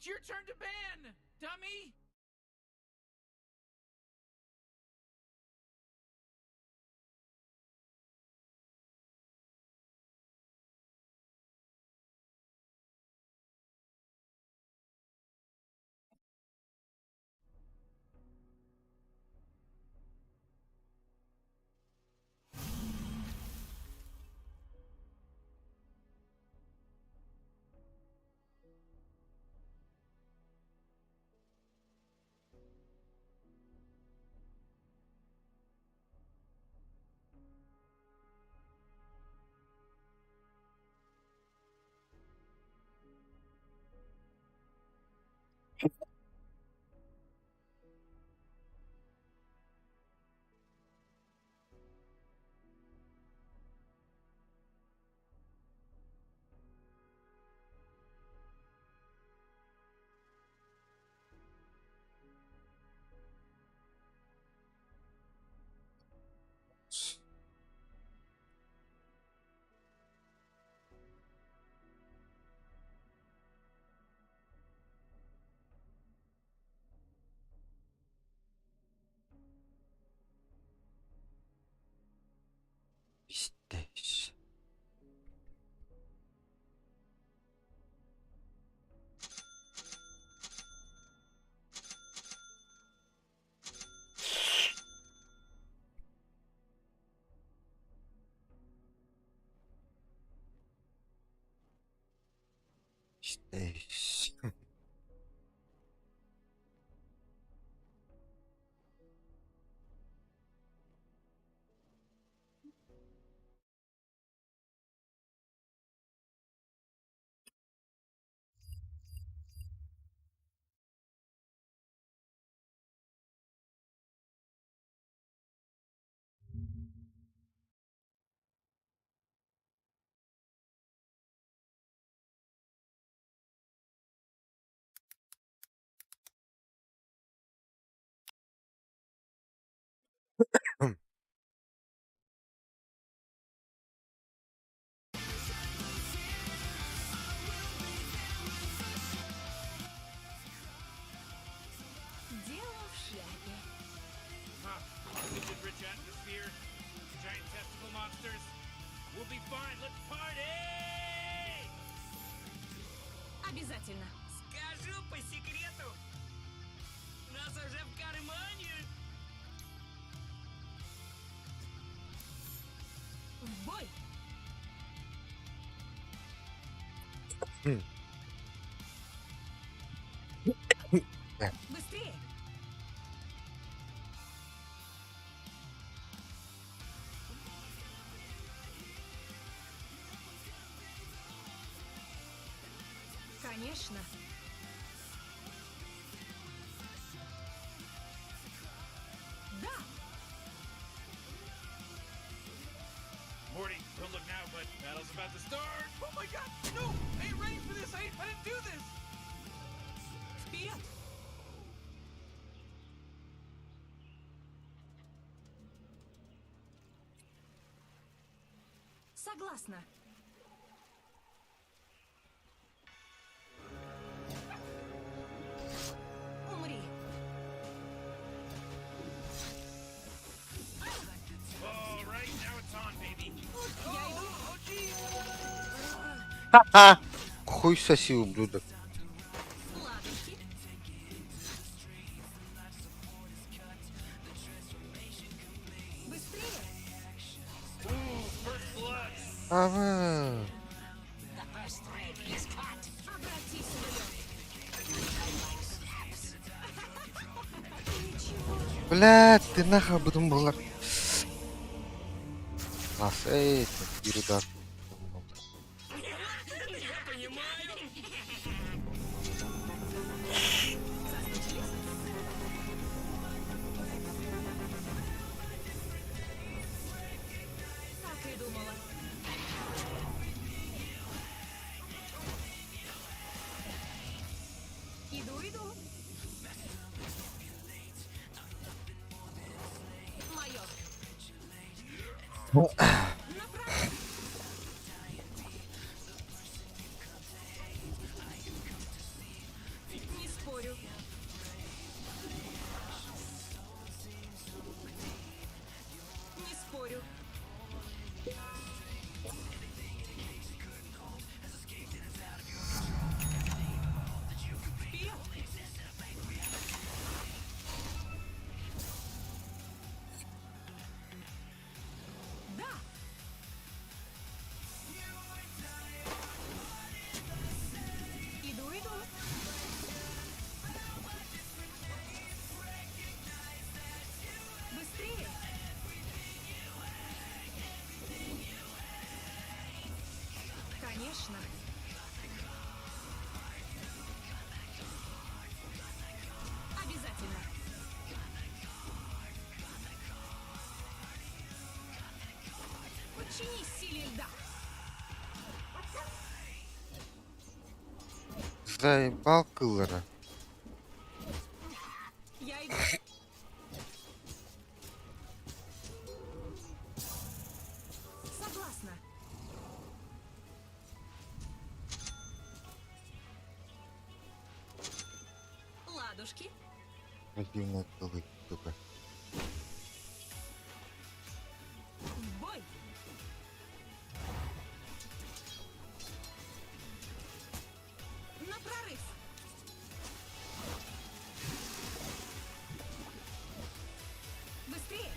It's your turn to ban, dummy! Işte. İşte. Дело в шляпе. Liquid rich atmosphere, giant testicle monsters. We'll be fine, let's party! Обязательно. Скажу по секрету, нас уже в кармане. В бой. Быстрее. Конечно. Да. Morty, don't look now, but battle's about to start! Oh my god! No! I ain't ready for this! I didn't do this! Вперед. Согласна. Умри. Alright, now it's on, baby! Я иду. Ха-ха! Хуй соси, ублюдок. Ладушки. Быстрее. Ooh, first blood! Ага. Обратись, Ничего. Блядь, ты нахуй будем была. Нас эти ерунда. Я понимаю. Так и думала. Иду. Мое. Направо. Конечно. Обязательно. Подчинись силе льда. Заебал кыллера. Я иду. Согласна. Ладушки. Противные кылы, сука. В бой. На прорыв. Быстрее.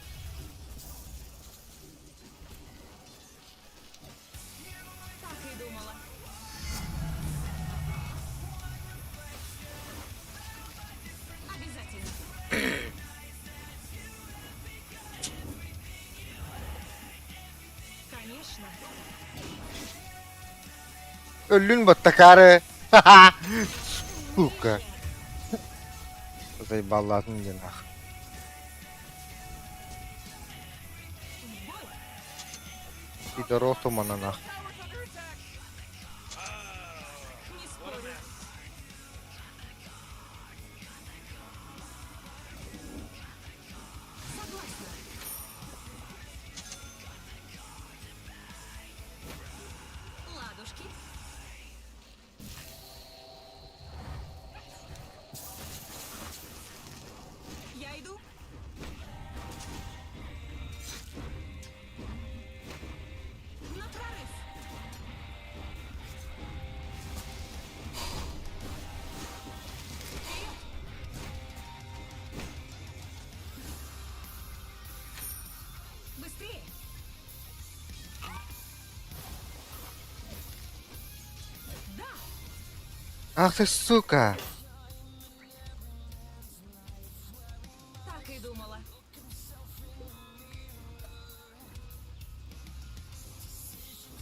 Так и думала. Обязательно. Конечно. Ölün батакары. Ха-ха. Сука. Заебал ладно где нах. В бой. Пидоров тумана нах. Не спорю. Согласна. Ладушки. Я иду. На прорыв. Вперед. Быстрее. Да. Ах ты сука. Так и думала.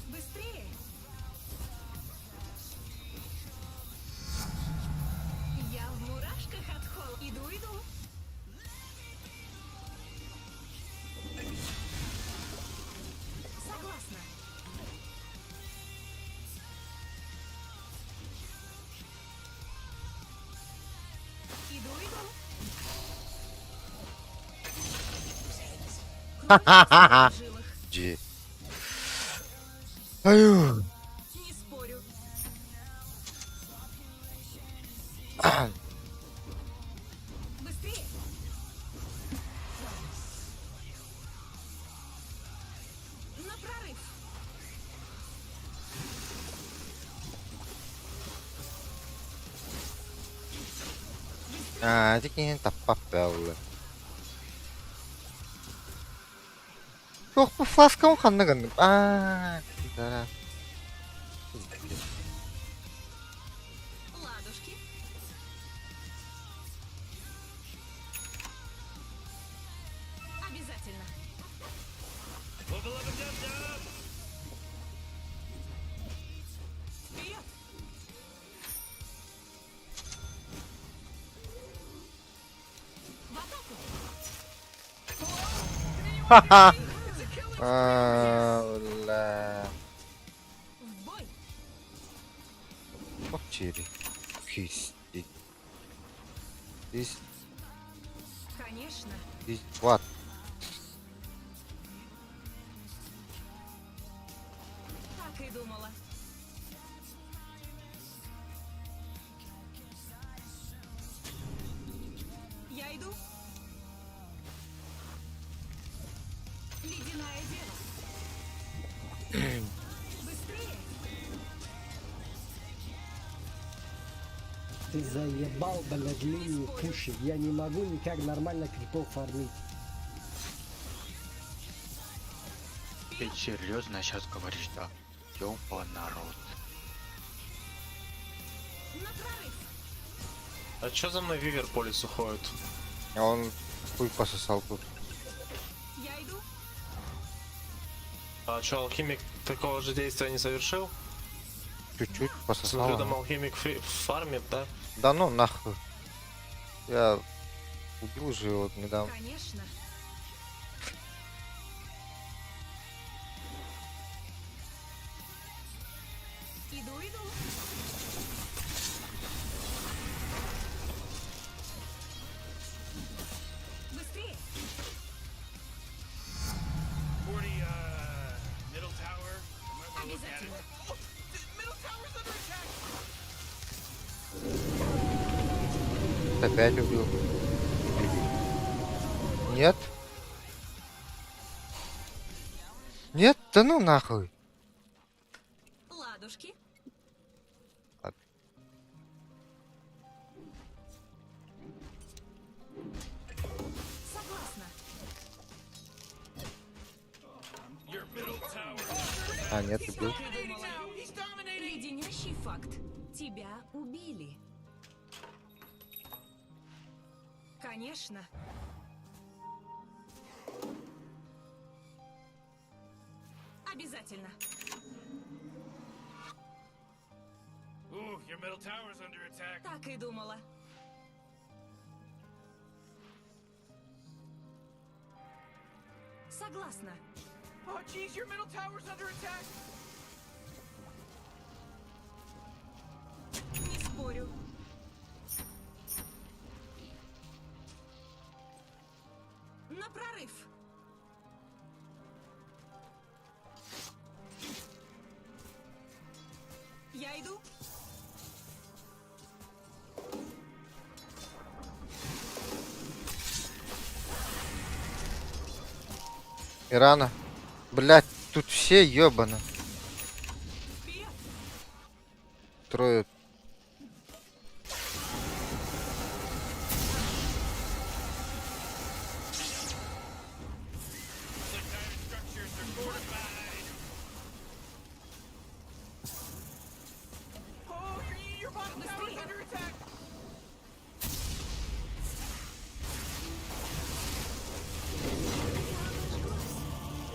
Быстрее. Я в мурашках от холода. Иду. Согласна. Иду. Ха-ха-ха. В жилах. Джи. Аю. Не спорю. Быстрее. На прорыв. Тикин таппаппеллы. Yok bu flaska mı kanına kandım? Pidora. Ладушки. Обязательно. Bubble up and dub dub. Вперед. В атаку. Ха-ха. Бля. В бой. Ох, чири. Кисти. Здесь, Конечно. здесь, вот. Так и думала. Я иду. Ледяная дева. Быстрее. Ты заебал, блядь, линию пушить. Я не могу никак нормально крипов фармить. Ты серьезно сейчас говоришь, да? Ёпа народ. На прорыв. А чё за мной Вивер по лесу ходит? А он хуй пососал тут. Я иду. А чё, алхимик такого же действия не совершил? Чуть-чуть Смотрю, пососал. там алхимик фармит, да? Да ну нахуй. Я убил же его недавно. Конечно. Иду. Быстрее. 40, middle tower. Might wanna look at it. Обязательно. Middle tower's under attack! Опять убил. Нет? Нет? Да ну нахуй. Ладушки. Ладно. Согласна. Your middle tower. А, нет, убил. He's dominating! Леденящий факт. Тебя убили. Конечно. Обязательно. Ooh, your middle tower's under attack. Так и думала. Согласна. Oh, jeez, your middle tower's under attack. Не спорю. На прорыв. Я иду. Ирана. Блять, тут все ёбаны. Вперед. Трое. The tyrant structures are fortified. Oh, your bottom tower's under attack.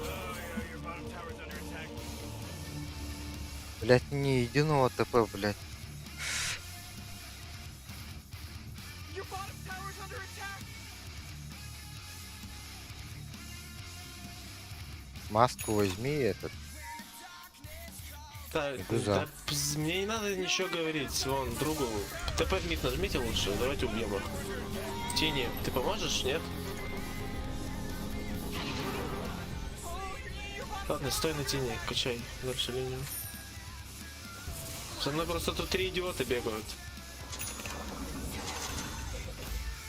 Oh, yeah, your bottom tower's under attack. Блять, ни единого ТП, блять. Your bottom tower's under attack. Маску возьми этот. Да, Иду за. мне не надо ничего говорить. Вон, другу. ТП в мид нажмите лучше, давайте убьем их. Тени, ты поможешь, нет? Ладно, стой на тени, качай дальше линию. Со мной просто тут 3 идиота бегают.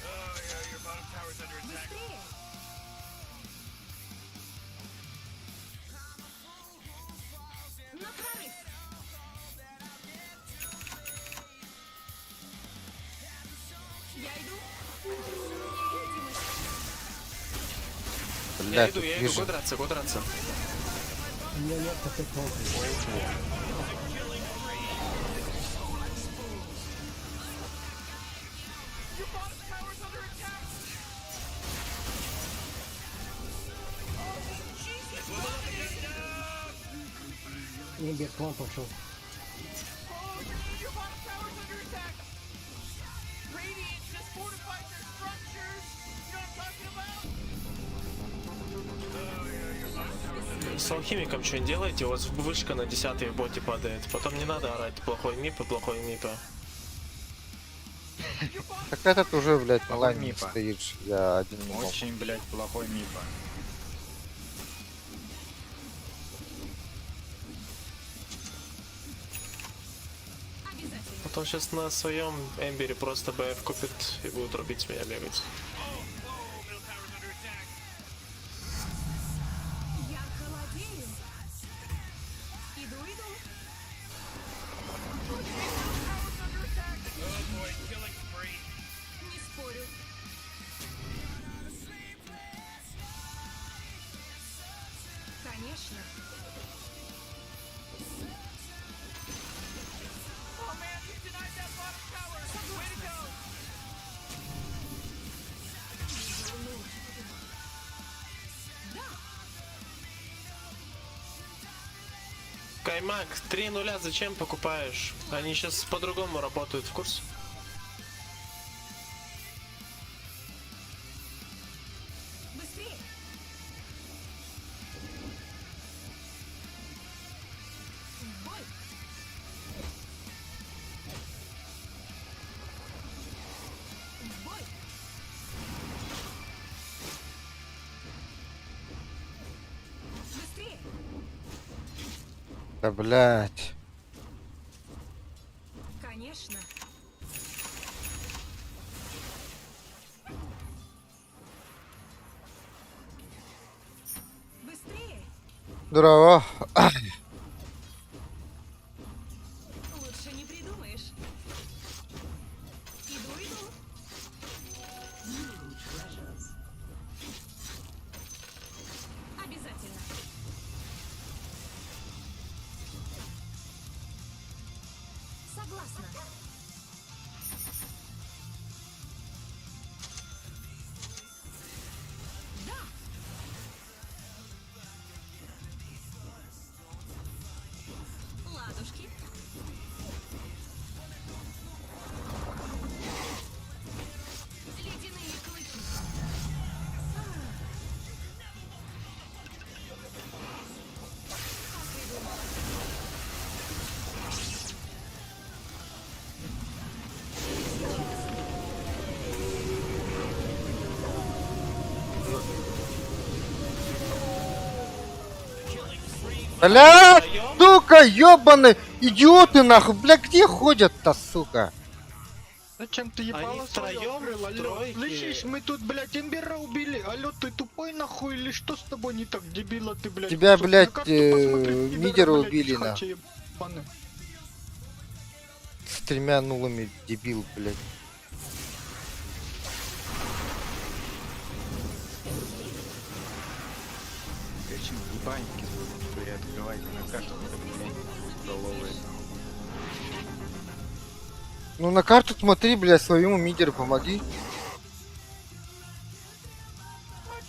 Oh, yeah, your bottom tower's under attack. Быстрее. На прорыв. Я иду. Невидимость. Блять, я тут иду, вижу. го драться. У меня нет такой помпы. Your bottom tower's under attack. Oh, Jesus, Имбер к вам пошел. Oh, your bottom tower's under attack. Radiant just fortified their structures. You know what I'm talking about? Oh, yeah, your bottom tower's under attack. С алхимиком что-нибудь делаете? У вас вышка на 10 в боте падает. Потом не надо орать плохой мип и плохой мипа. Так этот уже, блять, на Плохой лайне мипа. стоит. Я один не мог. Очень, блядь, плохой мипа. Обязательно. Потом сейчас на своем эмбере просто БФ купит и будет рубить меня бегать. Oh, middle tower's under attack. Я холодею. Иду. Oh boy, killing spree. Не спорю. Конечно. Oh man, you denied that bottom tower. Way to go. Да. Каймак, 3 нуля зачем покупаешь? Они сейчас по-другому работают, в курсе? Быстрее! В бой! В бой! Быстрее! Да блять. Конечно! Быстрее! Здорово. Лучше не придумаешь. Иду. Обязательно. Согласна. Да. Ладушки. Ледяные клыки. Блять, сука, ёбаный идиоты нахуй. Бля, где ходят-то, сука? Зачем ты Они ебало втроем, в тройке. Слышишь, мы тут, блядь, Эмбера убили. Алло, ты тупой нахуй или что с тобой не так, дебила ты, блядь? Тебя, Чтоб блядь, на карту посмотреть, пидора, мидера блядь, убили, хача ебаный. С 3 нулами, дебил, блядь. Короче, ебаньки, блядь, открывайте на карту, блядь, головые. Ну на карту смотри, блядь, своему мидеру помоги.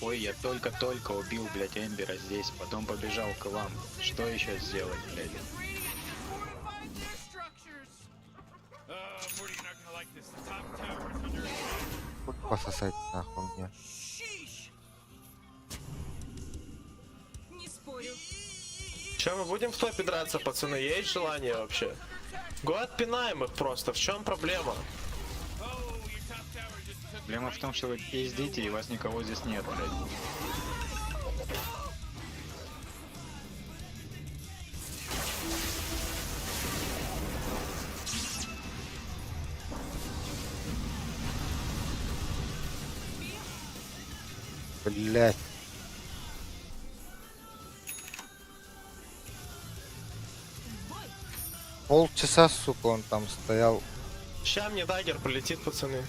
Ой, я только-только убил, блядь, Эмбера здесь, потом побежал к вам. Что еще сделать, блядь? Fortified their structures. Morty, you're not gonna like this. The top tower's under attack. Хоть пососать нахуй мне. Sheesh. Не спорю. Че, мы будем в топе драться, пацаны? Есть желание вообще? Го отпинаем их просто, в чем проблема? Oh, your top tower just took Проблема в том, что вы пиздите, и вас никого здесь нет, блядь. Блять. Полчаса, сука, он там стоял. Ща мне дагер полетит, пацаны.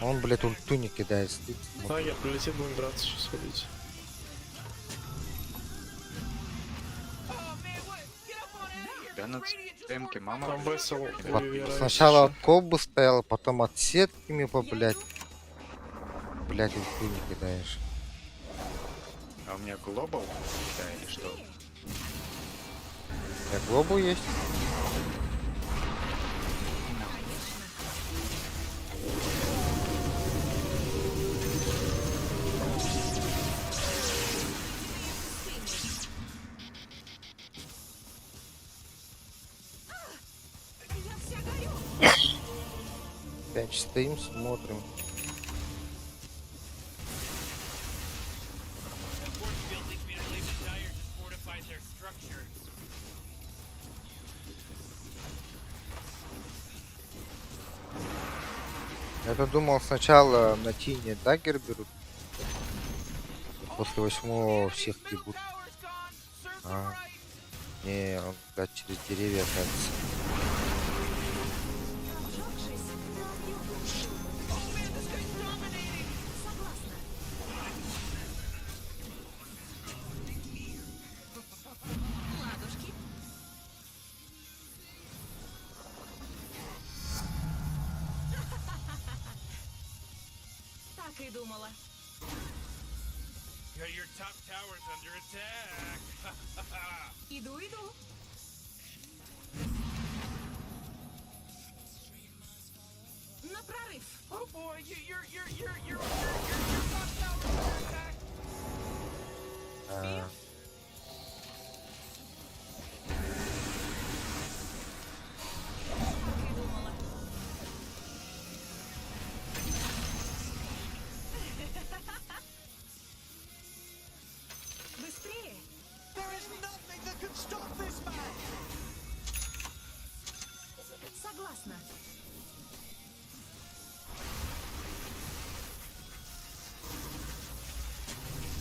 Он, блядь, ульту не кидает. Стыд. Дагер полетит, будем драться, сейчас ходить. Oh man, what? Get up on out of here. Я на Radiant just темке, мама. Там Бессел. Вот сначала от колбы стоял, потом от сетки мимо, блядь. Блядь, ульту не кидаешь. А у меня глобал, да, или что? У меня глобу есть. Я вся горю. Опять стоим, смотрим. buildings made of laser tires just fortified their structures. Я-то думал сначала на Тине дагер берут. После 8 всех ебут. Tower's gone. Serve them А. right. Не, он, блядь, через деревья кажется. Обжёгшись, набью душу. Oh man, this guy's dominating. Согласна. Ладушки. Так и думала. Your top tower's under attack. Иду, иду. На прорыв. Oh boy, your top tower's under attack. А, Придумала. Быстрее. Согласна.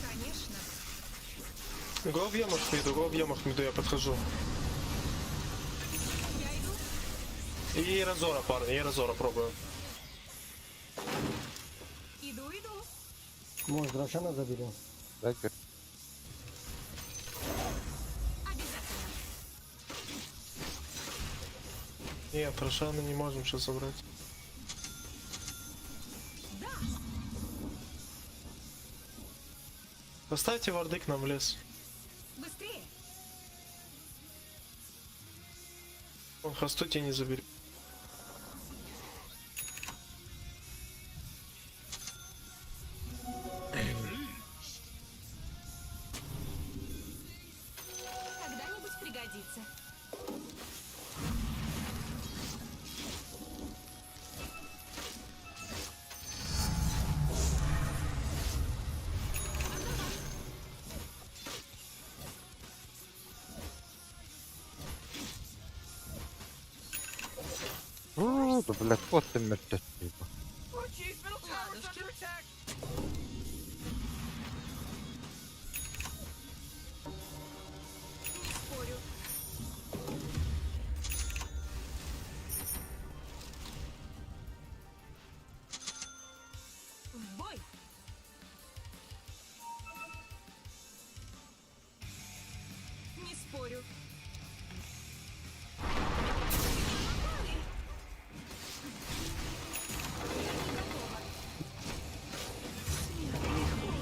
Конечно. Го в ямах миду, я подхожу. Я иду. И Разора, парни, и Разора пробую. Иду, иду. Может, Рошана заберем? да, говорит, Обязательно. Нет, Рошана не можем сейчас забрать. Да. Поставьте варды к нам в лес. Быстрее. Он хосту тебе не заберет. Когда-нибудь пригодится. «О, да, блядь, вот ты мертвец, типа». Oh jeez, middle tower's Ладушки. under attack. Не спорю. В бой. Не спорю. Попали. Готово. Смертный холод.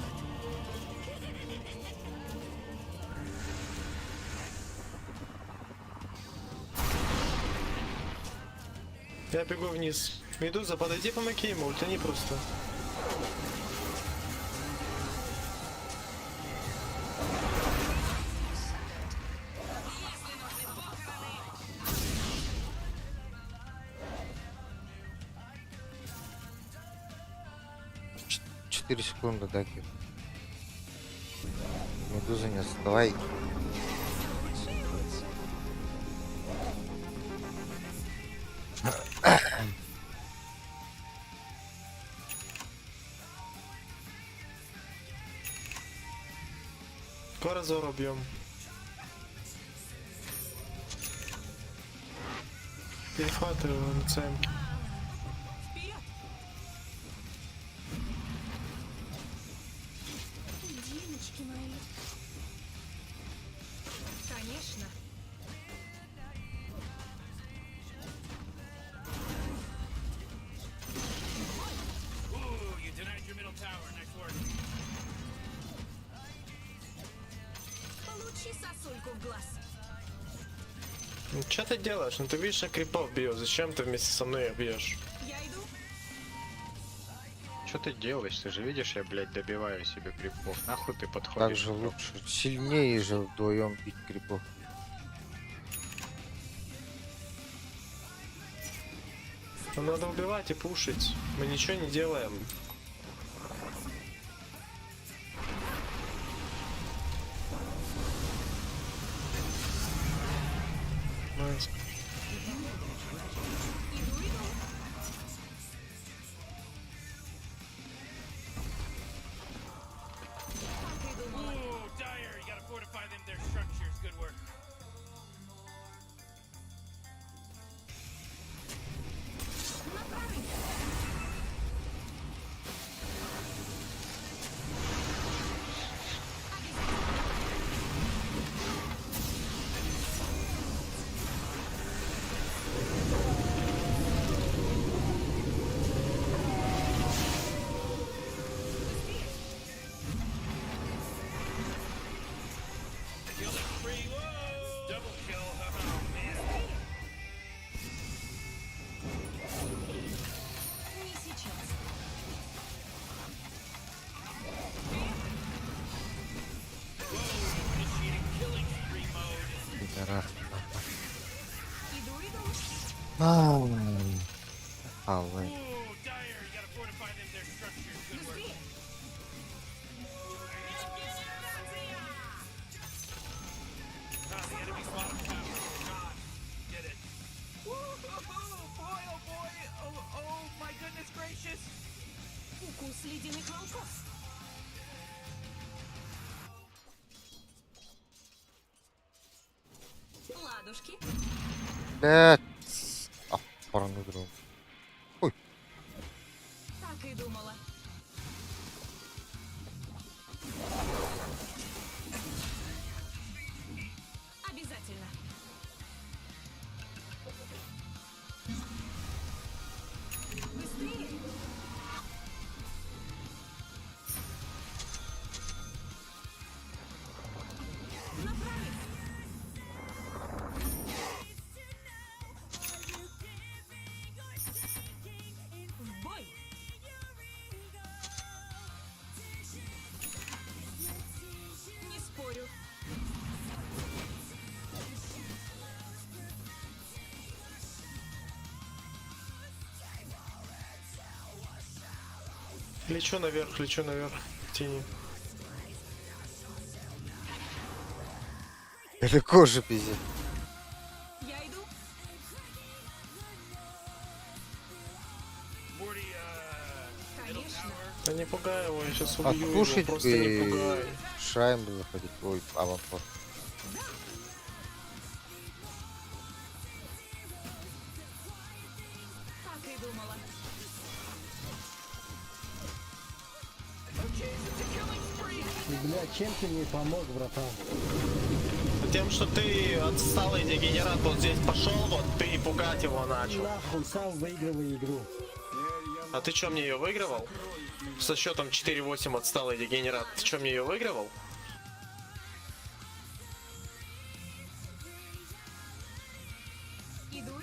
Я бегу вниз. Медуза, подойди, помоги ему, ультани просто. Ч- 4 секунды, да, Кир. Медуза не отставай. Скоро Зору бьем. Перехватывай его на цем. Вперед. Девочки мои. Конечно. Ooh, you denied your middle tower. Nice work. Получи сосульку в глаз. Ну, что ты делаешь? Ну ты видишь, я крипов бью. Зачем ты вместе со мной их бьешь? Я иду. Что ты делаешь? Ты же видишь, я, блядь, добиваю себе крипов. Нахуй ты Так подходишь? же лучше. Сильнее же вдвоем бить крипов. Ну, надо убивать и пушить. Мы ничего не делаем. Найс. Иду, иду. Придумала. Ooh, Dire, you gotta fortify them, their structures. Good work. На прорыв. Обязательно. Double kill. Oh, man. Не сейчас. Initiating killing spree mode. Пидорас. Иду. Аллай. Ooh, dire. You gotta fortify their structures. Good work. Быстрее. Ah, the enemy's bottom tower. God, did it. Woo-hoo-hoo. Boy, oh boy. Oh, my goodness gracious. Укус ледяных волков. Ладушки. Блядь. А, порнудру. Так и думала. Обязательно. Быстрее. Направить. В бой. Не спорю. Лечу наверх. Тени. Далеко же, пиздец. Я иду. Morty, middle Конечно. tower. Да не пугай его, я сейчас убью его, Отпушить просто не бы пугай. Шрайм бы заходить. Ой, аванпорт. Так и думала. Okay, it's a killing spree. И, бля, чем ты мне помог, братан? Тем, что ты отсталый дегенерат вот здесь пошел, вот ты и пугать его начал. Нахуй, сам выигрывай игру. А ты что, мне ее выигрывал? Со счетом 4-8 отсталый дегенерат. Ты что, мне ее выигрывал? Иду.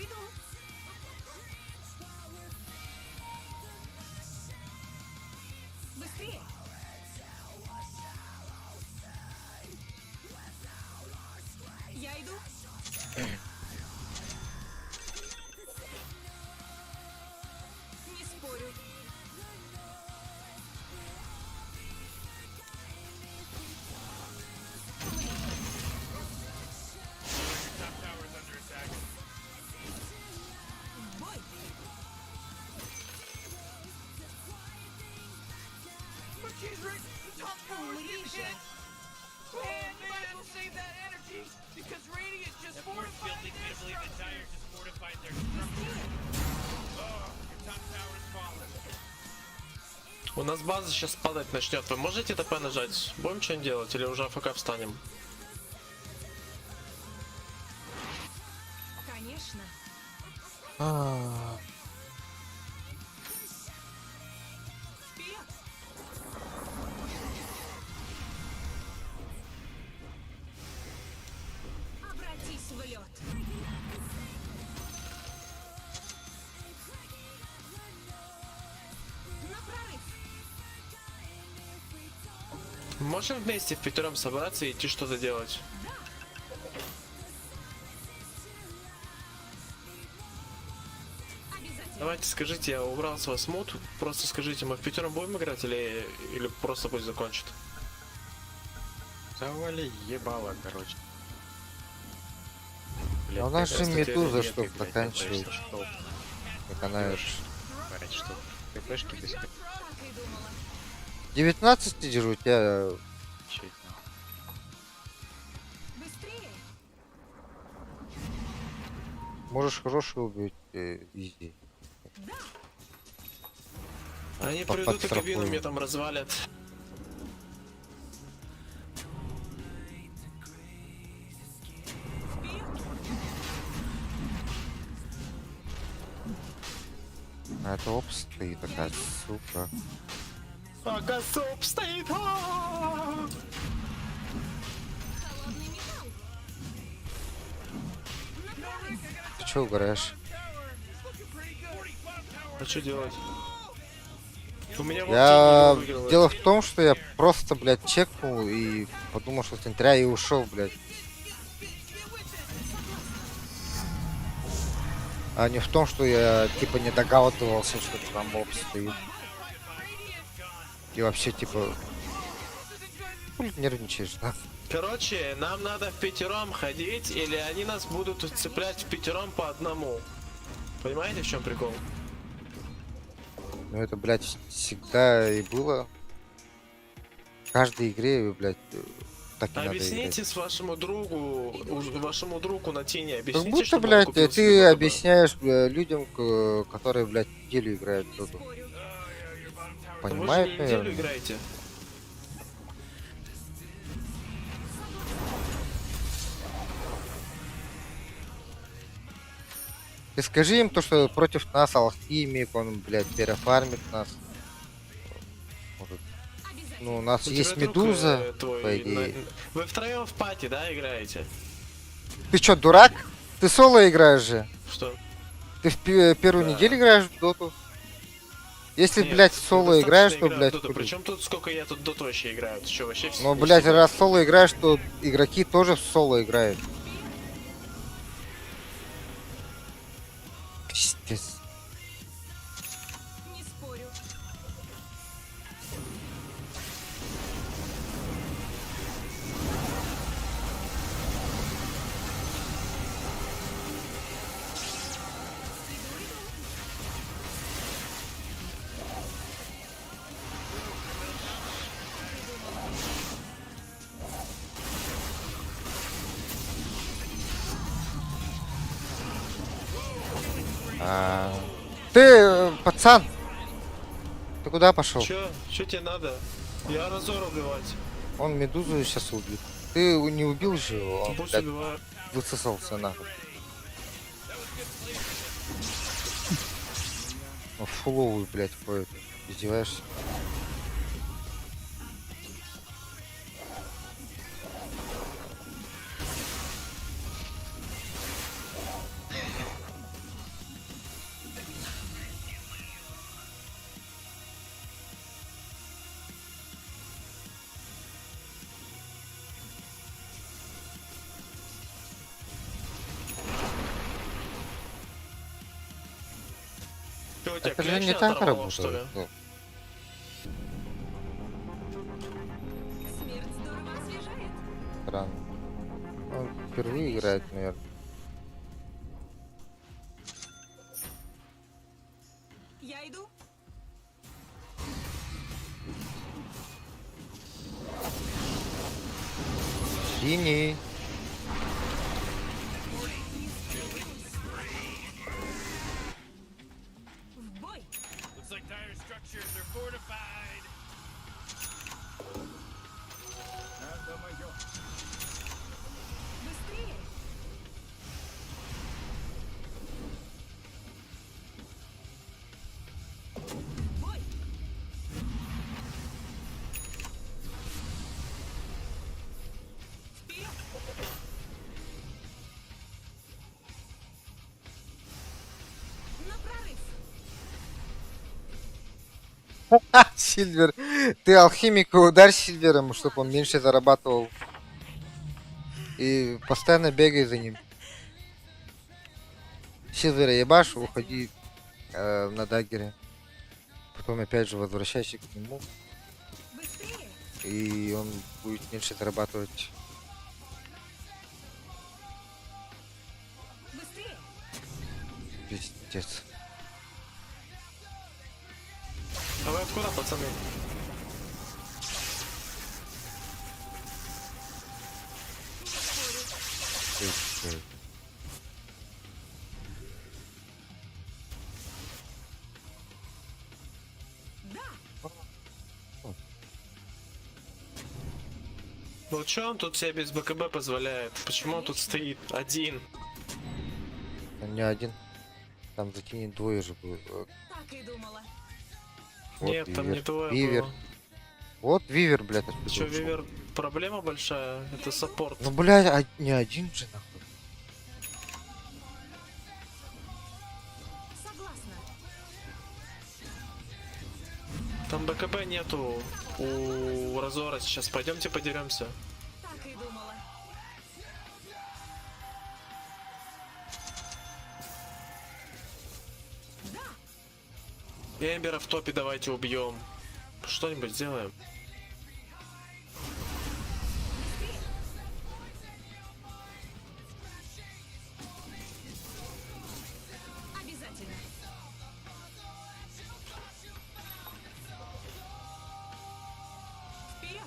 Быстрее. Я иду. Не спорю. Top tower's under attack. В бой. But she's right. The top tower's getting hit. And you might as well save that energy because Radiant just fortified their structures. Just fortified their structures. Oh, your top tower's fallen. У нас база сейчас падать начнет. Вы можете ТП нажать? Будем что-нибудь делать или уже АФК встанем? Конечно. Вперед. Обратись в лед. На прорыв. Можем вместе впятером собраться и идти что-то делать? Обязательно. Давайте скажите, я убрал свой смут. Просто скажите, мы впятером будем играть или просто пусть закончит? Завали ебало, короче. А у нас же какая медуза, статья что редких, блядь, заканчивает. ТПшек, что, Как она блядь, что ТПшки без Так и думала. 19 держу, у тебя чуть, Быстрее. можешь хороший убить изи. Они Под- придут и кабину подстрахуем. мне там развалят. А это опс стоит такая, сука. Ага, суп стоит! Холодный металл. че угораешь? А что делать? У меня вот Я... Тини выиграла. Дело в том, что я просто, блядь, чекнул и подумал, что центря и ушел, блядь. А не в том, что я, типа, не догадывался, что там моб стоит. И вообще, типа... Хули нервничаешь, да? Короче, нам надо в пятером ходить, или они нас будут цеплять в пятером по одному. Понимаете, в чем прикол? Ну это, блядь, всегда и было. В каждой игре, блядь, так и надо Объясните играть. с вашему другу на Тине, Как объясните, будто, чтобы он блядь, купил себе ты БКБ. объясняешь людям, которые, блядь, неделю играют в Доту. Вы же Понимают, не неделю наверное? играете. Ты скажи им то, что против нас алхимик, он, блядь, перефармит нас. Может, ну, у нас У есть тебя друг, медуза, твой по идее. Вы втроем в пати, да, играете? Ты чё, дурак? Ты соло играешь же. Что? Ты в первую Да. неделю играешь в доту? Если, Нет, блядь, в соло достаточно играешь, то, играю в блядь, Доту. хули. Причем тут сколько я тут доту вообще играю? Ты что, вообще Ну, не блядь, всего? раз в соло играешь, то игроки тоже в соло играют. Пиздец. Не спорю. А, Ты, пацан, ты куда пошел? Чё тебе надо? Я разор убивать. Он медузу сейчас убил. Ты не убил же его, он, Пусть блядь, убиваю. высосался нахуй. Он фуловый, блядь, ходит. Издеваешься? Чё, у тебя Это же клещ не так оторвало, что ли? работает. Ну, Смерть здорово освежает. странно. Он впервые играет, наверное. Я иду. Синий. В бой. Looks like dire structures are fortified. Быстрее. Бой. Вперед. На прорыв. Сильвер. Ты алхимика ударь Сильвером, чтобы он меньше зарабатывал. И постоянно бегай за ним. Сильвера ебашь, уходи на даггере. Потом опять же возвращайся к нему. Быстрее. И он будет меньше зарабатывать. Быстрее. Пиздец. А вы откуда, пацаны? Пиздец. Ну чё он тут себе без БКБ позволяет? Почему он тут стоит один? Он не один. Там закинет двое же будет. Так и думала. Вот Нет, там Вивер. не твое Вивер. было. Вот Вивер, блядь, отсюда Чё, ушел. Вивер, проблема большая? Это саппорт. Ну, блядь, не один же, нахуй. Там БКБ нету у Разора сейчас. Пойдемте подеремся. Так и думала. Эмбера в топе давайте убьем. Что-нибудь сделаем. Обязательно. Вперед!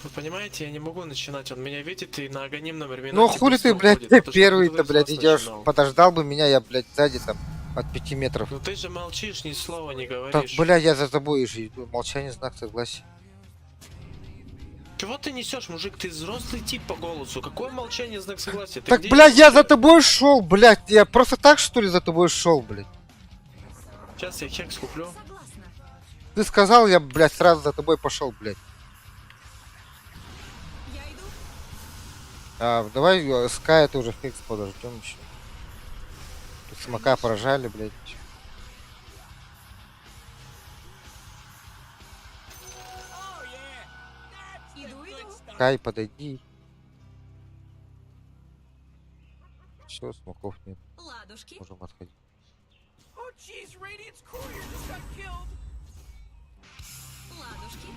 Вы понимаете, я не могу начинать. Он меня видит и на анонимном минуте. Ну хули ты, быстро блядь, уходит. ты Это ж первый-то, кто-то из блядь, вас идешь. начинал. Подождал бы меня, я, блядь, сзади там от 5 метров. Ну ты же молчишь, ни слова не Так, говоришь. блядь, я за тобой же иду. Молчание, знак согласия. Чего ты несешь, мужик? Ты взрослый тип по голосу. Какое молчание, знак согласия? Ты Так, где блядь, я вообще? за тобой шел, блядь. Я просто так, что ли, за тобой шел, блядь? Сейчас я хекс куплю. Согласна. Ты сказал, я, блядь, сразу за тобой пошел, блядь. Я иду. Давай Скай тоже фикс подождем еще. Тут смока поражали, блядь. Иду. Скай, подойди. Все, смоков нет. Ладушки. Можем отходить. Oh, jeez, Radiant's courier just got killed. Ладушки.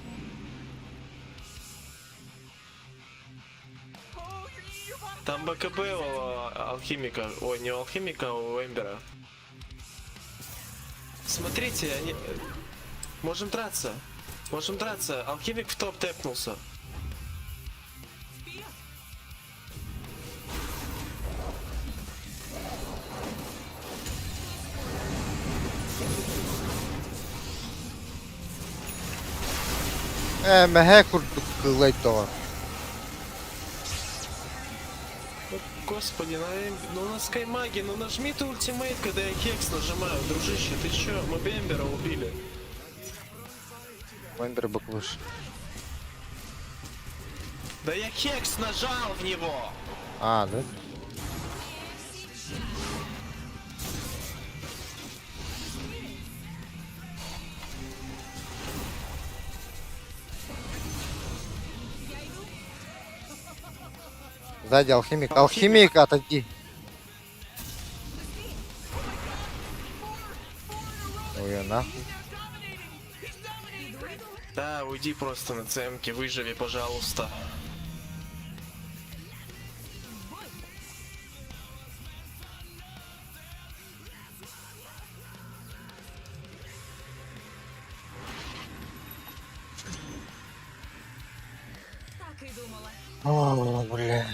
Oh, you're about to Там БКБ у алхимика. Ой, не у алхимика, а у Эмбера. Смотрите, они... Можем драться. Можем драться. Алхимик в топ тэпнулся. Вперед! Mehe kurduk kıllaydı. Господи, ну на скаймаге, ну нажми ты ультимейт, когда я хекс нажимаю. Дружище, ты чё? Мы бы Эмбера убили. Эмбер баклыш. Да я хекс нажал в него! Да? Сзади алхимик. Алхимик, отойди. Ой, нахуй. Да, уйди просто на цемке, выживи, пожалуйста. Так и думала. О, блядь.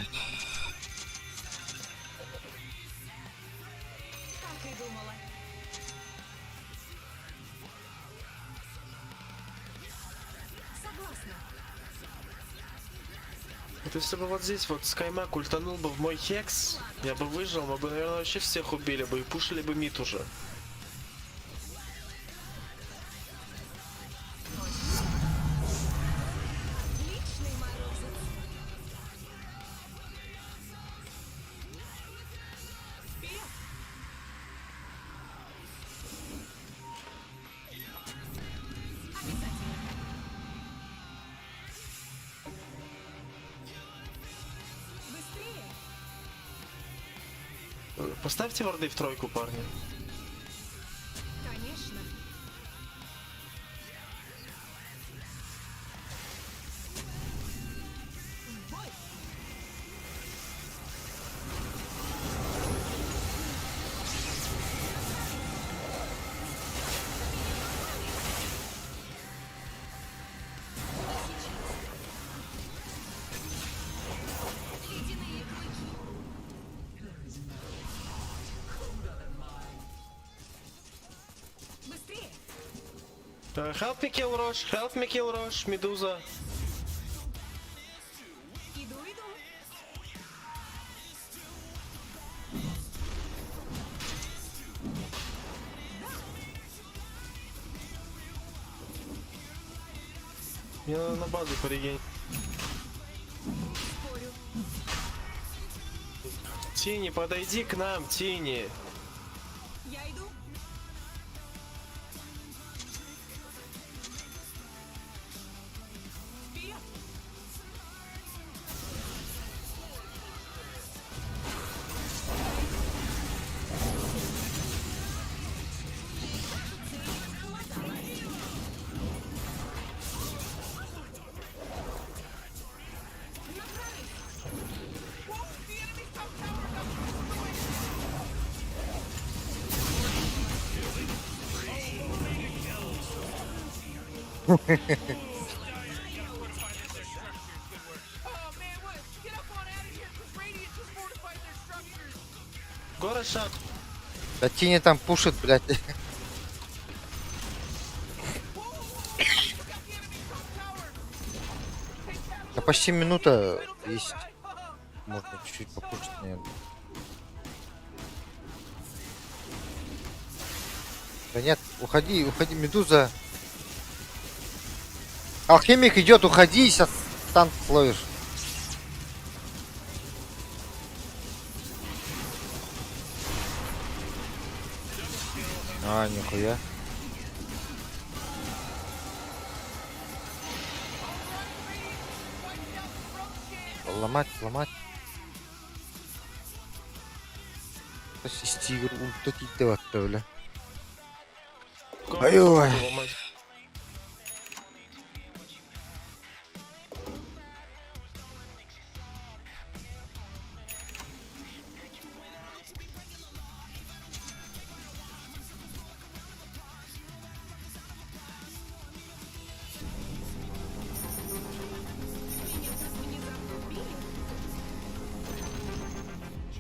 Так и думала. Согласна. Вот если бы вот здесь вот скаймак ультанул бы в мой хекс, я бы выжил, мы бы, наверное, вообще всех убили бы и пушили бы мид уже. Отличный морозец. Вперед! Обязательно. Быстрее! Поставьте варды в тройку, парни. Конечно. В бой! Ледяные клыки. Быстрее! Help me kill Rosh, help me kill Rosh, Медуза. Иду. Мне надо на базу порегенить. Спорю. Тини, подойди к нам, Тини. Я иду. Вперед! Oh man, what? Get up on out of here, because Radiant just fortified their structures. Город шаг. Да Тини там пушит, блядь. Took out the enemy top tower. Take that Да почти минута middle есть. tower, guy. Можно чуть-чуть попушить, наверное. Да нет, уходи, уходи, Медуза. Алхимик идет, уходи, сейчас танк словишь. А, нихуя. Ломать, ломать. Стигр ультатить давай, бля. Город Ой-ой. шаг ломать.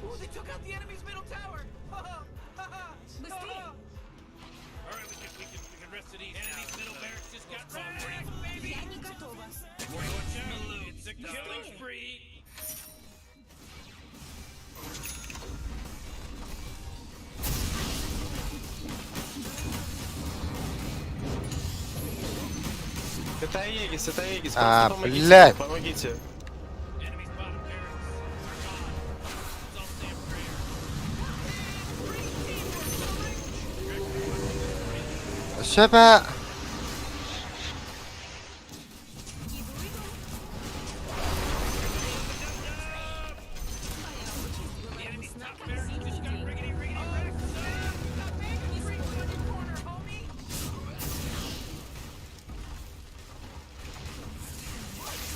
Ooh, they took out the enemy's middle tower. Быстрее! Alright, we can rest at ease. Enemy's middle barracks just got wrecked, baby. Я не готова. Watch out, it's a killing spree. Это Аегис, это Аегис. А, Просто помогите, блядь. помогите. Enemy's bottom barracks are gone. It's all say a prayer. Шепа.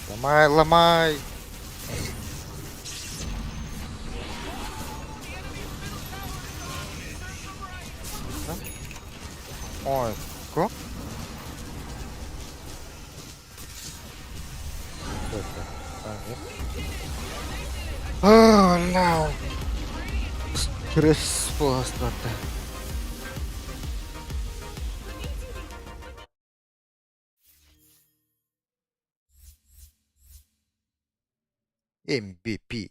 Ломай, ломай. Да? Ой, ко? Что это? А, нет. О, no. Стресс просто. MVP.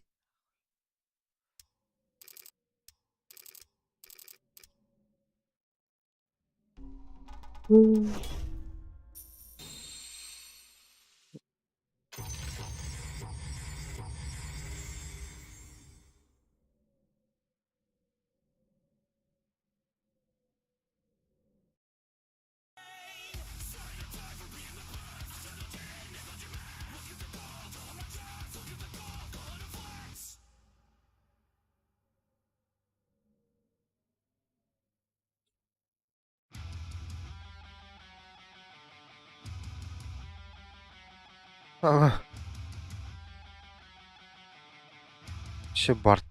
Ще Барт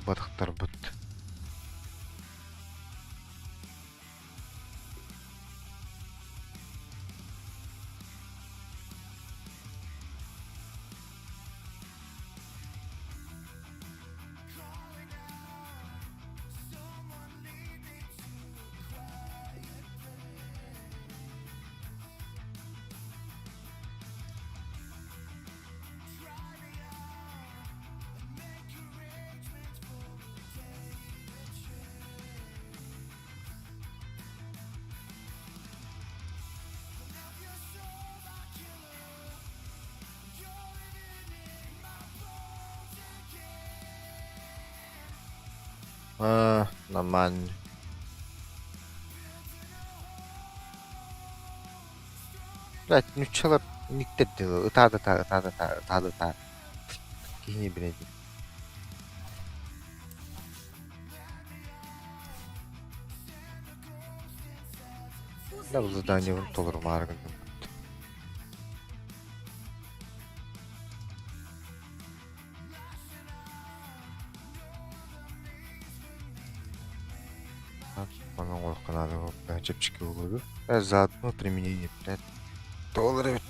батықтар бітті. Нормально. Блять, ну чела никтеді. Ытады. Кейіне береді. Да, бұл задание вон толыр маргын. Оның орқанады болып, жепчіке болуды. Заодно применение, блядь. Толыр өт.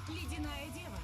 Ледяная дева.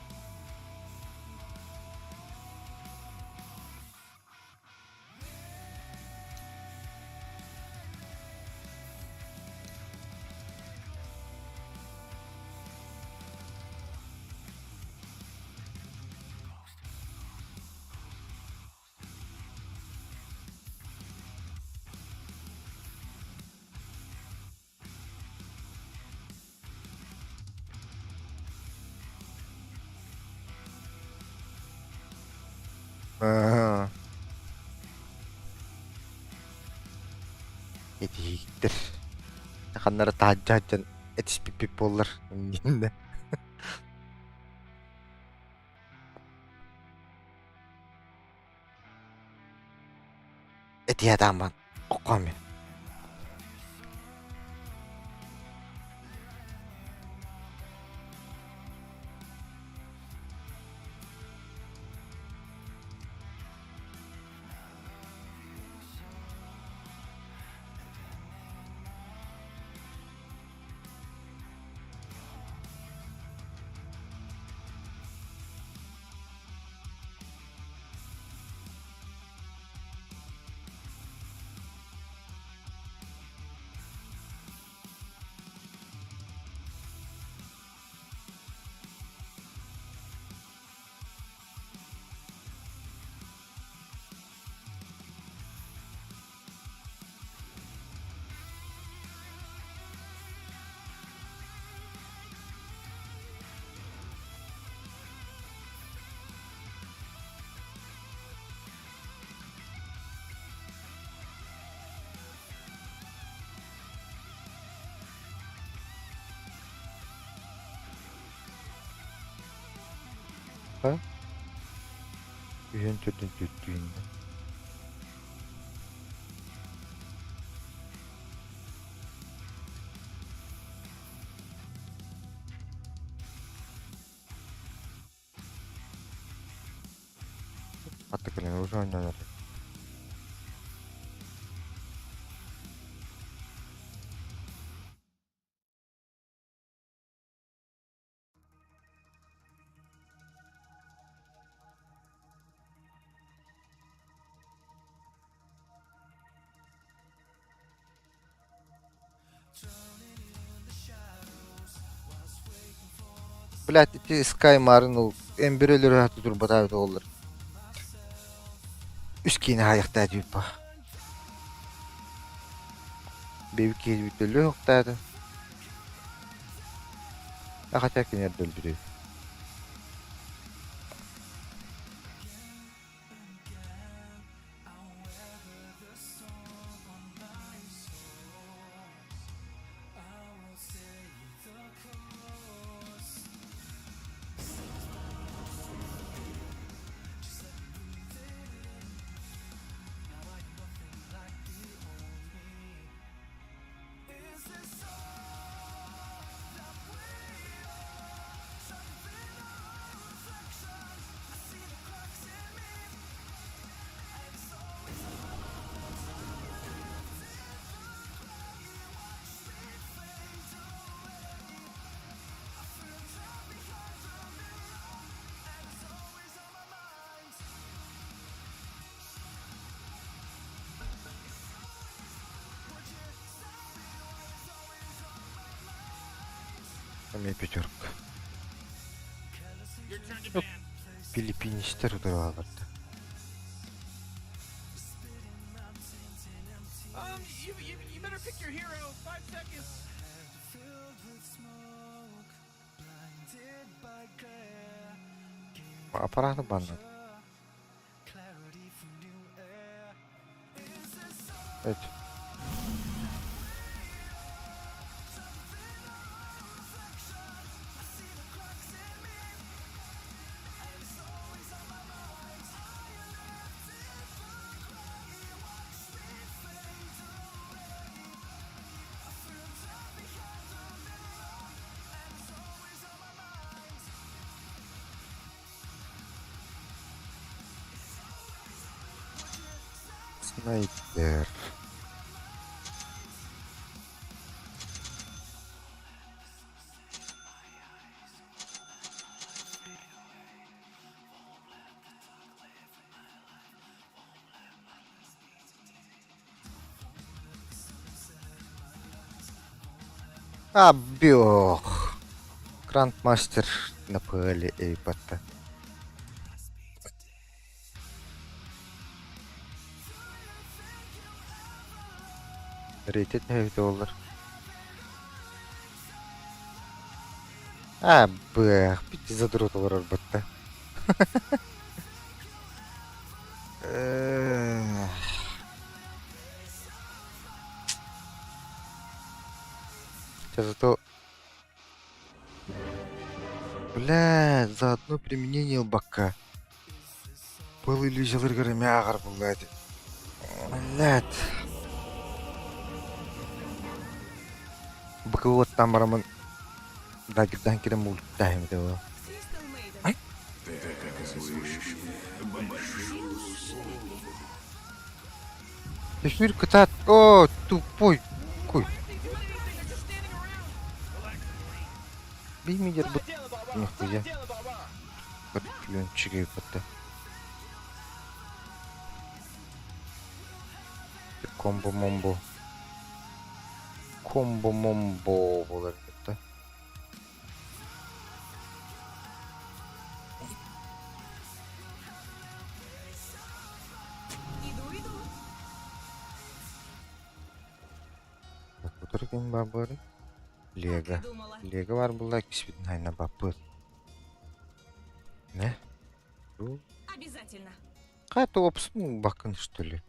Етейіктір. Қанлары тағджаджан әтіспеппеп болыр. Енді. Әтей адамын. Оққамен. Үйен түрден төттүйінді. Атты кілін өзі ойнаныр. Блядь, эти Sky Marine эмбирелер атты тур батабы олар. Үскені аяқта дейіп ба. Бейбі кейді бүтілі оқтады. Ақача кенерді өлдірейді. Мне пятерка. Your turn to Nope. ban. Филиппинистер удара алды. You better pick your hero. 5 seconds. Аппараты банды. Это. Снайпер. Абёх. Грандмастер на ПЛ Эйпата. Рейтед $1. Абэх, бити задроталар албатта. Хотя зато... Бля, за одно применение лбака. Был иллюзиялар гарамягар булады. Блядь. Баковот там раман. Дагердан кирем ультайм дева. Crystal Maiden. Эфир катат. О, тупой. Кой. Беймидер бут. Нихуя. Подклёнчик Эйпата. Комбо-момбо. Комбо-момбо болар кетти. Иду. Так, отырген бабары. Как Лего. ты думала? Лего бар булар кисбитин айна бапы. Не? Бу Обязательно. кайта опсын бакын что ли?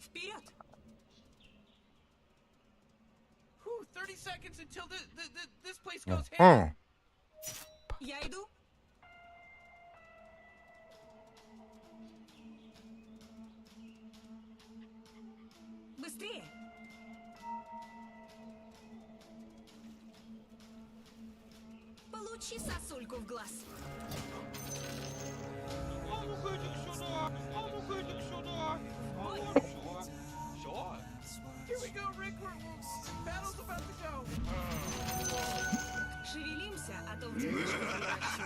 Вперед! Whew, 30 seconds until this place goes ham. О, Я иду. Быстрее! Получи сосульку в глаз. А ну-ка иди сюда! А ну-ка иди сюда! Ой. Sure. Here we go, Rick. Battle's about to go. Шевелимся, а то в девочку превращу.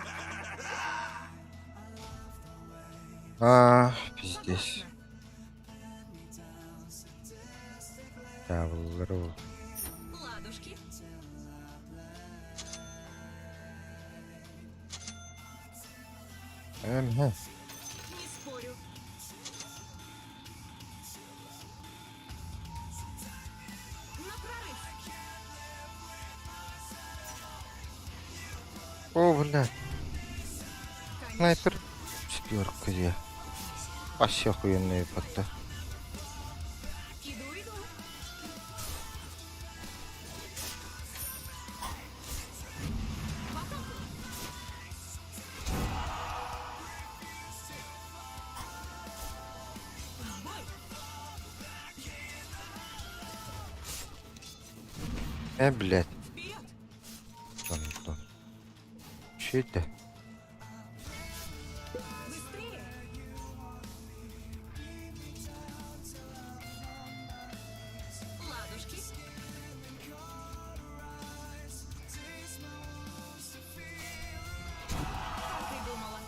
пиздец. Согласна. Тавлру. Ладушки. Ага. Не спорю. На прорыв. О, бля. Конечно. Снайпер. Четверка где? Вообще охуенные пота. Иду. В атаку. В бой. Блядь. Вперед. Что? Че это? Быстрее. Ладушки. Как и думала.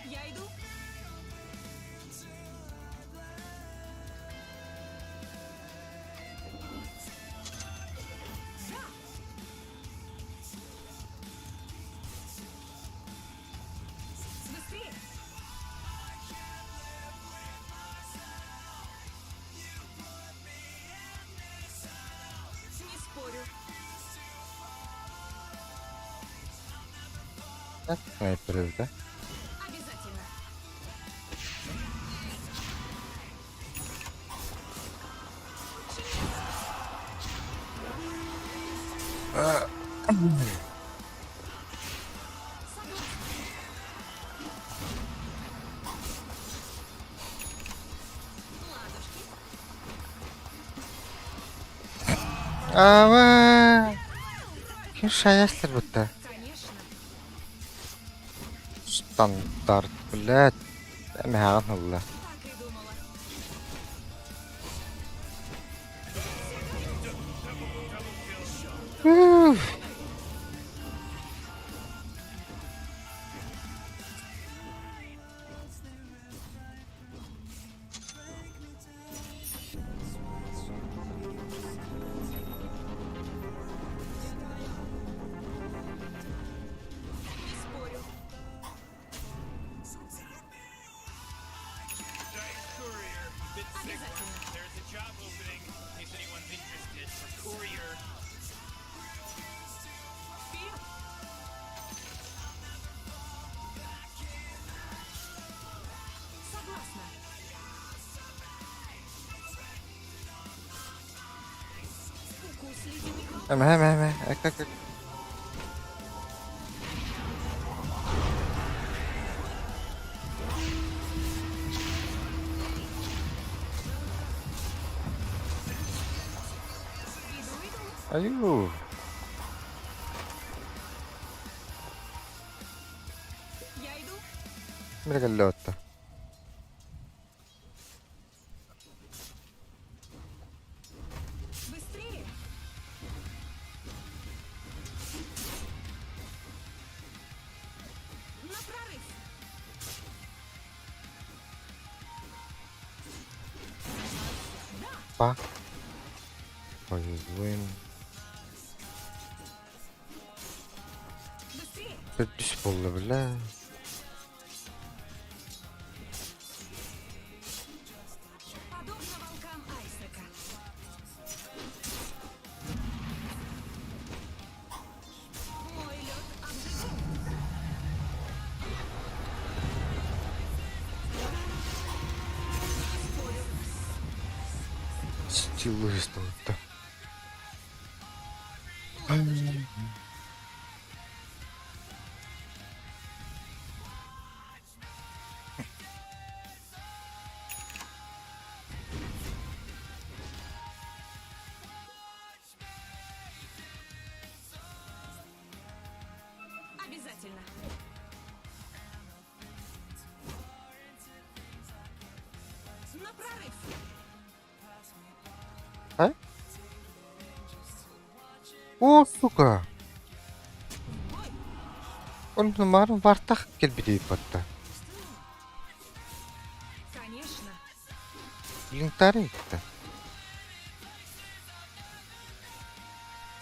Я иду. Снайперы, да? Обязательно. Ава! Kim шаясыздар будто? Конечно. Стандарт, блядь. Мәгән алла. Так и думала. Не спорю. Giant courier, bit sick. Обязательно. There's a job opening in case anyone's interested for courier. Вперед. Согласна. Укус ледяных волн. Әмә. Әк. Иду. Аю. Я иду. Миргаллотта. Быстрее. На прорыв. Па. Повезуем. Быстрее. Düz buldu bile. Подобно волкам Айсека. Мой лед обжигает. Спорю. Стилу что-то. Обязательно. На прорыв. А? О, сука. Бой. Он марун вартах келбидей потта. Конечно. Линтари итті.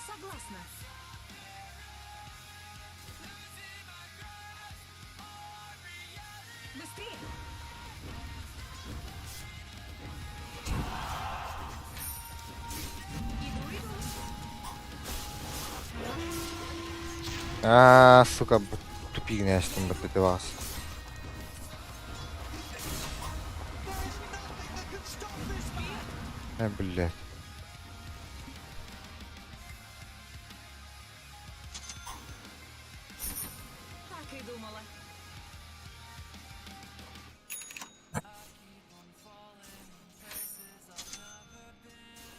Согласна. Быстрее. Иду. Сука, тупик не яштым бітті вас. Блядь. Так и думала.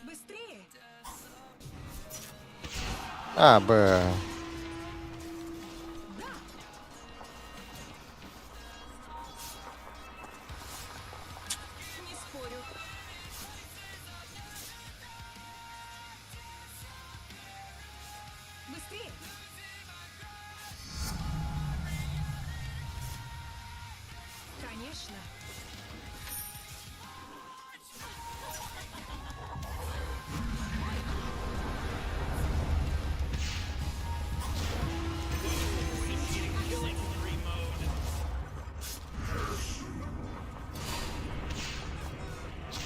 Быстрее. Б. Не спорю. Быстрее. Конечно.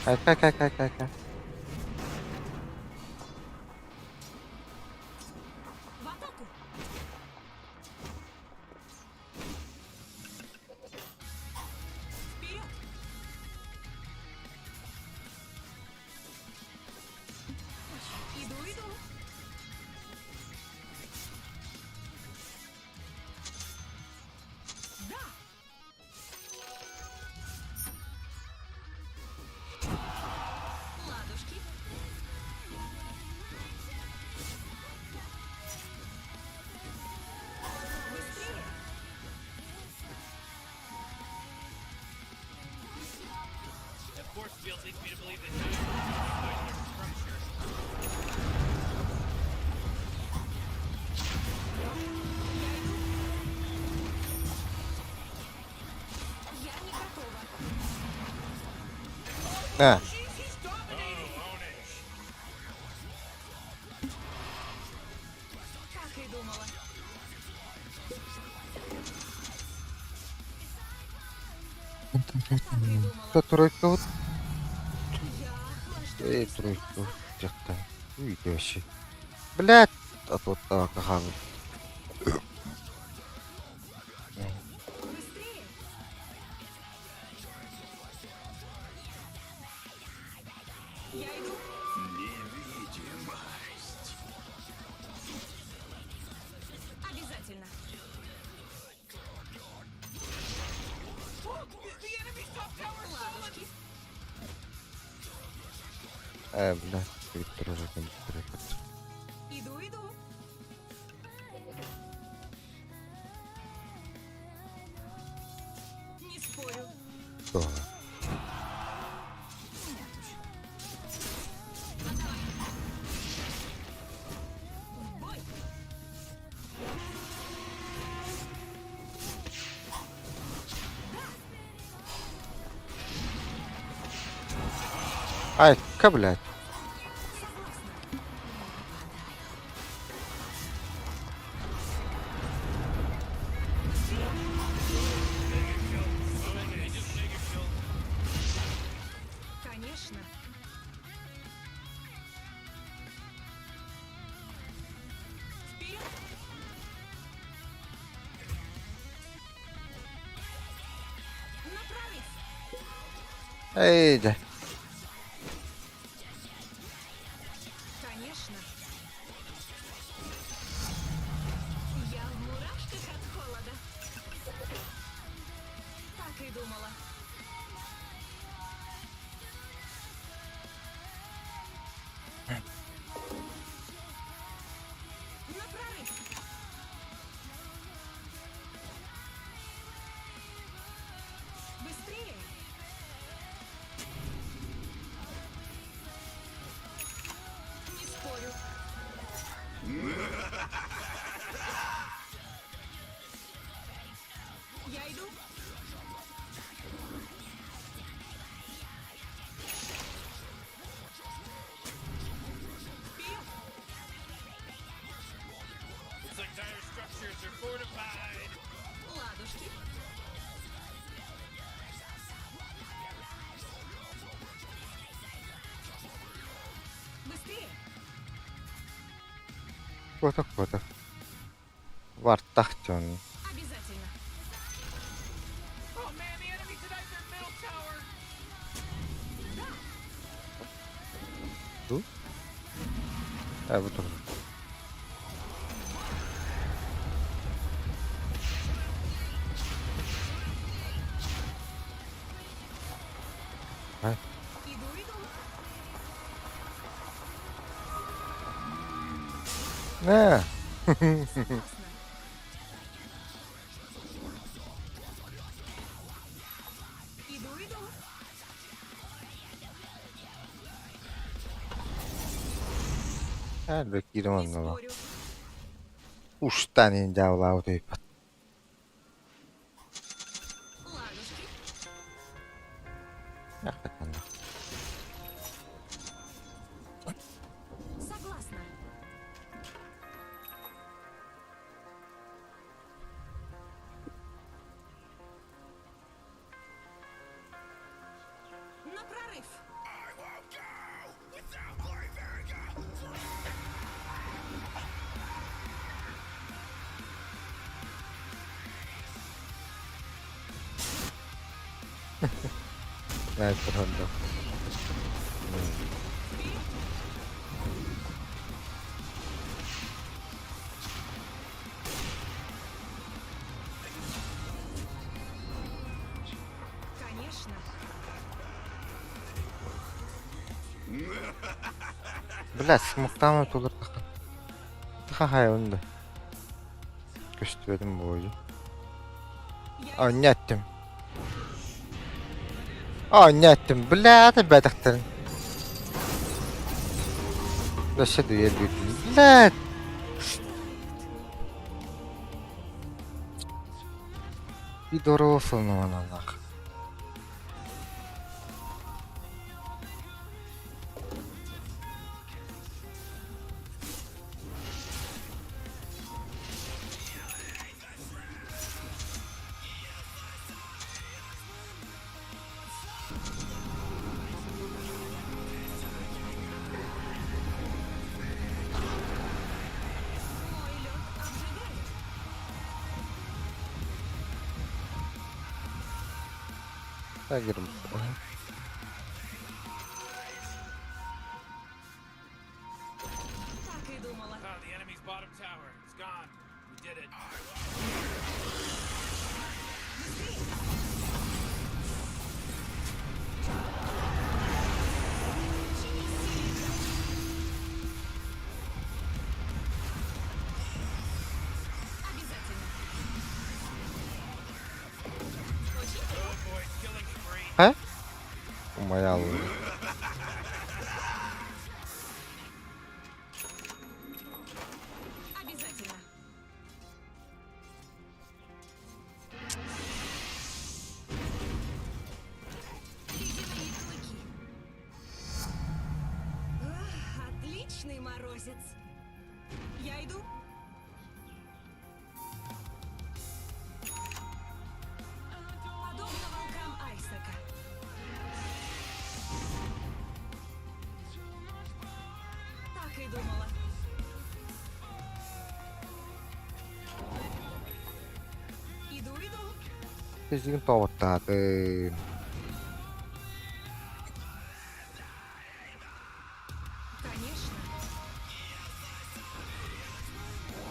Ай. В атаку. field leads me to believe the tires fortified their structure. Я не готова. А, He's dominating. Как и думала. Как и думала. кто тройка вот? Я кое-что Эй, тройка, как-то. Видите вообще. Блядь, а тут так, ага. быстрее. Я иду. Обязательно. The enemy's top tower is fallen. Ладушки. Блядь, ты тоже там тройка. Иду, иду. Не спорю. Что? В бой. Ай, блядь. Конечно. Вперед. Направить. Эй, да. Конечно. Я в мурашках от холода. Так и думала. На прорыв. Быстрее. Не спорю. Я иду. Вперед. Looks like tire structures are fortified. Ладушки. Быстрее. Кота. Вартахтен. Обязательно. Oh man, the enemy denied their middle tower. Вот тоже. Иду, иду. На. Согласна. Иду, иду. Hadi Не gidelim ona. спорю. Ушtan indi Allah'u deyip. Ладушки. Hakikaten de. Согласна. На прорыв. Evet, Honda. Конечно. Блядь, смоктан өтулur тақа. Тақа хайванды. Көстөдім бойы. Я А, не аттым. О, нет, блядь, опять ахтарин. Да сяду я бью. Блядь. Пидоров, ну нах. Мой лед обжигает. Тагер. Так и думала. Oh, the enemy's bottom tower. It's gone. We did it. Обязательно. Oh boy, killing spree. А? Моя луна. Обязательно. Ледяные клыки. Ах, отличный морозец. Я иду. Подобно волкам Айсека. Так и думала. Иду. Пиздин поводтады. Конечно.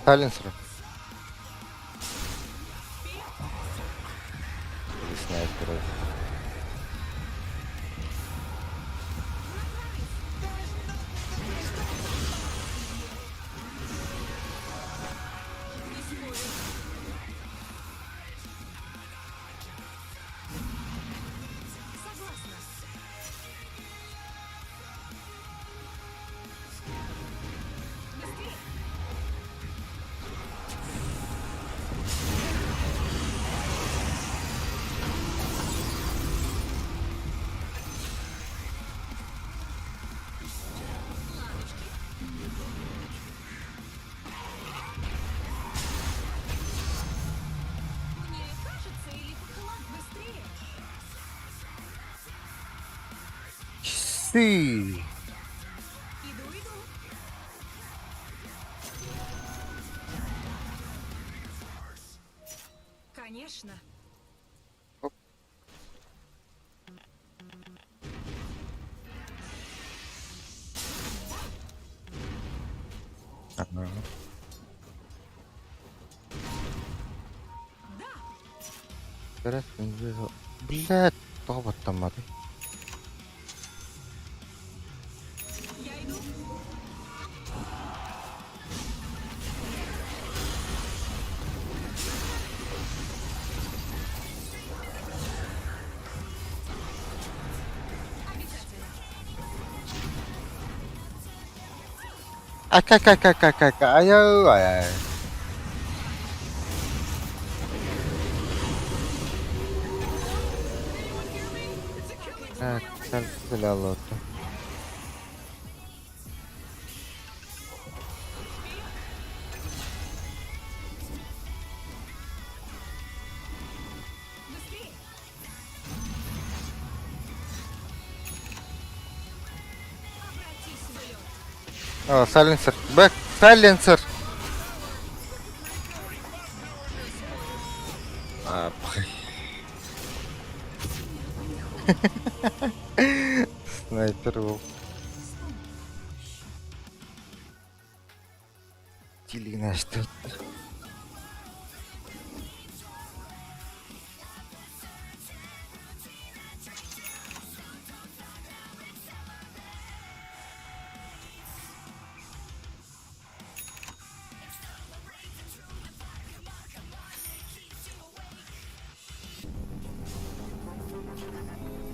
Сайленсер. Или снайпер. Согласна. Быстрее. Мне кажется, или похолод быстрее? Часы. Иду. Конечно. Ага. Да. Teraz będzie... Блядь, повод там это. Я иду. Обязательно. Ай-ай-ай-ай-ай-ай. Так, лото. Быстрее. Обратись в лед. О, сайленсер. Бэк, сайленсер. А, снайпер был. Тилина, что это?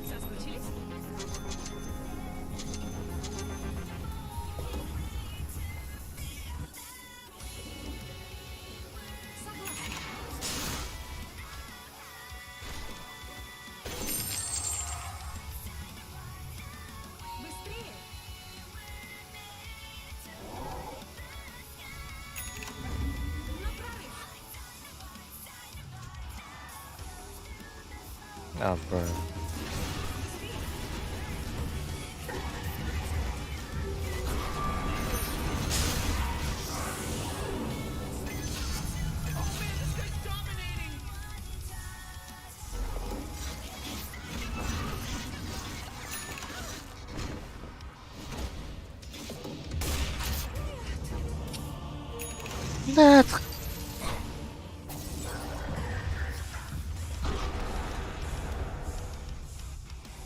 Соскучилась? Абы. Нет.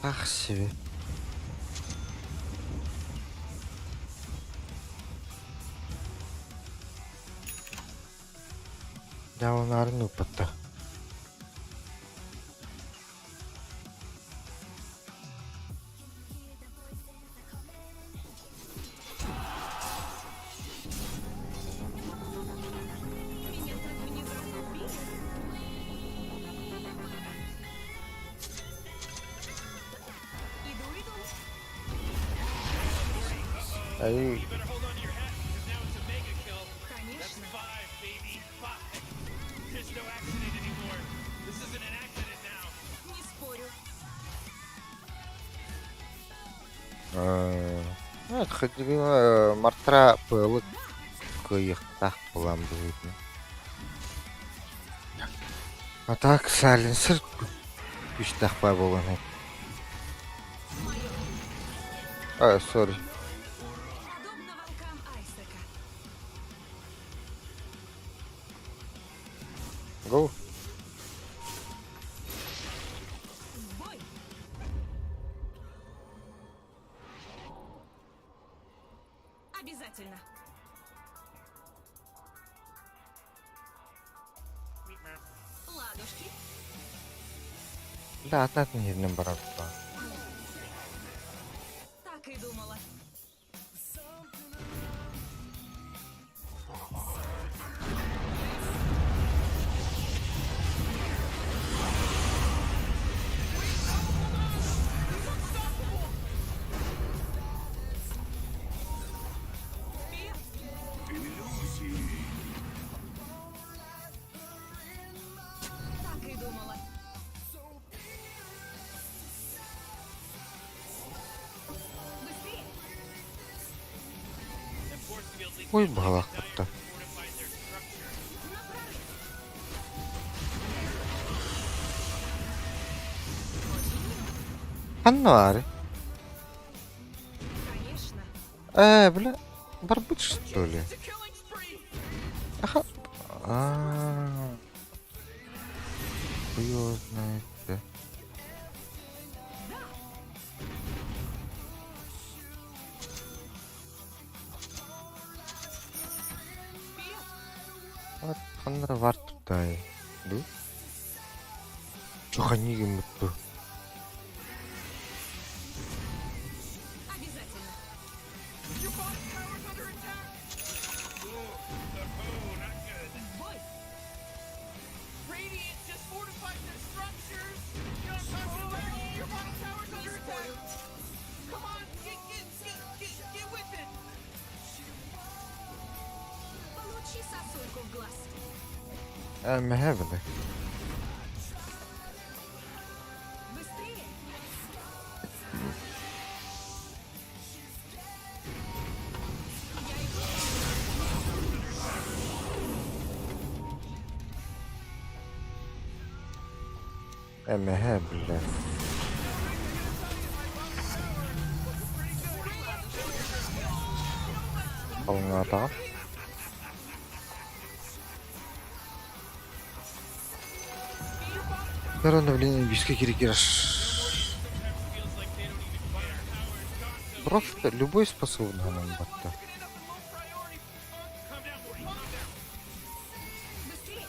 Ах себе. Я он арну пота. Меня так внезапно убили. Иду. Ай, You better hold on to your hat because now it's a mega kill. That's Конечно. 5, baby. 5. There's no accident anymore. This isn't an accident now. Не спорю. хоть мартра пылык кыйыктах булам бүгүн. А так сайленсер күчтахпай болгон. Сори. Подобно волкам Айсека. Go. В бой. Обязательно. Ладушки. Да, так не братва. Так и думала. Так и думала. Быстрее. And force field leads Ой, the балакатта. fortified their structure. Аннуари. Конечно. Бля, барбыч что ли? It's a killing spree. Ага. Хуй его знает, да. Вот, ханра вар тутай. Ду? Чё ханиги мытту? Обязательно. Your bottom tower's under attack. Not good. В бой. Radiant just fortified their structures. You don't touch it, Larry. Your bottom tower's under attack. Come on, get with it. Получи сосульку в глаз. Мехевели. Быстрее. Мехевели. Полнота. Обновление биски кирикираш. Просто любой способен нам бата. Быстрее.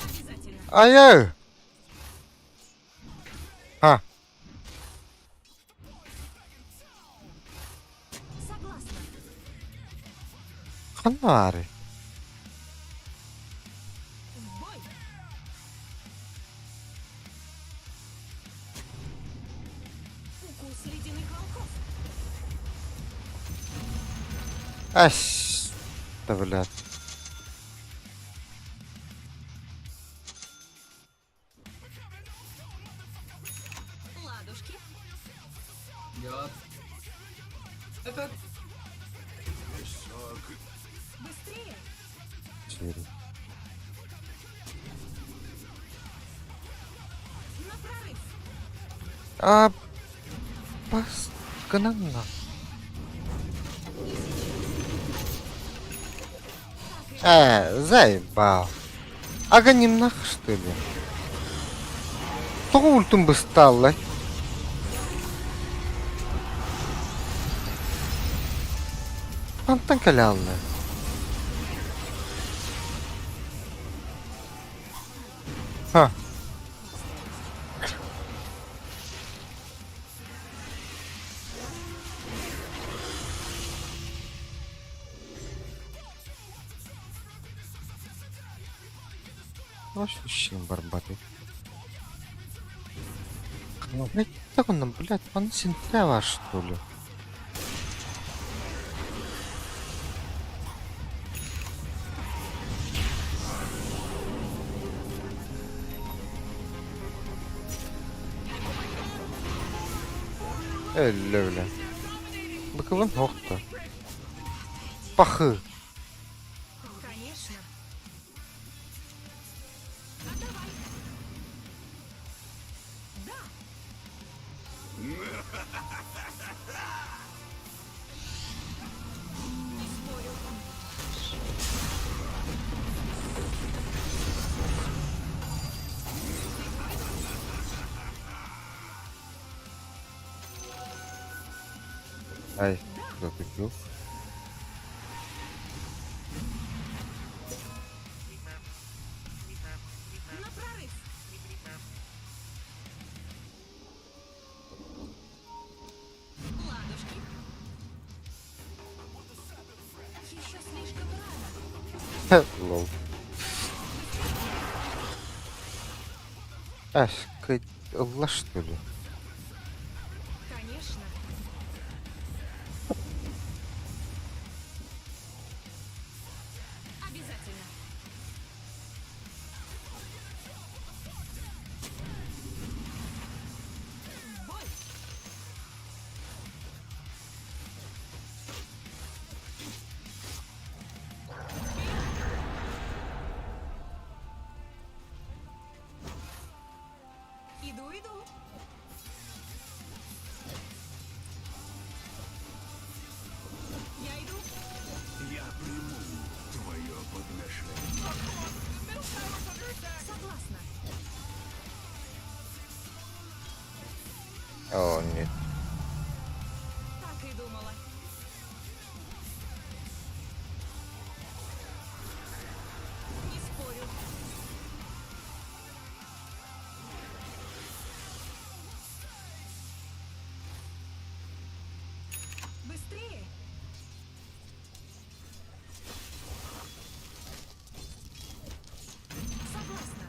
Обязательно. Ай-яй! А, Согласна. ханари. В бой. Укус ледяных волков. Ась, да блядь. вперед. Это... Быстрее! 4. На прорыв! А... Пас... Канана. Заебал. Аганим нах, что ли? Кто ультум бы стал, а? Он так калялный. Ха. Вообще щем барбатый. Ну, блядь, так он нам, блядь, он синтлява, что ли? Лёля. Бакован хохта. Пахы. Конечно! Ай, кто ты пил? На прорыв! Ладушки! Еще слишком рано! Лол. Аж, ла что ли? Конечно! Обязательно! В бой! Иду, иду! Я иду! Согласна! О, нет. Так и думала! Не спорю! Быстрее! Согласна!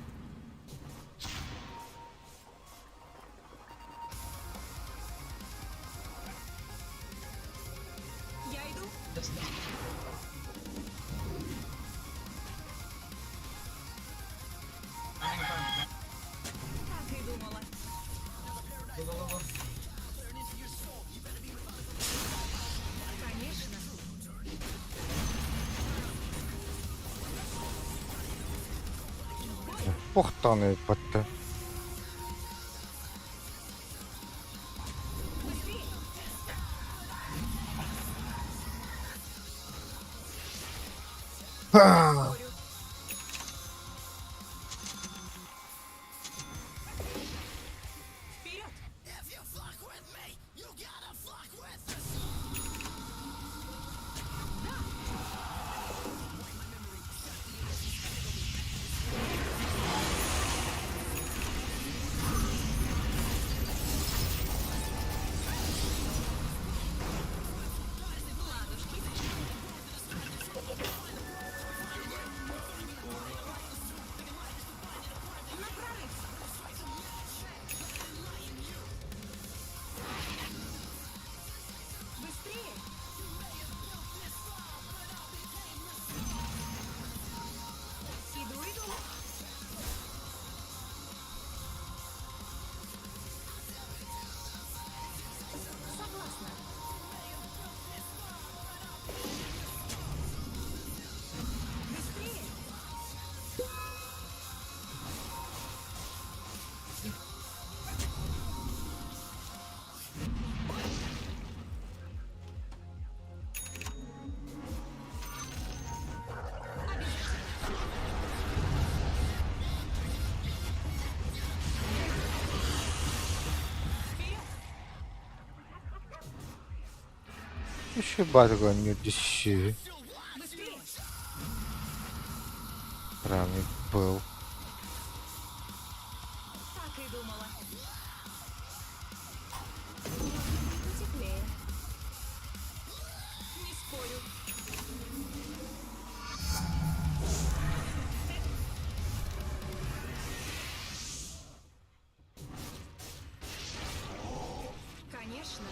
Я иду! Так и думала! Конечно! Пухтаный потта. Быстрее! Спорю! Вперед! Ладушки! На прорыв! Быстрее! Иду, иду! Согласна! Еще батга не дищи. Быстрее! Ранний был. Так и думала. Потеплее. Не спорю. Конечно.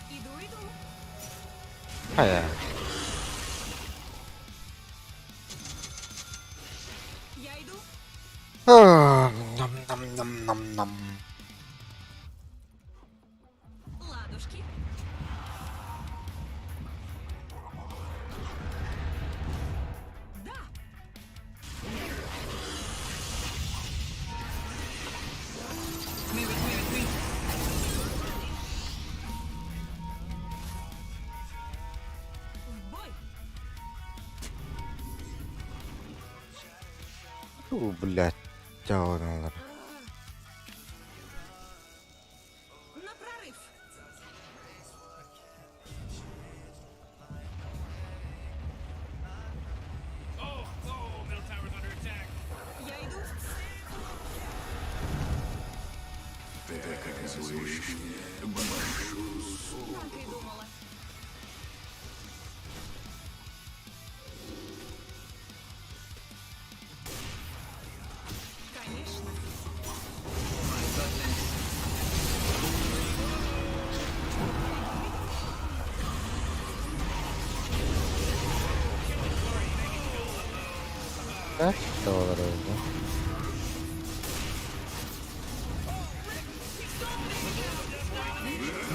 Иду. А я. Я иду. Нам. Ладушки. Да. В бой. Блять. Тяжело. На прорыв. Middle tower's under attack. Я иду. Так и думала. Конечно. $5, да?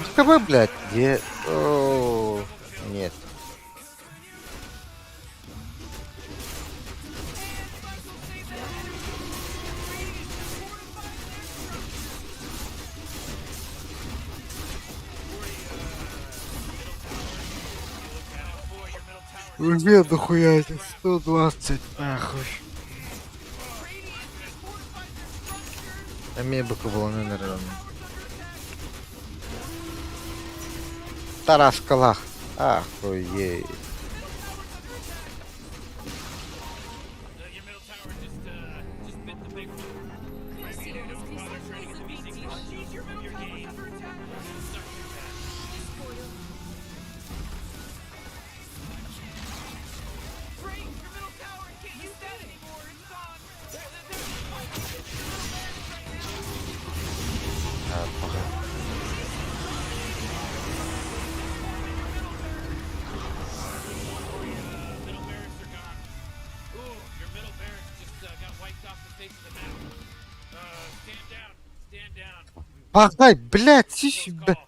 С тобой, блядь, где? О, нет. Уже дохуя этих 120, нахуй. А мне бы было, наверное. Тарас Калах. Охуеть. Your middle tower just bit the big one. Красиво воскресенье запретишь. Jeez, your middle tower's under attack. Suck your bad. Не спорю. Frank, your middle tower can't use that anymore. It's gone. There's fighting your middle barracks right now. Пока. Middle barracks are gone. Ooh, your middle barracks just got wiped off the face of the map. Stand down. Stand down. Bagay, блядь, сись, Close блядь. call.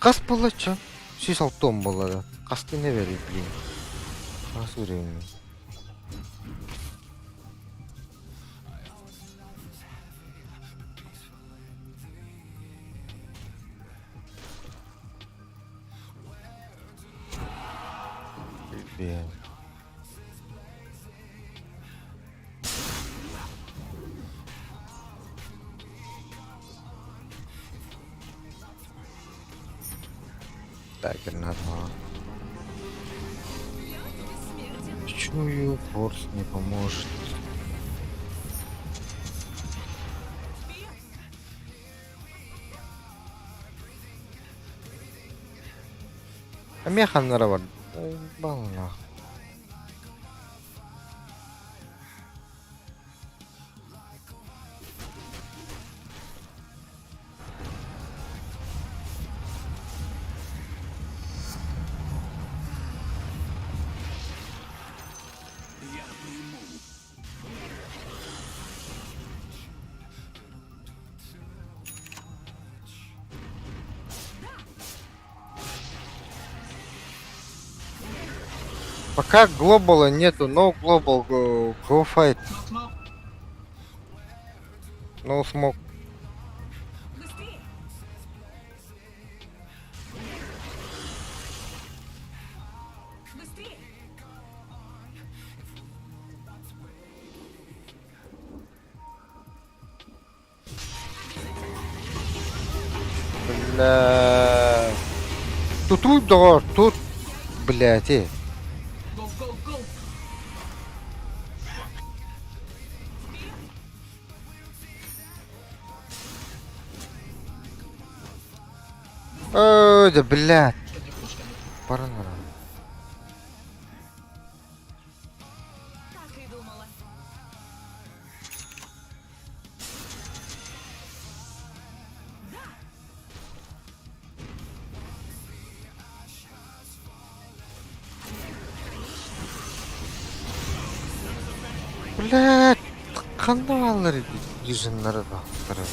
Kas болача? Сись алтон болады. Касты не вери, блин. Kas времени. Блин. Так, граната. Чую, форс не поможет. А механ наравар. Бал нахуй. Пока глобала нету, no global, go fight. No smoke. Быстрее! Быстрее! Бля. Тут, да, тут. Блядь, Go, go, go! Да, блядь. Что не хочешь, Пора. Так и думала. Блядь. Каналları yüzünlere baktırın.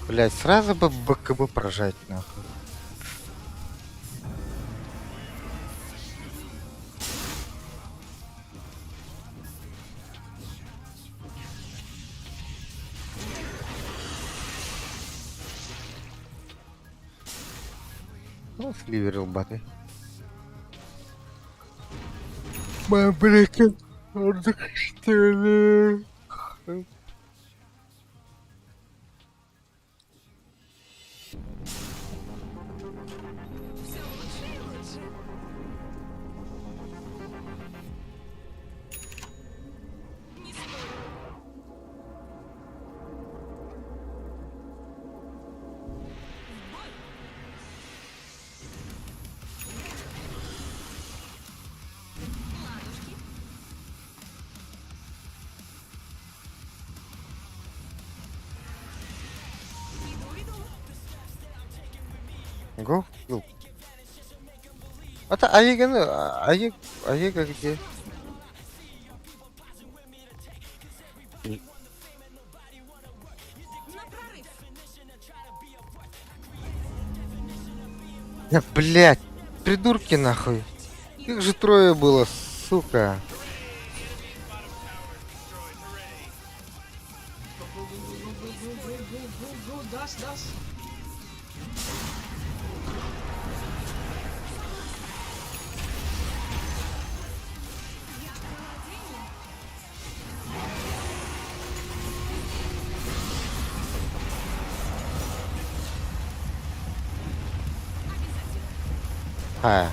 Блять, сразу бы БКБ прожать нахуй. Ну, сливерил баты. Моя блядь, он что ли? Все лучше и лучше. Не спорю. Ладушки. Иду. Го? Ну. Это Аига, ну, Аига где? На прорыв. Да, блядь, придурки нахуй. Их же трое было, сука. Go, дас, дас. А.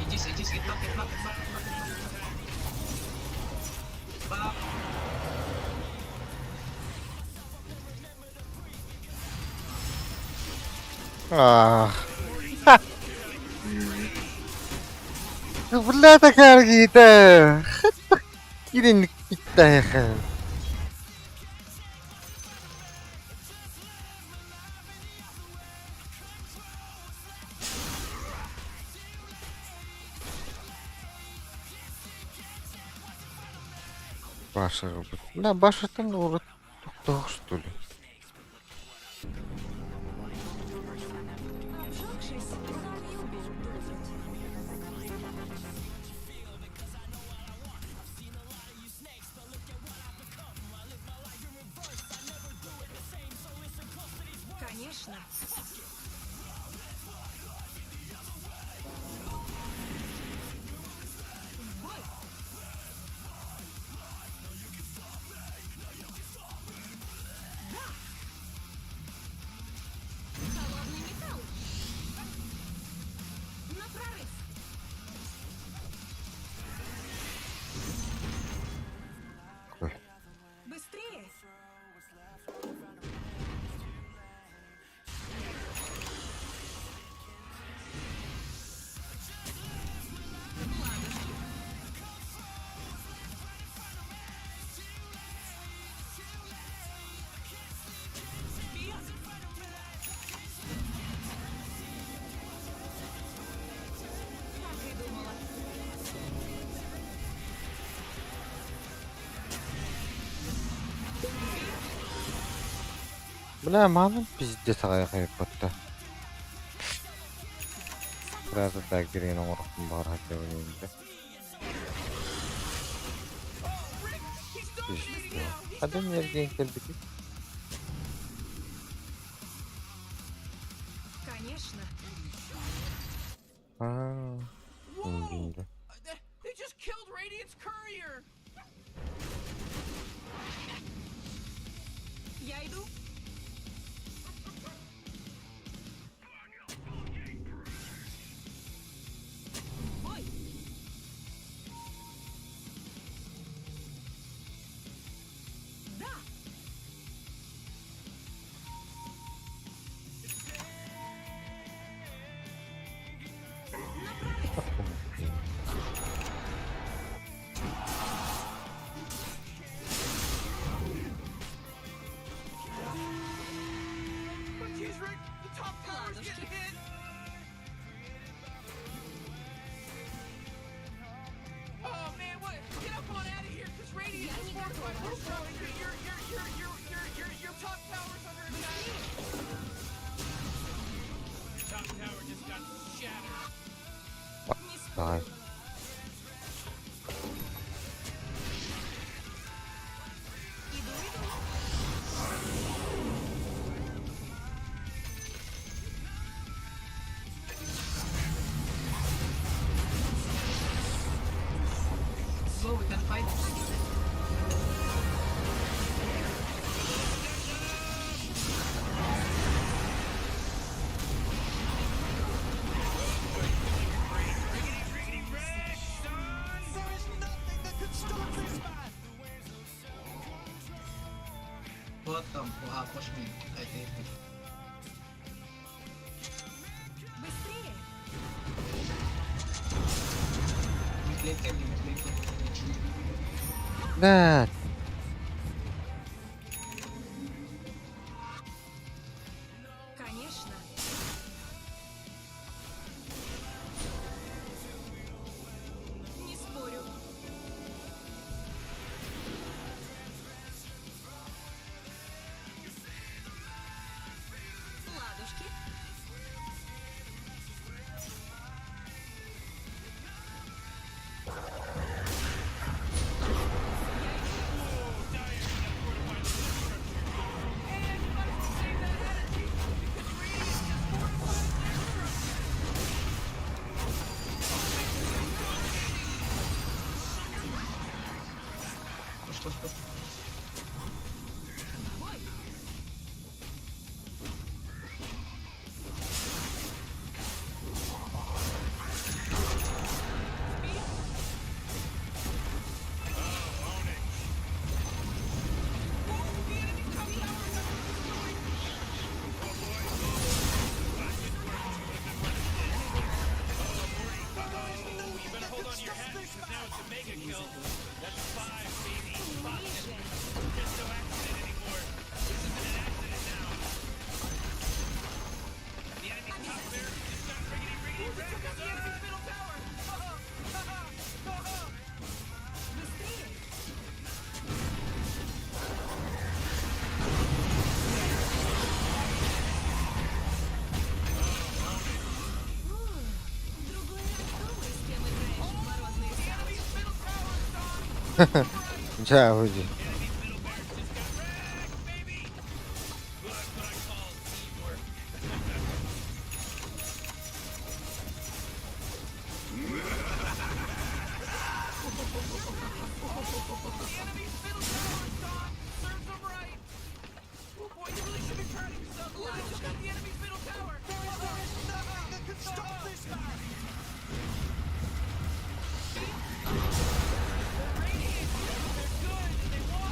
Иди, иди, на. Ах. Ха. Бля, такая гита. Кирин китаха. Баша робот. Да, Баша там, ну, вот, кто, что ли? Обжегшись, сам и убежит. Конечно. В бой. Холодный металл. На прорыв. Ой. Быстрее. Так и думала. Бля, маным пиздец ағайқайып бітті. Сразу так берген ұрықтың бар хатя ойнайында. Қады мерген келді ке? Конечно. Инде. They just killed Radiant's courier. Я иду. Ой. Да. Oh, jeez, Rick, the top tower's getting hit. Oh man, what? Get up on out of here, cause Radiant is fortified. We're strong. Your top tower's under attack. Your top tower just got shattered. Давай. So, we can fight. Вот там, пошли. Это Быстрее. медлительный. Да. Конечно. Не спорю. Ладушки. Что? You better hold on to your hat because now it's a mega kill. That's 5, baby. 5. Just no accident anymore. This isn't an accident now. The enemy top there just got riggedy wrecked. The enemy's middle tower. Быстрее. Другой раз думай, с кем играешь в морозные скалы. Ja, Rudi. Enemy's middle barracks just got wrecked, baby. Well, that's what I call teamwork. The enemy's middle tower is gone. Serves them right. Oh boy, you really should be proud of yourself. Look, I just got the enemy's middle tower. There is nothing that can stop this man. Radiant, they're good. They want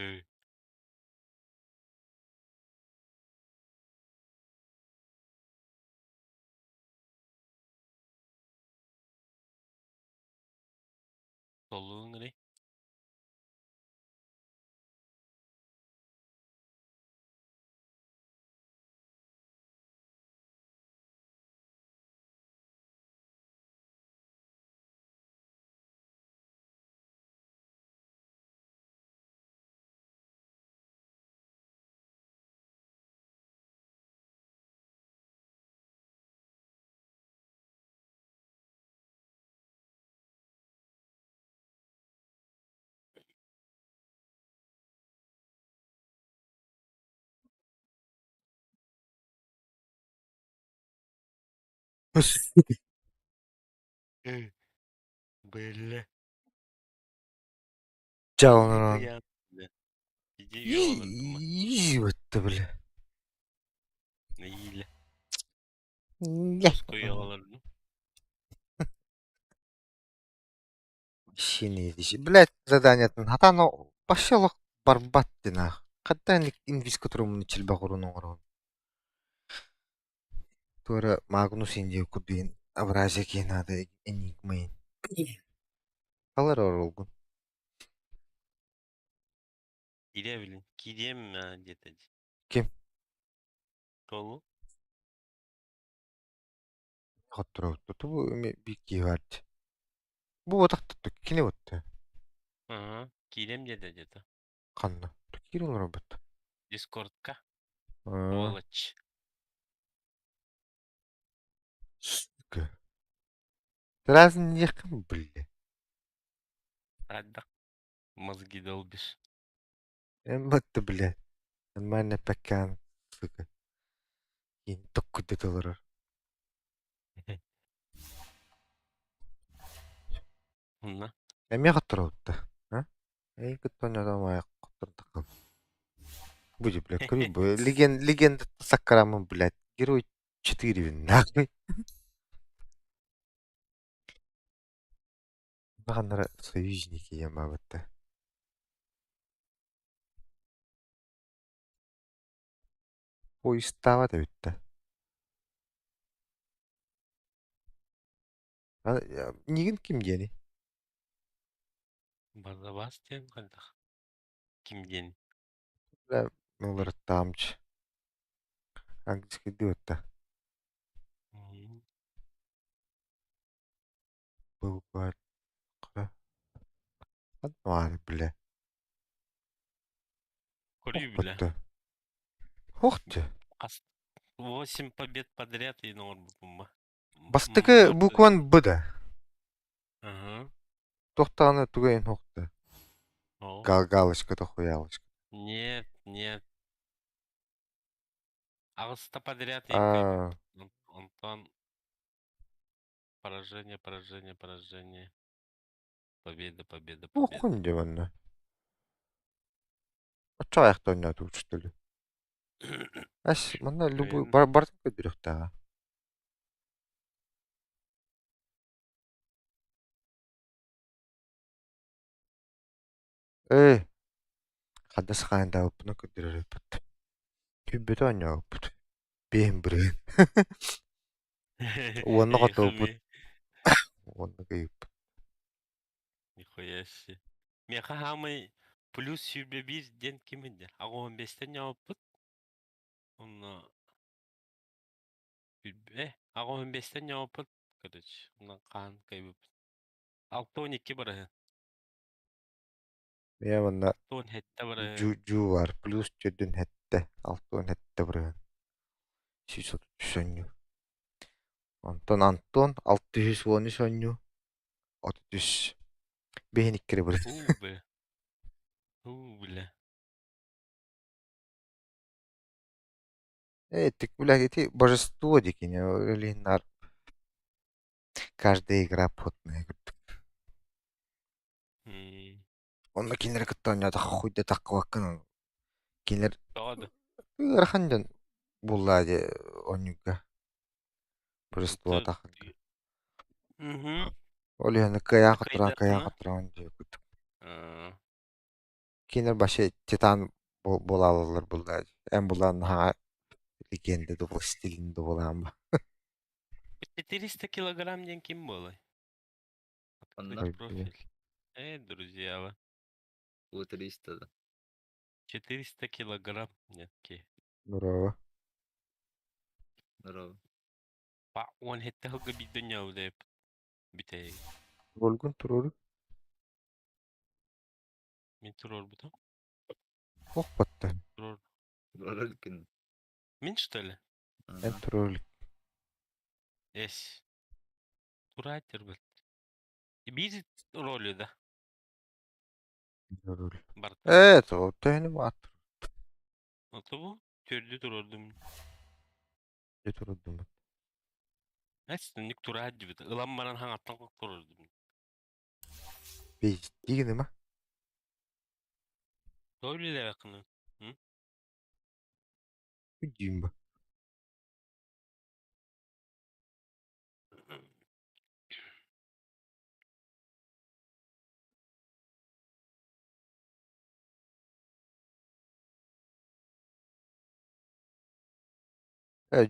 Эй, солуың не? Эй, бля. Жалынан. Я, бля. Иди yoğalırdım mı? Ебать-то, бля. İyiyle. Я. Tosko yoğalırdım. Синий диши. Блядь, заданиятын. Хата оно пошёл барбатты нах. Катта инвиз, которому начали багуруну орон. Тора Магнус инде кудин. Абразеки надо энигмейн. Алар оролгун. Gide bilin. Gideyim mi ha dedi. Кем? Kolu. Хотроо. Тубу бики вард. Бу отактты. Кине отты. Ага. Gideyim dedi. Канна. Кирил робот. Discord'ka. А, Сволочь. сука. Разный якын, бля. Рада. Мозги долбишь. Эмматты, бля. Нормально пакан. Сука. Ин токкуде толорор. Bunlar. Эме хотроо-то. А? Эй, кто не домая хотроо. Буди, бля, крюбы. Легенда Сакрама, блядь. Герой 4, нахуй. Наханара союзники ямабата. Поезд тавада битта. Нигин ким дени? Базабастен калдах. Kimden? Бля, олар таамч. Английский дуотта. Был гад. Адмар, бля. Кори бля. Бутта. Ух ты. 8 побед подряд и норм. Бастыгы букван быда. Ага. Тохтаны тугайын хохта. О. Галочка-то хуялочка. Нет. Ağızda подряд им А, Антон. Поражение. Победа. ухун деванна. Ача аяқта ойнады учтөлү. Ас, мына любой бардым көдүрөктага. Хадас хайнда өпнө көдүрөпөт. Күбөтө ойнопут. Бем бүрген. Уонно готовпут. Уонно кайып. Нихуя себе. Меха хамы плюс 21 ден киминде. А 15'ten yapıp onu а 15'ten yapıp короче. Ondan kan kaybıp. 6-12 bırakın. Я мына 10 hette bırakın. жу бар. Плюс жөдөн хетте. 6 хетте бүрген. 600 ойну. Антон 613 ойну. 33. Бехниккере бүрген. Бля. Так, блядь, эти божество дикини, Линар. Каждая игра потная. Он на кинер каттан ята хуйда такваккан. Кинер Doğru. рахандан буллади онюга. Божество тахан. Угу. Олега кая хатран деп. Кинер башы титан болалылар булар. Эм булан ха легенда до властелин до болам. 400 килограмм ден ким болай? Онна Ой, Профиль. Друзья, вы. у 300 да. 400 килограмм. Нет, ки. Браво. Здорово. Па, он хетте хога биден яудеп. Битей. Волгун турор. Мен турор бутам. Ох батты. Турор. Ролькин. Мен что ли? Эн турор. Эс. Туратер бит. И бизит ролью да. Турор. Барта. Это вот тени ват. Ото бу. Төрдү турордум. Турордум. Эс, ник турат бит. Ылам баран хаң аттан кок турордум. Бейж дигини ма? Тойлы да якын. Үдүйм ба.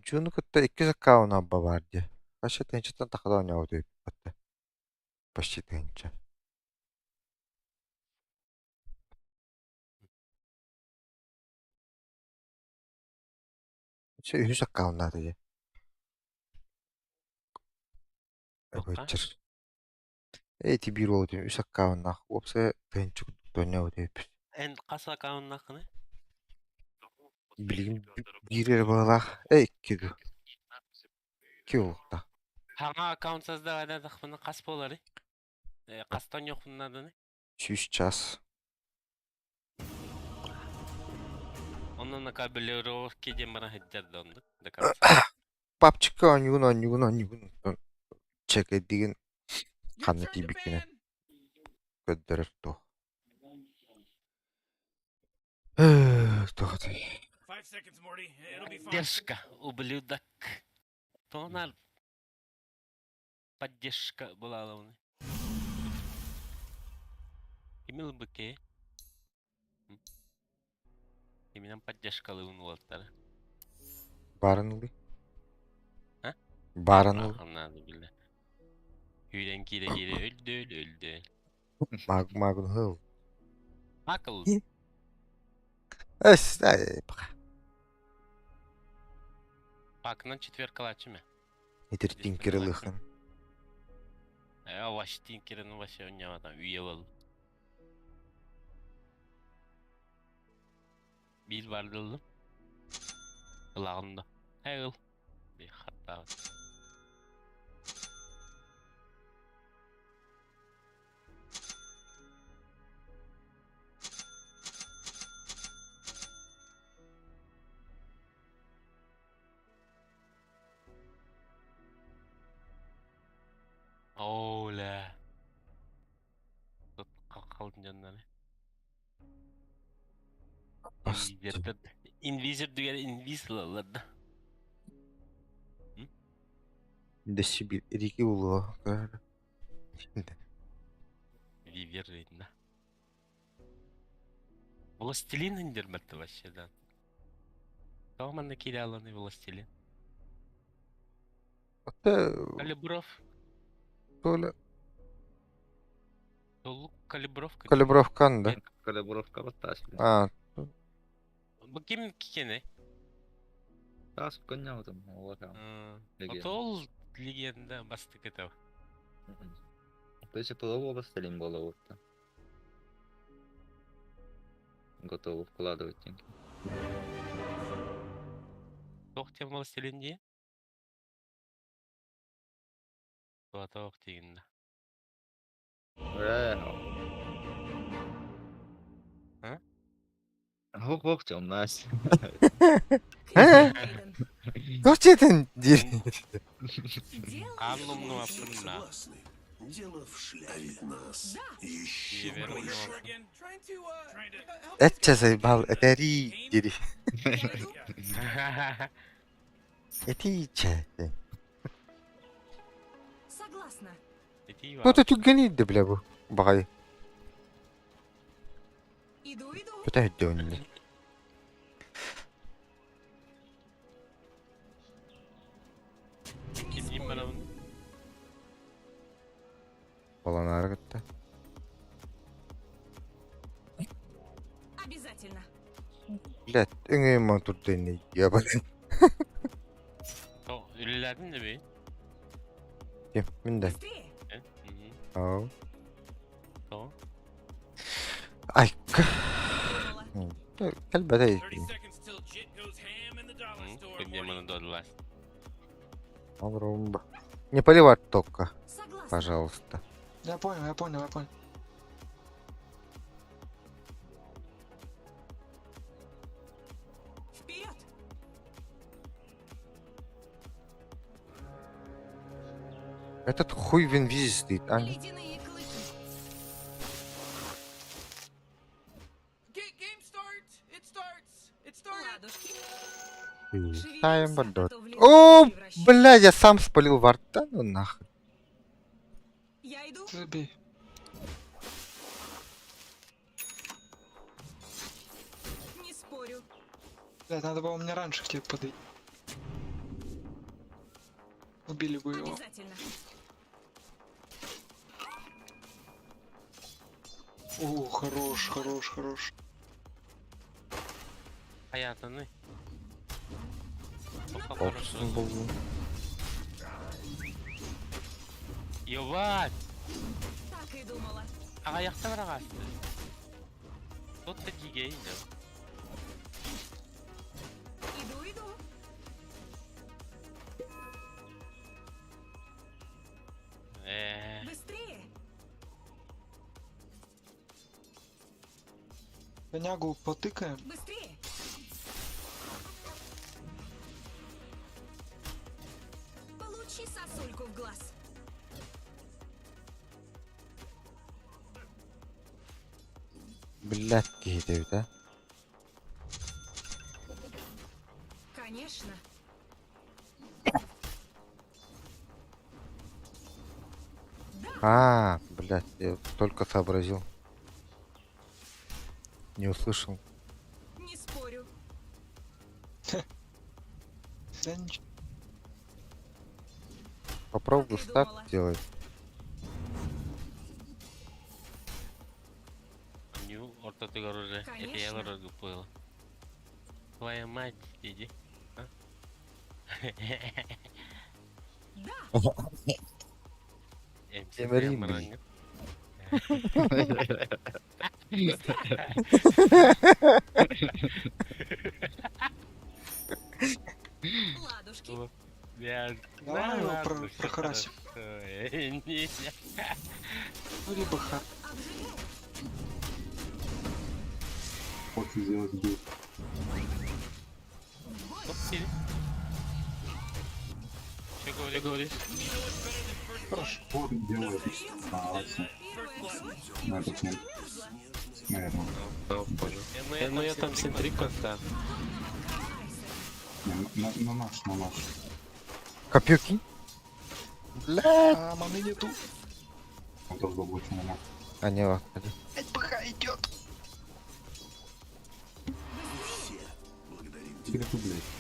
Жуну кытта 2 аккаунт абба бар де. Каша тенчтен тахада ойнау деп батты. Почти тенче. Че 100 аккаунт надо де. Вечер. Эти бирол де 100 аккаунт нах. Опсе тенче ойнау деп. Эн каса аккаунт накыны? Билгин бирер балах. Эй киду. Ки болта. Хаңа аккаунт создавада дахпына кас болары? Кастан yok bunun adı ne? 3 час. Onun кабелировки ден бана хеджерді онды. До конца. Папчика онюгун. Чек эдиген ханны тибикине. Көддөрөр то. Тохтай. 5 seconds, Morty. It'll be fine. Поддержка, ублюдок. Тонар. Поддержка была ловны. Имел бы ке. Именно поддержка ловны лоттары. Барынлы. Ha? Барынлы. Anladı bile. Hürenki de geri öldü. Магун хыл. Akıl. Эс, Akından четверкалачы mı? Итер тинкерлыхын. Ваш тинкерін ваше ойнамадан үйе бол. Бил бардылдым. Құлағымда. Әйгіл. Bir hatta. Ola. Tut kalkaldın canına ne? Invisor düğeri invisible olurdu. Дэши бир эрики болуа. Вивер рейдна. Властелин индермәтті вообще, да. Тауmanna кире аланы властелин. Калибров. Толя Толук калибров. калибровкан да. Калибровка вот тас. А, Bu kim kene? Тас коня там, лока. Легенда. Отол легенда бастык этого. То есть полового властелин было вот. Готовы вкладывать деньги. Тоқ тем властелин дие? Тоқ дегенде. Ох, темнась. Тохчетен дир. Анлумну апынна. Дело в шляпе. Нас Северный Again, trying to Этче заебал, этери дири. Этиче. Согласна. Ну ты тюгани да бля бу. Багай. Иду. Питаю, де вони? Не Gideyim ben спорю. onu. Баланары кітті. Обязательно. Блядь, өңеймін тұрдені. Ябаны. O, ürünlerdin de mi? Кем, мен де. Быстрее. Ау. Tamam. Айка. Думала. Кәлбәдә 30 екен. seconds till Jit goes ham in the dollar store. Gideyim Morty. onu doldular. Попробуем. Не поливать только, Согласна. пожалуйста. Я понял. Вперед. Этот хуй в инвизе стоит, а? Ледяные клыки. Game starts. It starts. It started. Ладушки. Ставим бардот. а то в лес О, превращу. блядь, я сам спалил варта, ну нахуй. Я иду. Забей. Не спорю. Блядь, надо было мне раньше к тебе подойти. Убили бы его. Обязательно. О, хорош. Hayatını. Çok Olsun buldum. Yavaş. Так и думала. Ayakta bırak astı. Tut da gigeyi de. Иду. Быстрее. Конягу потыкаем. Быстрее. Получи сосульку в глаз. Блядь, какие-то, да? Конечно. А, блядь, я только сообразил. Не услышал. Не спорю. Да ничего. Попробуй Так и старт думала. делать. Ню ortada görürse. Конечно. Epeye varır bu yıl. Твоя мать, иди. А? Да. Говори, Emsizleyen блин. Ладушки. Я Давай его прохарасим. Не. Ну, либо Обжигай. Стоп, сири. Что говоришь? хорошо. Первая кровь и вышла. Ну я там сентрик как-то. Копьё кинь. Бля. А, маны нету. А, не, ладно. ПХ идет.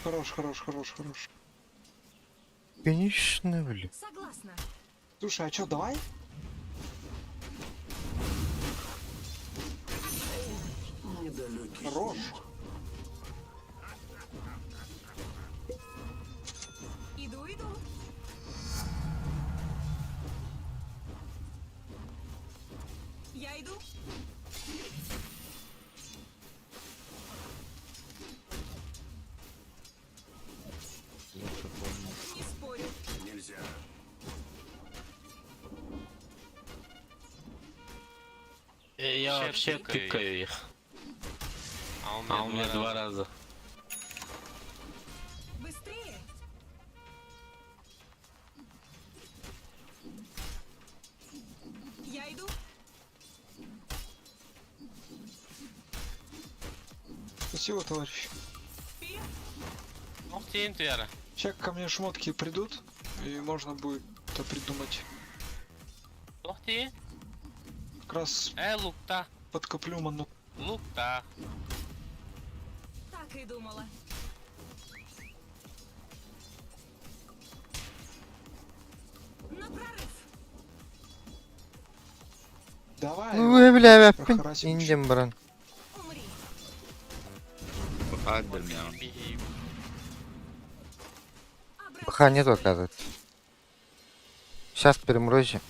Хорош. Конечно, бля. Согласна. Слушай, а чё, давай? Хорош. Иду. Я иду. Не спорю. Нельзя. Я вообще тыкаю тыкаю их. А у меня два раза. Быстрее. Я иду. Спасибо, товарищ. Вперед. Ох, тень твера. Сейчас ко мне шмотки придут, и можно будет это придумать. Ох, тень. Как раз Лукта. подкоплю ману. Ну так. Так и думала. На прорыв. Давай. Ой, бля, Прохарасим индим, бран. Умри. И Ха, нету, оказывается. Сейчас переморозим.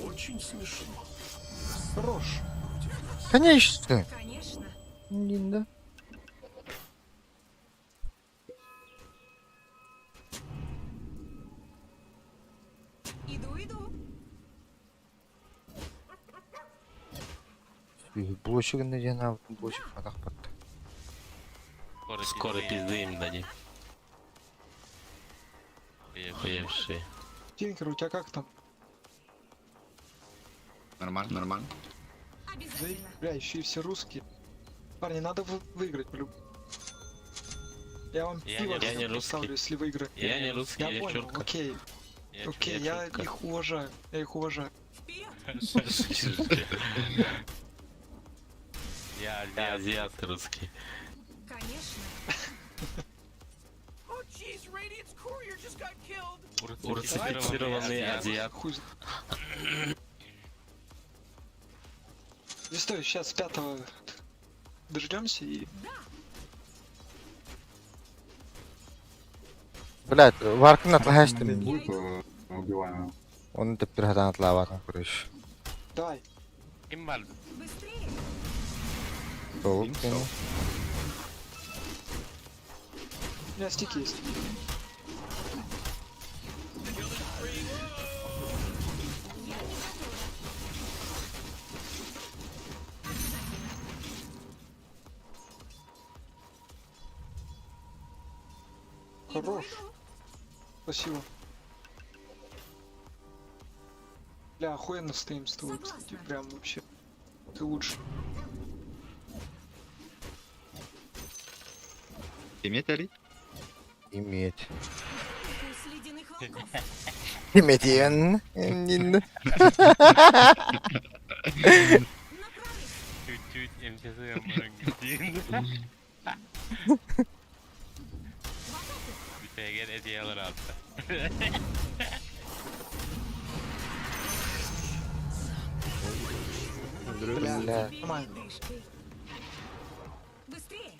Очень смешно. Хорош. Конечно. Конечно. Да. Иду. Блочек надена, блочек атақпатты. скоро пизды им дадим. Поевшие. Тинкер, у тебя как там? Нормально, нормально. Обязательно. Бля, еще и все русские. Парни, надо выиграть, Я вам Я пиво не всем русский. поставлю, если выиграю. Я не русский, Я я понял, чурка. окей. Окей, я чурка. их уважаю. Вперед. Я азиат русский. Конечно. Oh jeez, Radiant's courier just got killed. Урцифицированный азиат. Хуй. Не стой, сейчас 5-го дождемся и... Блядь, варкын атлахаштым. Убиваем. Он да bir хадан атлаватын көрөш. Давай. Ким бар? Быстрее. Сол кені. У меня стик есть. Хорош. Спасибо. Бля, охуенно стоим с тобой, кстати, Согласна. прям вообще. Ты лучше. Иметь Али? Иметь. Вкус ледяных волков. Иметь ен. Нин. На прорыв. Чуть-чуть МЧС Битеген hediyeler aldı. Бля, Бля. нормально. Дышкой. Быстрее.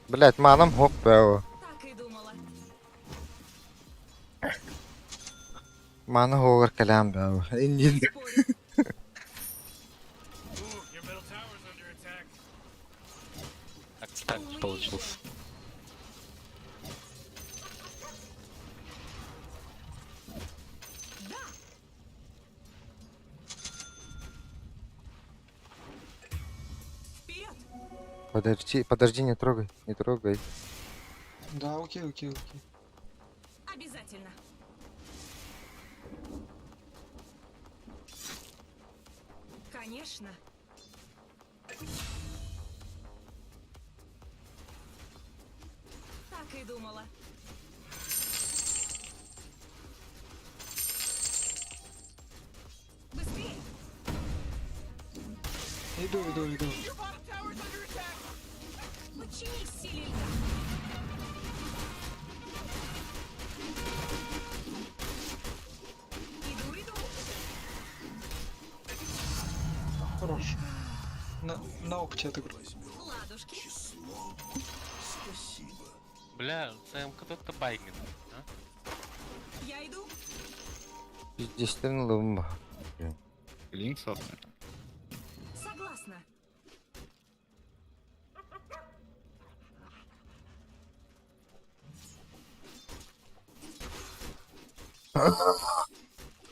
Блядь, манам хоқ бәу. Так и думала. Маны хоғыр кәләм бәу. Индин. Спорю. Ooh, your middle tower's under attack. Так получился. Вперед. Подожди, не трогай, не трогай. Да, окей. Обязательно. Конечно. Так и думала. Быстрее. Иду. Your bottom tower's under attack. Подчинись силе льда. Иду. Хорош. На опыте отыграл. Ладушки. Бля, sen кто-то baygın. Ha? Я иду. Пиздестерін лым ба. Линк сотный. Согласна.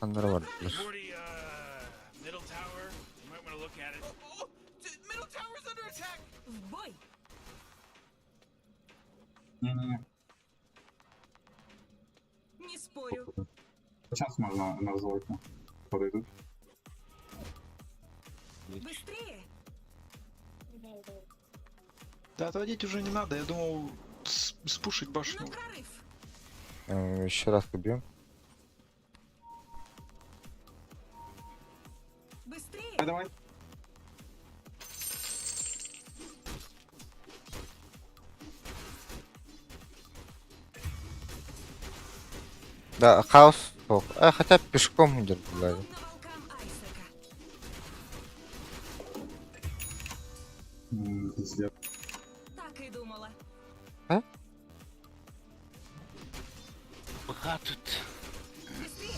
Қандар бар. Morty, middle tower. You might want to look at it. Oh, middle tower's under attack. В бой. Не спорю. Сейчас можно на золото подойдут. Быстрее. Да, отводить уже не надо, я думал спушить На башню. прорыв. Еще раз убьем. Быстрее! Давай. Да, хаос. Хотя пешком идет, блядь. Подобно волкам Айсека. Пиздец. Так и думала. Бха тут. Быстрее!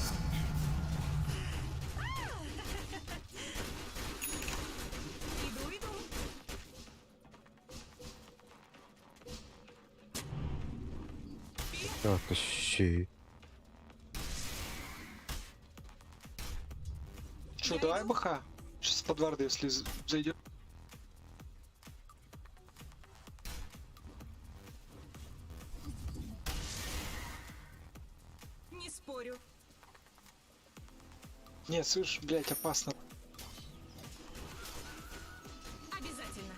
Иду. Да, тащи. Что, давай БХ? Сейчас под варды, если зайдет. Не спорю. Нет, слышь, блять, опасно. Обязательно.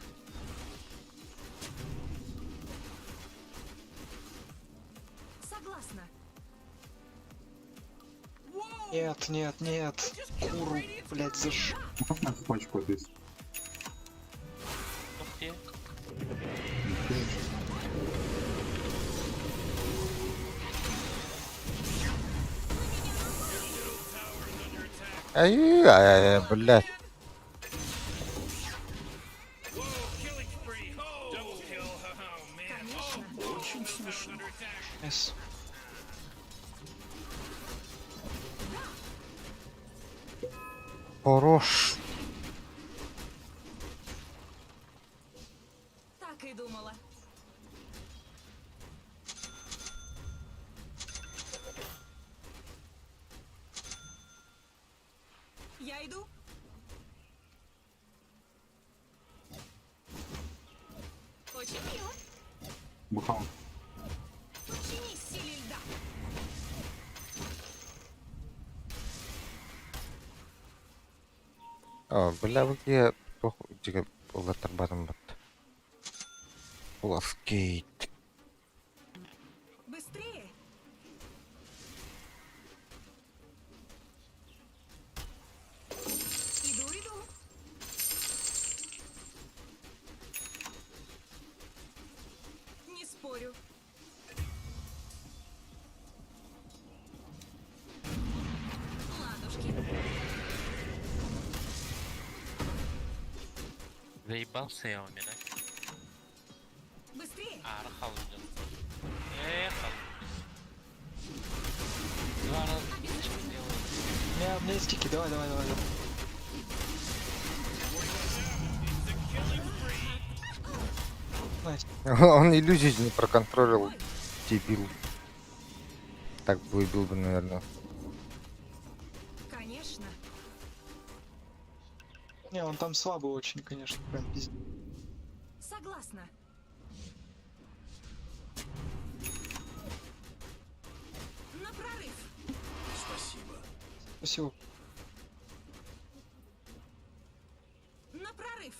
Согласна. Нет. Куру, блять, заш... Можно цепочку здесь? Ух ты. Ай, блядь. Killing spree. Double kill. Oh man. Конечно. Эс. Хорош. Так и думала. Я иду. Очень мило. Бухал. Подчинись силе льда. Бля, где улаттар барым бат. Уласкейт. Быстрее. Иду. Не спорю. Ладушки. Заебался я умирать. Быстрее. Архал идет. Ехал. Два раза ничего не делает. У меня есть стики, давай. Найс. Он иллюзий не проконтролил. Дебил. Так бы убил бы, наверное. Конечно. Не, он там слабый очень, конечно, прям пиздец. Согласна. На прорыв. Спасибо. На прорыв.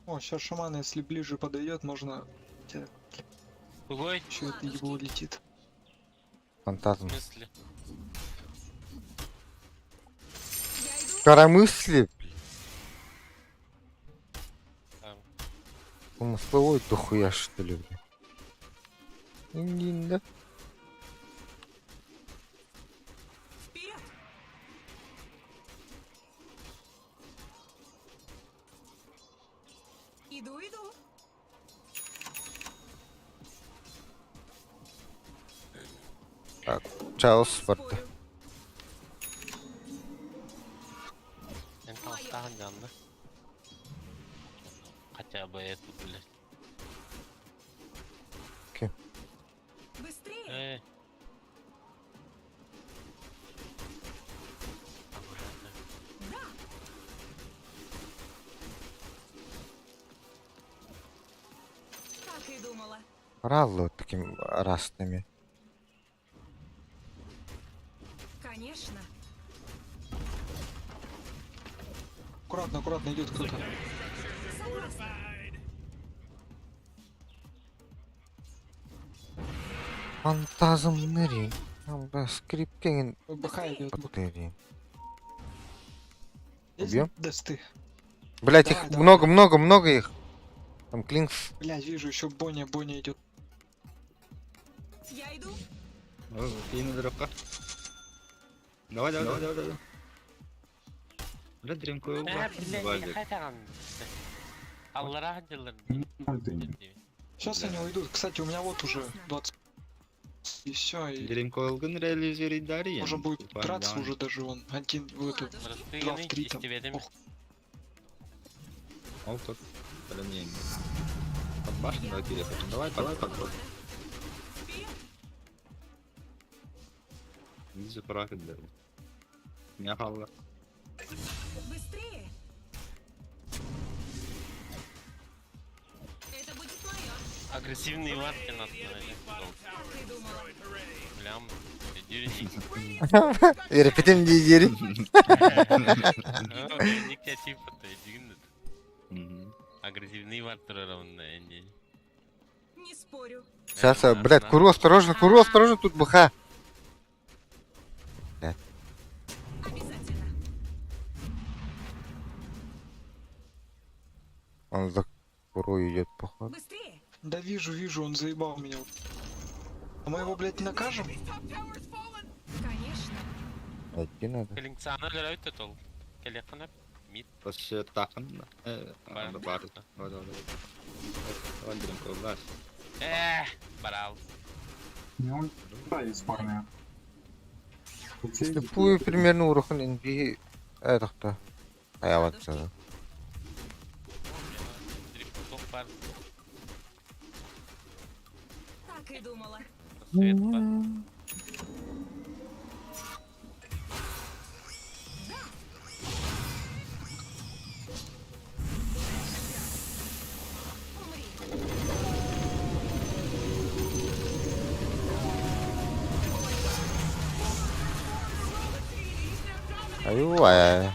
О, сейчас шаман, если ближе подойдет, можно... Другой? Еще это его летит. В Фантазм. смысле? Я иду. Коромысли. Там. Смысловой дохуя, что ли, бля. Да. Вперед. Иду. Так, чао, Не Спарта. спорю. Энтал стаган, да? Хотя бы эту, блядь. Быстрее. Аккуратно. Да. Так и думала. Ралло таким растами. Конечно. Аккуратно, идет кто-то. Согласна. Фантазм Нэри. Да, скрипкен БХ идет. бактерии. Есть Убьем? досты? Блять, Давай, их давай, много, давай. много, много их. Там Клинкс. Блядь, вижу, еще Боня идет. Я иду. Пин дропка. Давай. Бля, дримкойл. Блядь, қайтаған. Аллаға делер. Сейчас они уйдут. Кстати, у меня вот уже 20. И все, и Дримкойлгын реализирует Дарья. можно будет драться уже даже он. Один в эту. Два в три там. Ох, Ол тут. Блин, под башню давай перехотим. Давай, под. Иди профит дару. Не халла. Быстрее. Это будет мое. Агрессивный варки нас Придумала. Блям. Дюрник. Репетим дизери. Никто типа то агрессивный вартер равно. Не спорю. Сейчас, блядь, куру осторожно, тут БХ. Обязательно. Он за куру идет, походу. Быстрее. да вижу, он заебал меня. А мы его, блядь, накажем? Конечно. Идти надо. Келингсаны лөрөйт тол. Келекана мид. После тахан. Бар. Бар. Давай. Дримкойл. Барал. Ну, да, есть парня. Тупую примерно урохан NBA. Это кто? А я вот сюда. Дрифтов бар. Так и думала. Свет бар. Ай.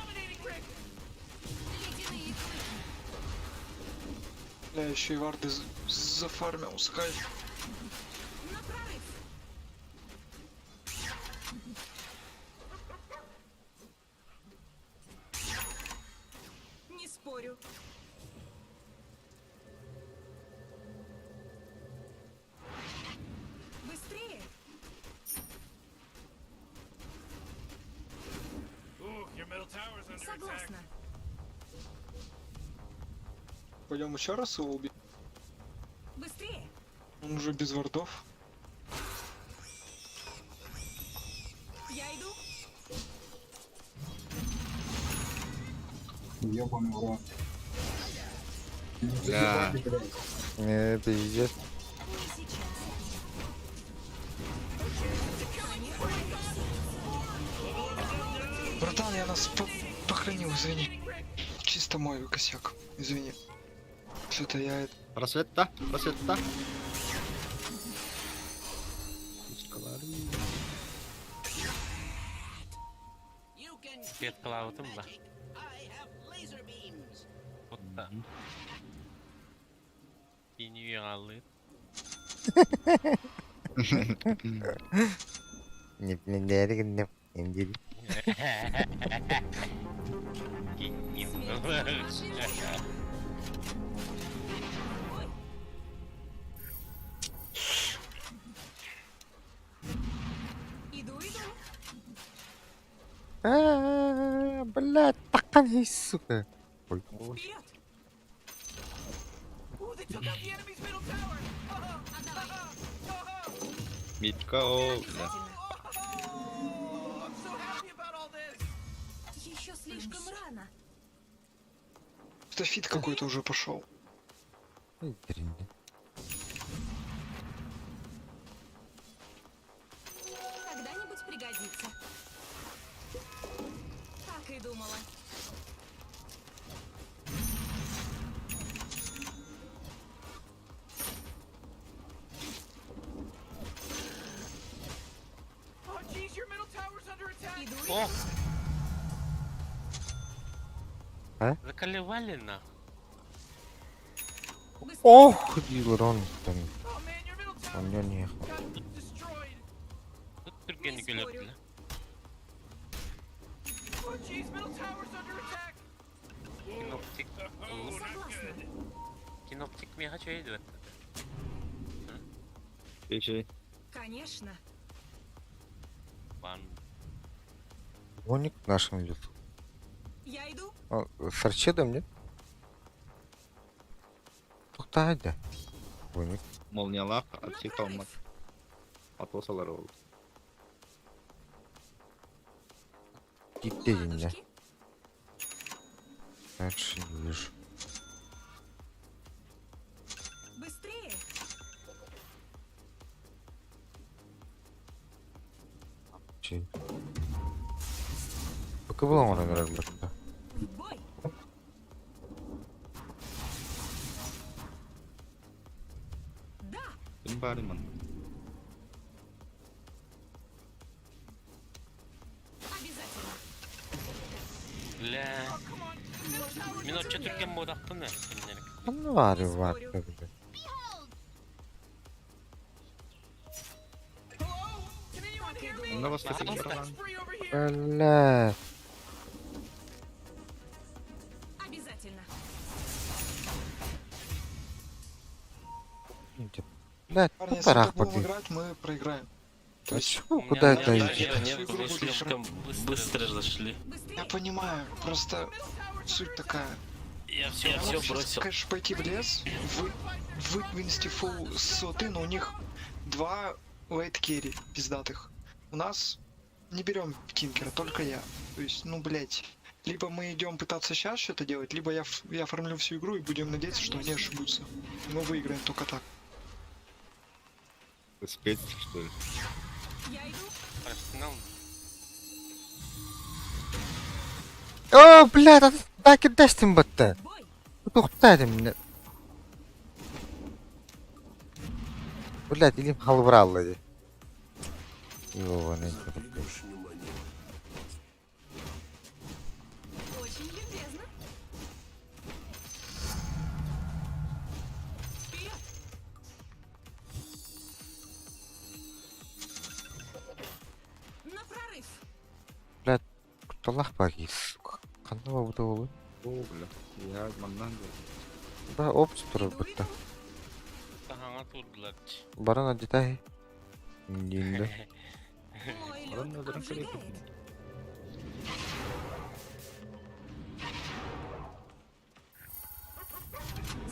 Бля, еще и варды зафармил с кайф. На прорыв. Не спорю. Быстрее. Согласна. Пойдем еще раз его убить. Быстрее. Он уже без вардов. Я иду. Ебаный в рот. Бля. Пиздец. Не сейчас. Братан, я нас похоронил, извини. Чисто мой косяк, извини. Что-то я... Просвета. Свет клаудым ба. Отта. Кинью алыр. Не пнедерген, индили. Кинью. Иду. Блядь, такан есть, сука. Ой. Вперед. Митка, о, бля. Еще слишком рано. Это фит какой-то уже пошел. Когда-нибудь пригодится. Так и думала. Иду. О! А? Заколевали на. Ох, Дилрон там. Он не ехал. Kendi спорю. gülüp bile. Oh jeez, middle tower's under attack. Kinoptik. Согласна. Kinoptik mi хочу идет? Конечно. Ван. Воник нашим идет. Я иду. С арчедом, нет? Токта haydi. Воник. Молниялар, На прорыв. Atlasalar oldu. Gitti yine. Ладушки. Дальше не вижу. Быстрее. Şey. Bakı bulamadım herhalde. В бой. Да. Обязательно. Бля. Come on, middle tower Мен doesn't оча yet. түрген бодақпын да. Кімнен? Ne var ya var спорю. tabii. Hello? Can anyone hear me? Ну, вас It's такие a права. spree over here. Бля. Обязательно. Блядь, Парни, ну если парах так будем поди. играть, мы проиграем. То А есть, чего, У меня- куда у это меня- идти? нет, Свою игру вы будешь слишком быстро зашли. я Bыстрее. понимаю, просто суть такая. Я все Я мог сейчас, бросил. конечно, пойти в лес, вынести фул с соты, но у них 2 лейт керри пиздатых. У нас не берем тинкера, только я. То есть, ну, блять. Либо мы идем пытаться сейчас что-то делать, либо я оформлю всю игру и будем надеяться, что они ошибутся. Мы выиграем только так. Что ли? Я иду. Профессионал. О, блядь, belki destim bitti. В бой. To'xtadim. Блядь, ilim halvıralıydı. Его не Очень любезно. Вперед. На прорыв. Allah bagi, suka. Qanday bo'ldi o'g'lim? Я маннан. Da ops turib Иду, bitti. иду. Сахаңа турдылар. Баран адитай. Инде. Мой Ладно, лед надо обжигает.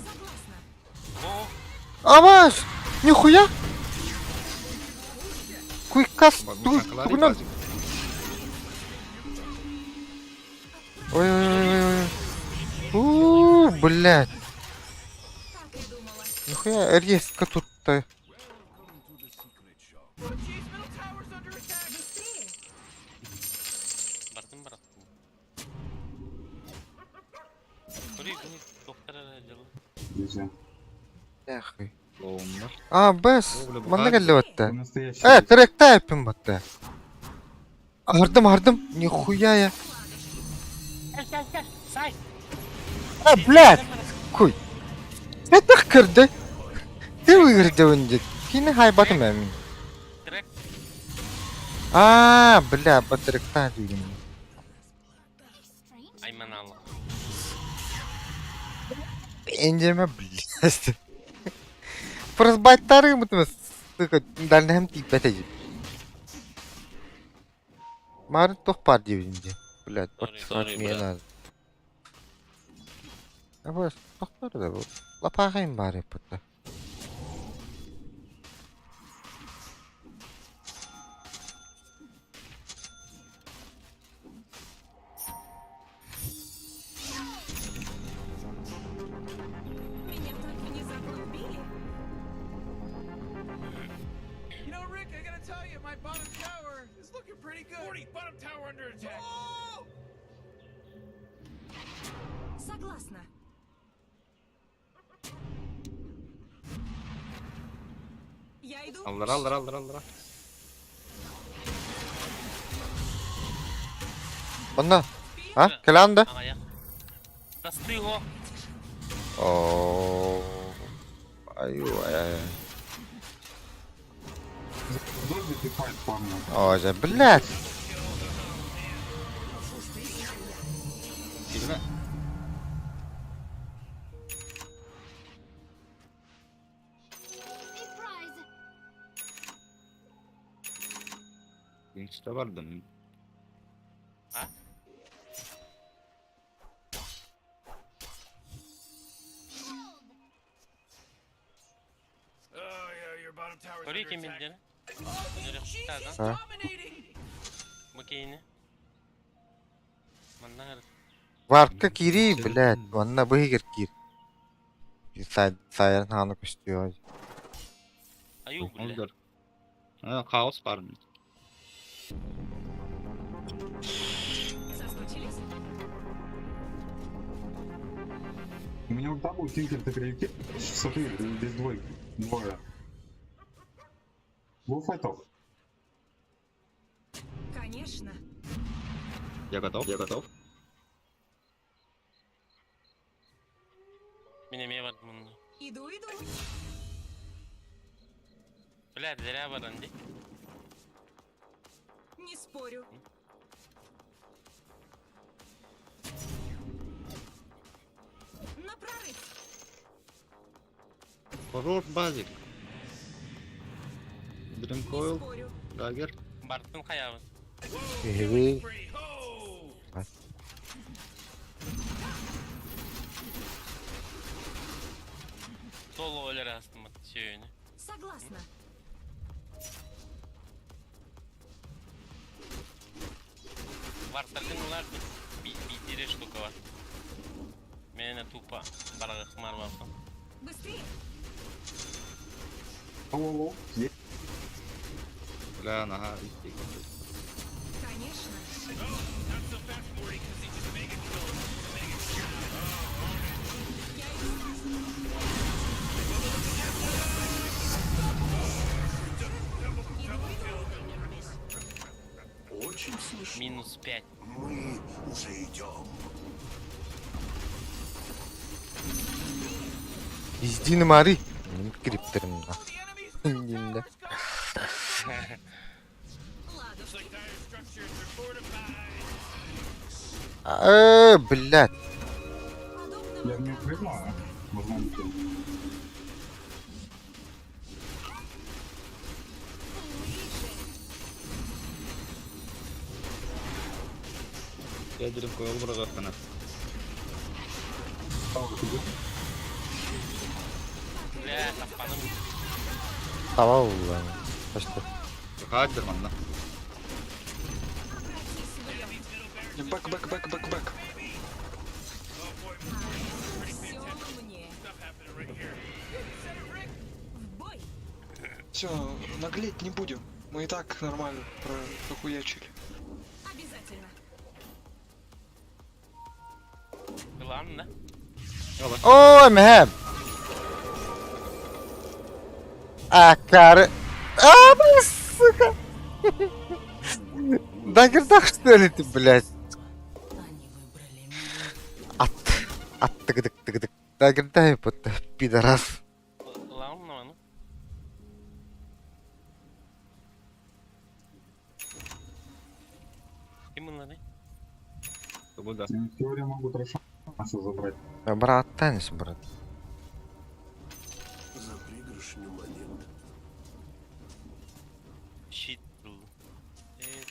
Согласна. О, Аваш! Нихуя! Куйкас! Тугнан! Ой-ой-ой-ой. Блядь. Так и думала. Нихуя резко тут-то. Oh jeez, middle tower's under attack. Быстрее. бардым. Көрейік, доктор әлі. Нельзя. Нахуй. Лоумна. Бес. Мана geldi Вы battı. настоящий. Тректа yapayım battı. Ardım. Нихуя я. Блядь. Kuy. Ne tıkırdı? Ne uyurdu önce? Yine haybatım emin. Direkt Бля, bu тректа diyorum. Айманалы. Эндеме, блядь. Просто байттары мытмыз. Дальнем тип бетежип. Мары тохпар дивинде. Блядь, Sorry, мне брат. надо. Вот, тохпар да был. Лапагайм бары пыта. Меня так внезапно убили. You know, Rick, I gotta tell you, my bottom tower is looking pretty good. 40, bottom tower under attack. Oh! Согласна. Я иду. Aldır. Bunda. Ha? Kelanda. Аяқ. Досты его. Oo. Ay. Подожди, файт, парни. Ой, же, блядь. Сильно? Insta vardı mı? Oh yeah, your bottom tower's under Көрейік attack. емендені. Oh, Өнері she's құттады. just Huh? dominating. Макейні. Мында ғыр. Варка кири, блядь. Ванна быгер кир. Сайран ханы күстüyor. Аю, бля. Oldur. Ha, kaos var mı? Соскучились? У меня ульта был Тинкер, ты приоритет. Смотри, здесь двое. Был файтов. Конечно. Я готов. Мен еме бардым мұны. Иду. Блядь, зря бардым де. Не спорю. На прорыв. Horror basic. Dream Не Coil, спорю. Dagger. Бардым қаябын. Эһе. Free. Ho! Сол өлер астым түйені. Согласна. Варсардың олар бейдере штука бар. Мені тупо барға қымар бапсам. Быстрее. Алло. Есть. Бля, нога. Конечно. Not so fast, Morty, because he just mega killed. Минус 5. İzdiğini mari. Benim kriplerim da. The enemy's Dinle. tower's gone. Looks like dire structures are fortified. Блядь. Я в нее прыгну, можно улететь. Я Dream Coil bırakana. Бля, тапқаным. Tamam ulan. Kaçtı. Hadi lan. Бэк. Все мне. В бой. Все, наглеть не будем. Мы и так нормально прохуячили. Обязательно. Kılan ne? Oy mehem. Akarı. Aa, сука. Дагердах что ли ты, блядь? Аттыгдык. Дагердай, будто пидорас. Kılan mı lan? Kim bunlar ne? Свобода. В теории могут Рошана забрать. Братанец, брат. Щит был.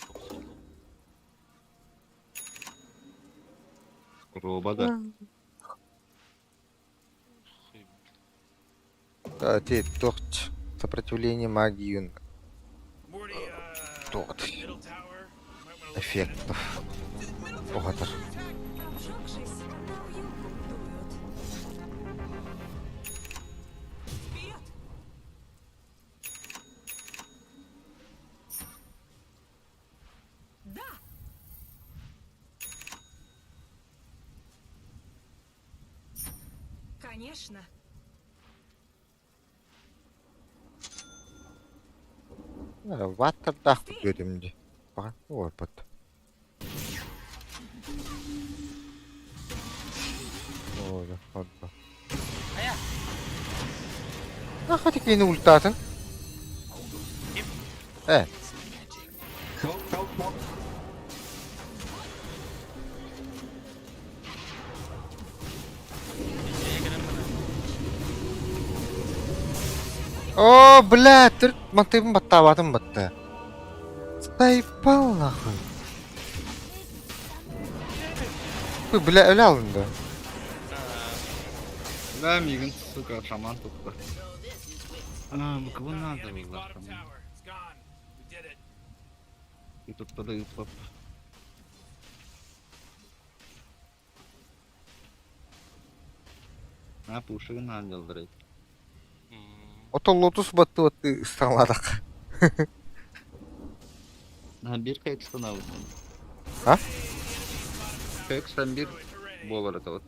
Попсулу. Робода. Ты тохч. Сопротивление магии юнга. Morty, Тот. middle tower. Might wanna look Эффектов. Огатор. Обжегшись, на вьюгу дуют. Вперед! Да! Конечно. Ваттырдах көрімде. Баған, ой, бұд. Ой, ходба. Aya. Нахуй ты кейіні ультатын? Evet. Help, help, help. О, блядь, ты мотивом баттаватым батты. Заебал нахуй. Ой, бля, öyle alındı. Да, Миган, сука, шаман тут. Кого надо Enemy было? bottom tower. It's gone. We did it. И тут подают поп. А, пуши надо драть. Ото Lotus battı battı ıslanladık. А, бир хекс надо. А? Хекс там бир болар это вот.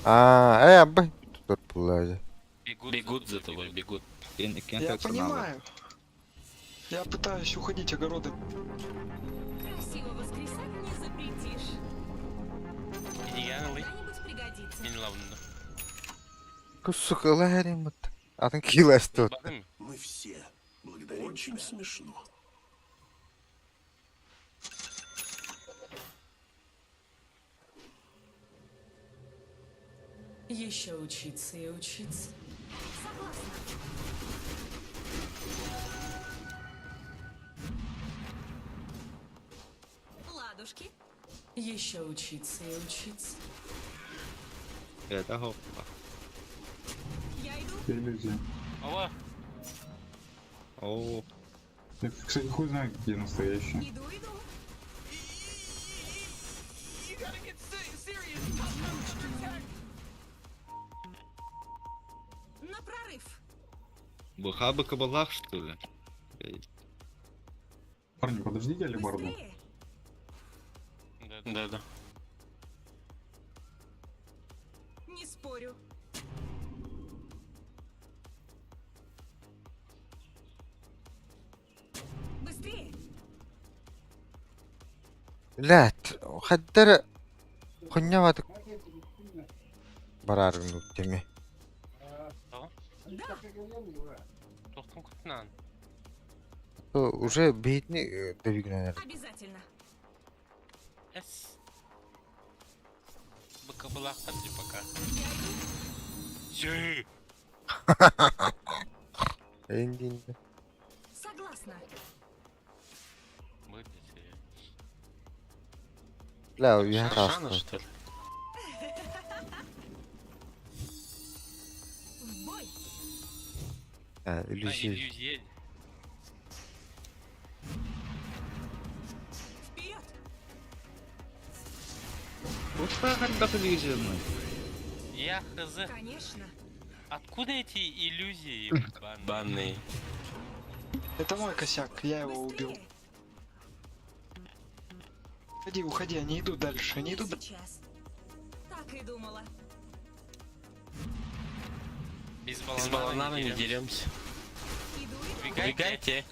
Aa, abi. Tutar pulayı. Бегут за тобой, бегут. Кен Я хекс надо. понимаю. Я пытаюсь уходить огородом. Красиво воскресать не запретишь. Genial. Когда-нибудь пригодится. Beni lavında. Kusuk ölerim battı. Adın kilaştı battı. Bakın mı? Мы все благодарим Очень смешно. Еще учиться и учиться. Согласна. Ладушки. Еще учиться и учиться. Это хоппа. Я иду. Иллюзия. Ава. О, Я, кстати, хуй знает, где настоящий. Иду. You gotta get serious. Attack. На прорыв. бухаба кабалах что ли? Парни, подождите алибарду. Быстрее. Да. Не спорю. Быстрее. Блядь, haddere Konya Барарым теми. Да. Тоқтың күтінен. Уже бейтни довигненер. Обязательно. Эс. Быкабылақтар де пока. Я иду. Сүй. Эндинде. Согласна. Выйдите. Бля, я Шана, раз. что ли? В бой. Иллюзия. Иллюзия. Вперед. Вот так как иллюзия. Я хз. Конечно. Откуда эти иллюзии банные? Это мой косяк, я его убил. Быстрее. Уходи, они идут дальше, они Не идут дальше. сейчас. Так и думала. Без баллона не деремся. Иду. Убегайте.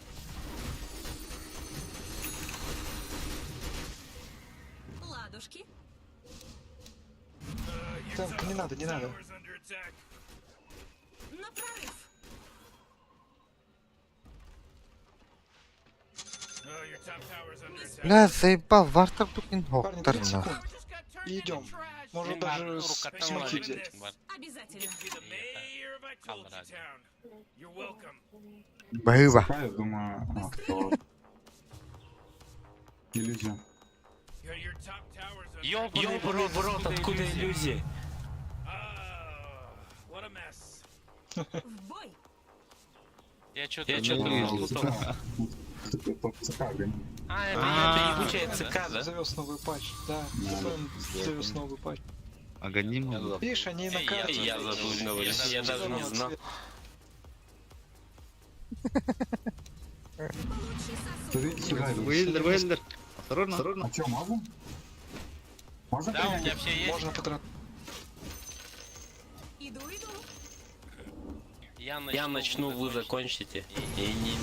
Ладушки. Так, не надо, не надо. Tower's under attack. На прорыв. Your top tower's under attack. Бля, заебал, вартер букин Парни, 30 хоктар секунд. нах. Just got turned И into идем. trash. Может даже смоки взять. Обязательно. Be the mayor of Itochi Town. You're welcome. Бэйба. Пока я думаю, кто... Иллюзия. Your top tower's under Ёбаный в рот, откуда иллюзии? What a mess. В бой. Я что-то А, это ебучая ЦК, да? Завез новый патч, да. Завез новый патч. Агоним надо. Видишь, они на карте. Я забыл, я даже не знал. Получи сосуд. Смотрите сюда. Вейлдер. Осторожно. А чё, могу? Можно Да, у принять? меня все есть. Можно потратить. Иду. Я начну, вы закончите. И не...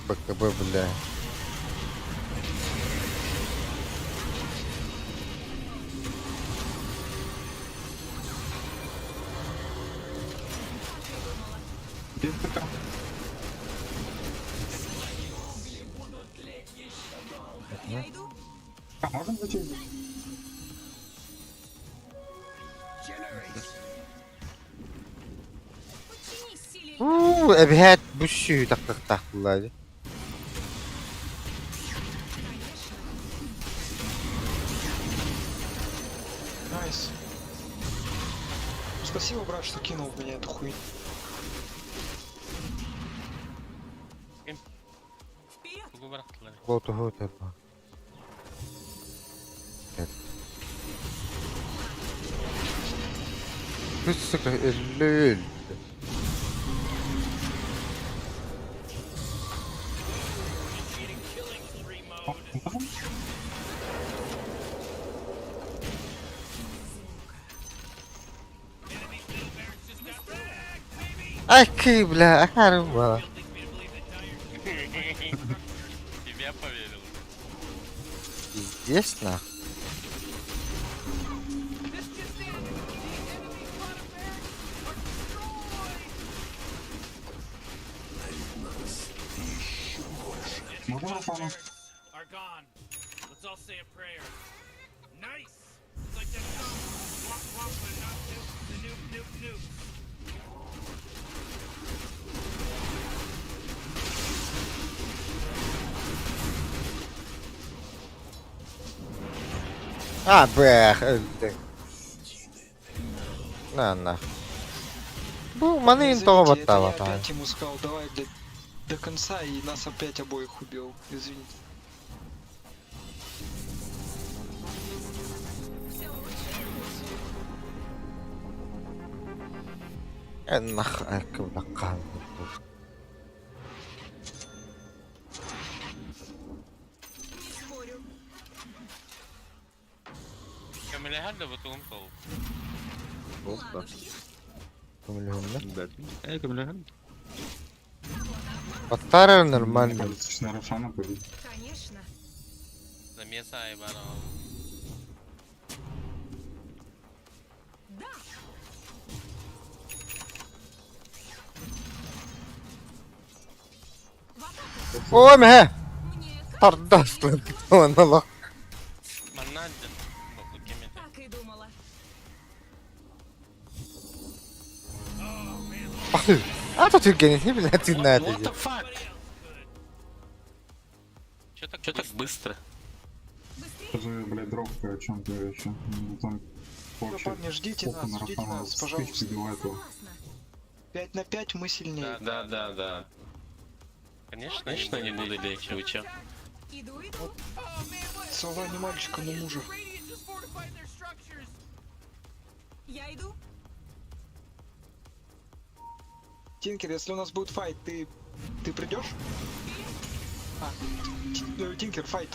БКБ, бля. Я иду. А можем зачем? Подчинись силе. ابهات بوشي تك تك تك والله دي. Найс. Спасибо, брат, что кинул в меня эту хуйню. Вперед. Bugu bıraktılar. Botu hotel. Evet. Hiç sıkı الليل. أكيد لا أحرم والله. Тебе поверил. Пиздец нахуй. This just in. The enemy quantum barracks are destroyed. Можно Рафану? Are gone. Let's all say a prayer. Nice. It's like that song. Womp womp, but not nuke. The nuke, nuke, nuke. Бэх, öldü. На. Bu bana Извините, того это я батала. опять ему сказал, давай, блядь, до конца, и нас опять обоих убил. Извините. Нах, أركب لقان. Не спорю. Kamile her de bakalım tavuk. Ладушки. Батара Мне нормально. кажется, что на Рафана пойдет. Конечно. Zamesa ay bana. Да. В атаку. Ой, мэ! Мне Тардаст, он лох. Mannadı. Bu kimin? так и думала. А то Türkiye'nin ne bileyim dinle What the edecek. fuck? Чё так быстро? Быстрее. Это же, блядь, дровка о чем-то еще. Ну, там Ну, вообще парни, ждите похуй на нас, Рафана, спички пожалуйста. бивает его. Согласна. 5 на 5 мы сильнее. Да. Конечно, не буду лечь, вы чё? Иду. Oh man, what? Слова не мальчика, но мужа. Radiant just fortified their structures. Я иду. Тинкер, если у нас будет файт, ты придешь? Тинкер, файт.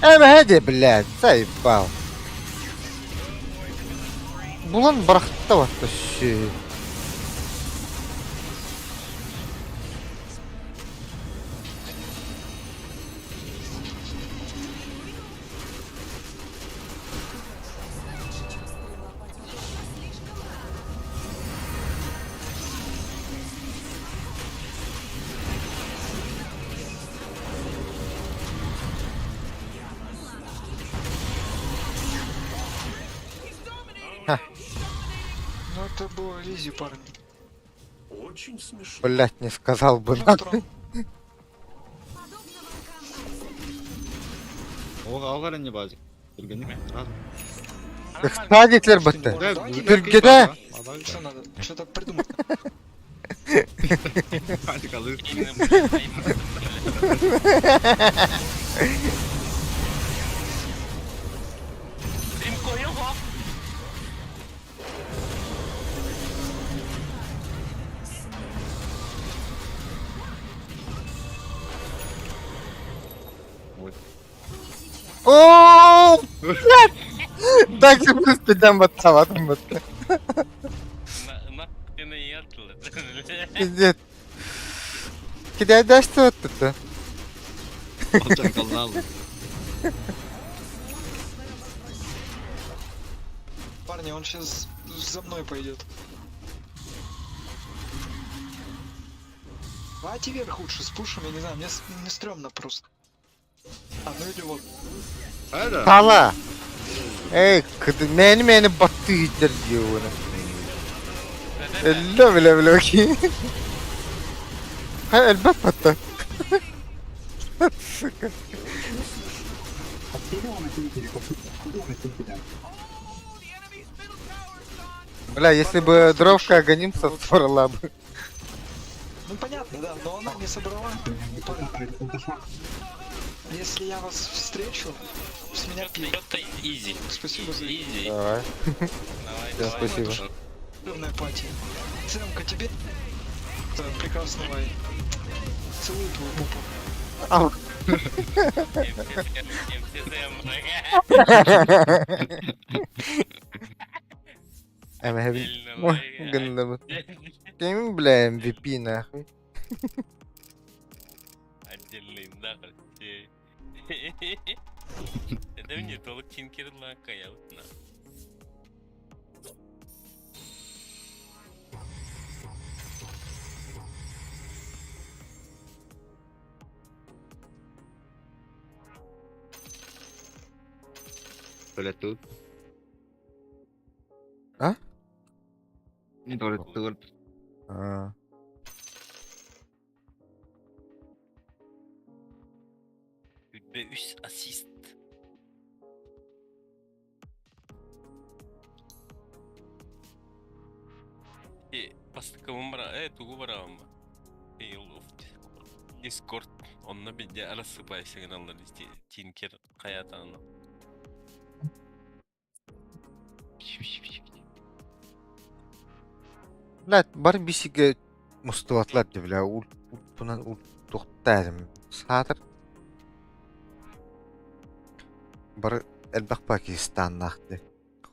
هادي блядь, заебал. Булан барахта вообще. Ну это было изи, парни. Очень смешно. Блядь, не сказал бы Ну, нахуй. Подобно волкам Айса. Экспадитler Что, не bitti. можешь дать? Türkiye'de Что надо? Что-то придумать. Римко його! Ooo! Так же üstünden batamadım battı. Nahk beni iyi hatırladı. Пиздец. Кидай что тут-то? Парни, он сейчас за мной пойдет. Давайте вверх лучше спушим, я не знаю, мне стрёмно просто. А, ну или вот. Tala! Ey kız meni battı Hitler diyor bana. Ella bile bile bakayım. Hayır elbet battı. Откуда он на тинкере? Откуда он на тинкере? Oh, the enemy's middle tower's gone. Бля, если бы дровка агонимца собрала бы. Ну понятно, да, но она не собрала. Это шаг. Если я вас встречу, с меня пиво. Просто изи. Спасибо за Изи. Давай. Давай, Да, давай. спасибо. дурная пати. Цемка, тебе прекрасного и целую твою попу. Ау. Ama heavy. Ganda ba? Kim bla MVP нахуй. Отдельный нахуй. Это мне толк тинкер лакаял. Бля, тут. А? Тут. А. %3 asist. Бастыкымын бара, тугу барабам ба. Дискорд, онна бидде арасыпай сигналдар тинкер каятаны. Бля, бар бисиге мустулатлар деп бля, ул бунан ул тоқтадым. Сатыр. Бар элбак Пакистан нахты.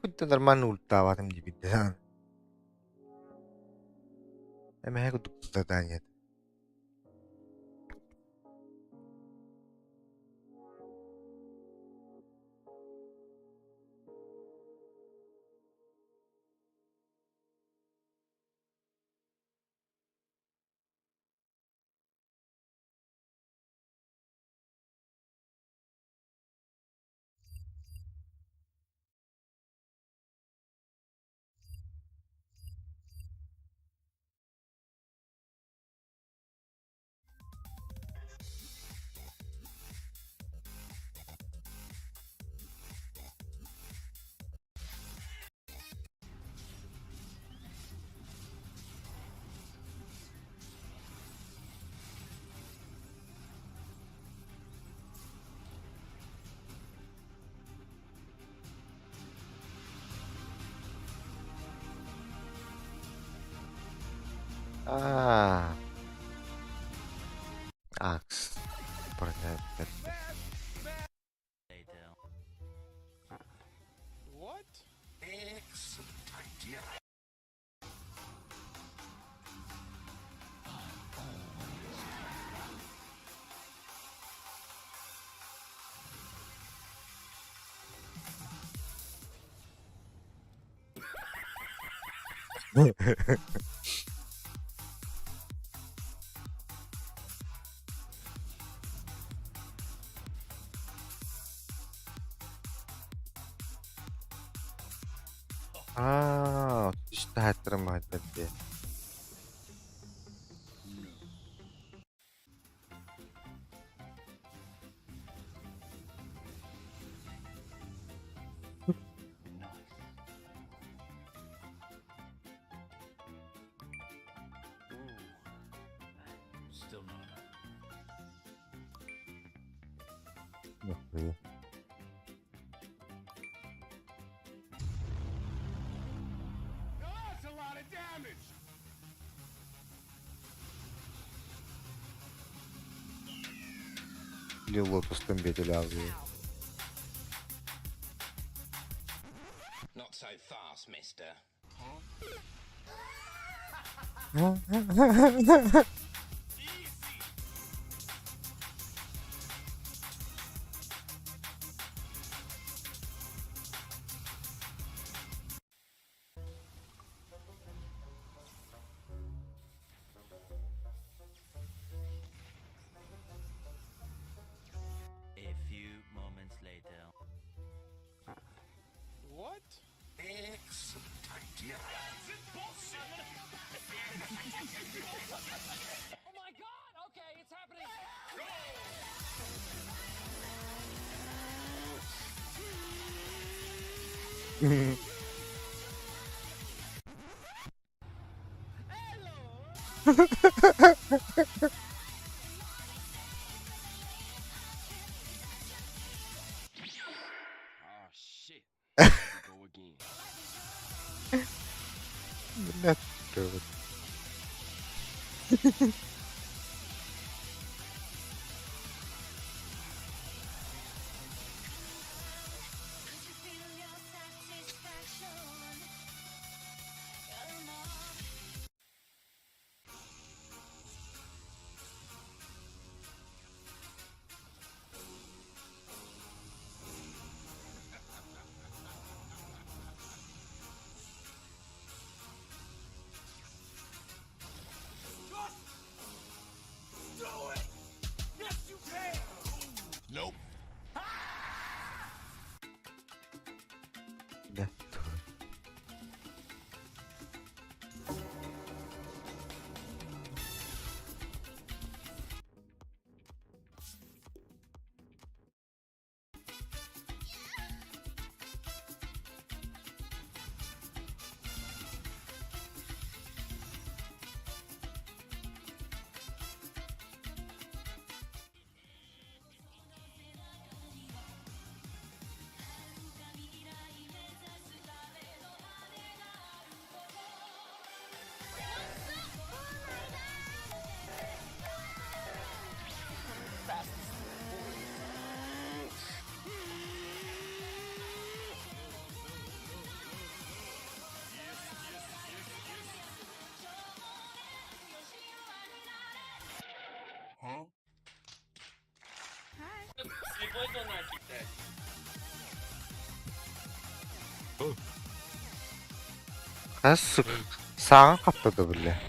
Хоть нормально ультаватым деп бидде. Эме хек задание. Ah. Axe. Понятно. А, işte hatırlamadım diye. Nasıl? Lil Lotus'tan bedeli alıyor. Not so fast, mister. Millet diyor. Millet diyor. Слепой донатик, блядь. Ha sık. Sağa katladı bile.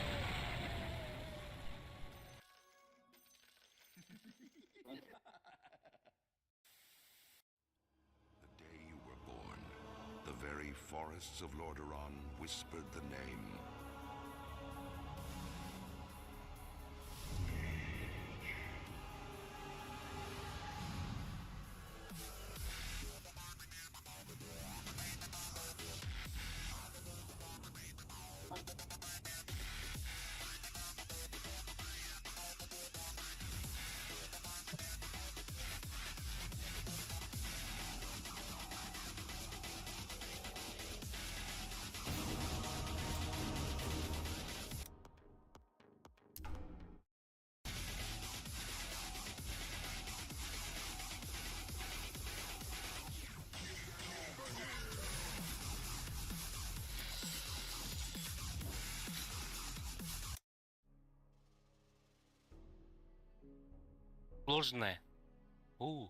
The day you were born, the very forests of Lordaeron whispered the name. Сложное. You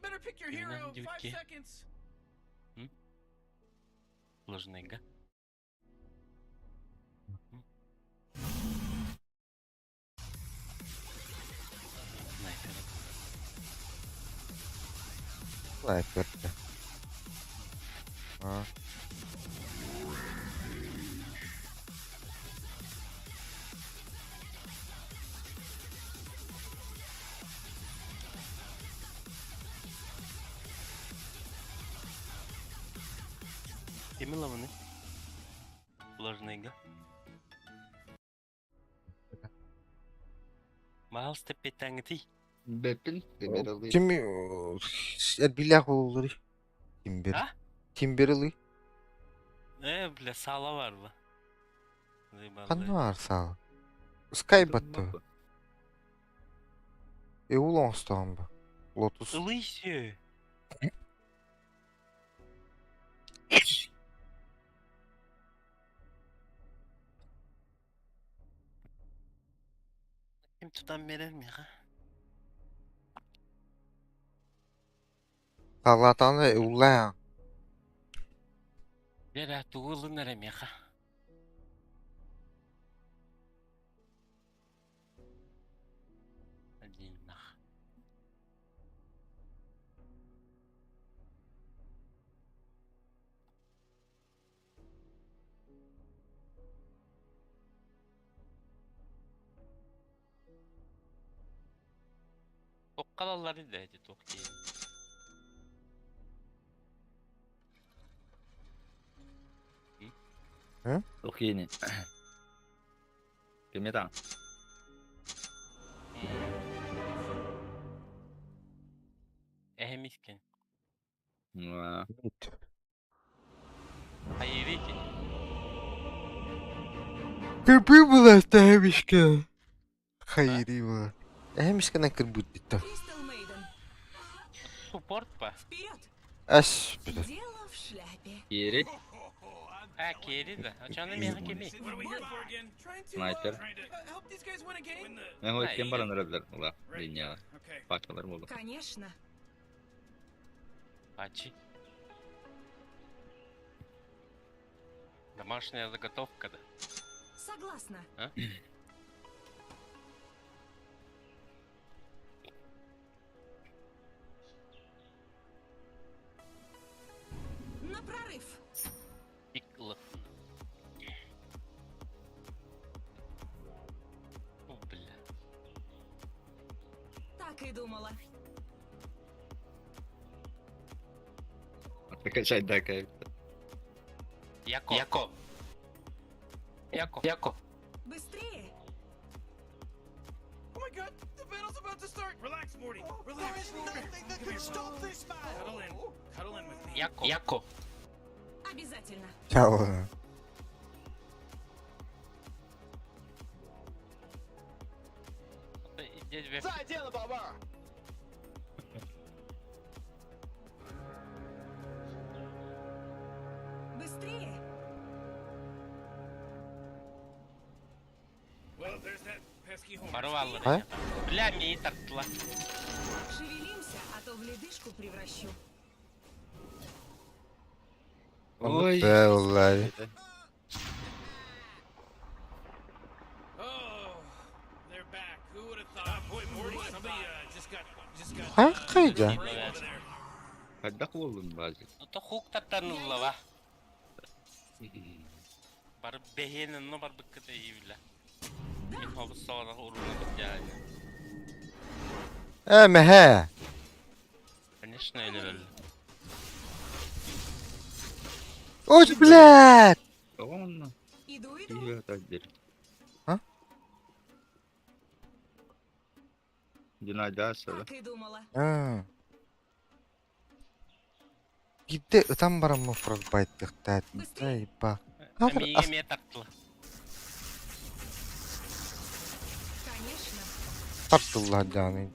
better pick your hero. Önemli 5 ki. seconds. Сложненько. Снайпер. Sniper'de. Ha. Kimin la bunu? Сложненько. Miles tepeden gidi. Беппель, примеры. Şimdi bilah olur. Timber. Ha? Timberly. Bile sağla var mı? Kan var sağ. Skybattı. Ulons'tan mı? Lotus. Илыйся. Kim tutan verir mi ha? Sağlardan da ullayan. Ver tuğulun nerem ya ha? Hadi nah. Tokkalaları da hadi tok değil. Сухини. Кемета. Ehmisken. Mid. Hayriken. Кирби була ставишка. Хайри була. Мишкана кирбутито. Кристал Мейден. Support па. Вперед! Аш, блядь. Дело в шляпе. Кири. Ha keri de. Açanı mı hakemi? What are we here for again? Trying to, Sniper. trying to help these guys win a game? Win the... Ben o etken baranırlar. Ulan. Dünya. Okay. Parçalarım oldu. Конечно. Пачи. Домашняя заготовка, да? Согласна. А? На прорыв. Пиклов. О, бля. Так и думала. Прокачать дака. Яко. Яко. Яко. Яко. Быстрее! Oh my god, the battle's about to start! Relax, Morty. Relax. There is nothing that can stop this battle! Cuddle in. Cuddle in with me. Яко. Яко. Обязательно. Чао. Иди вверх. Быстрее! Well, there's that pesky horn. Порвал. А? Бля, мне тартла. Шевелимся, а то в ледышку превращу. Ой. Be vallahi. Oh, they're back. Who would have thought? Boy, Morty, somebody just got Hakikaten. over there. Kaddak oldum bazı. Ну то хук тартанула, ва. Бар бехенен, но бар быкката ивля. Мен хобус сağda uğruna yani. He. Конечно, öyle. Ой, блядь. Tamam. Иду, иду. İyi takdir. Ha? Günaydın sana. Так и думала. А. Гидде ытан барамма фрагбайттыктаат. Ай ба. Хазыр Миге ме тартла. Конечно. астартылла жаны.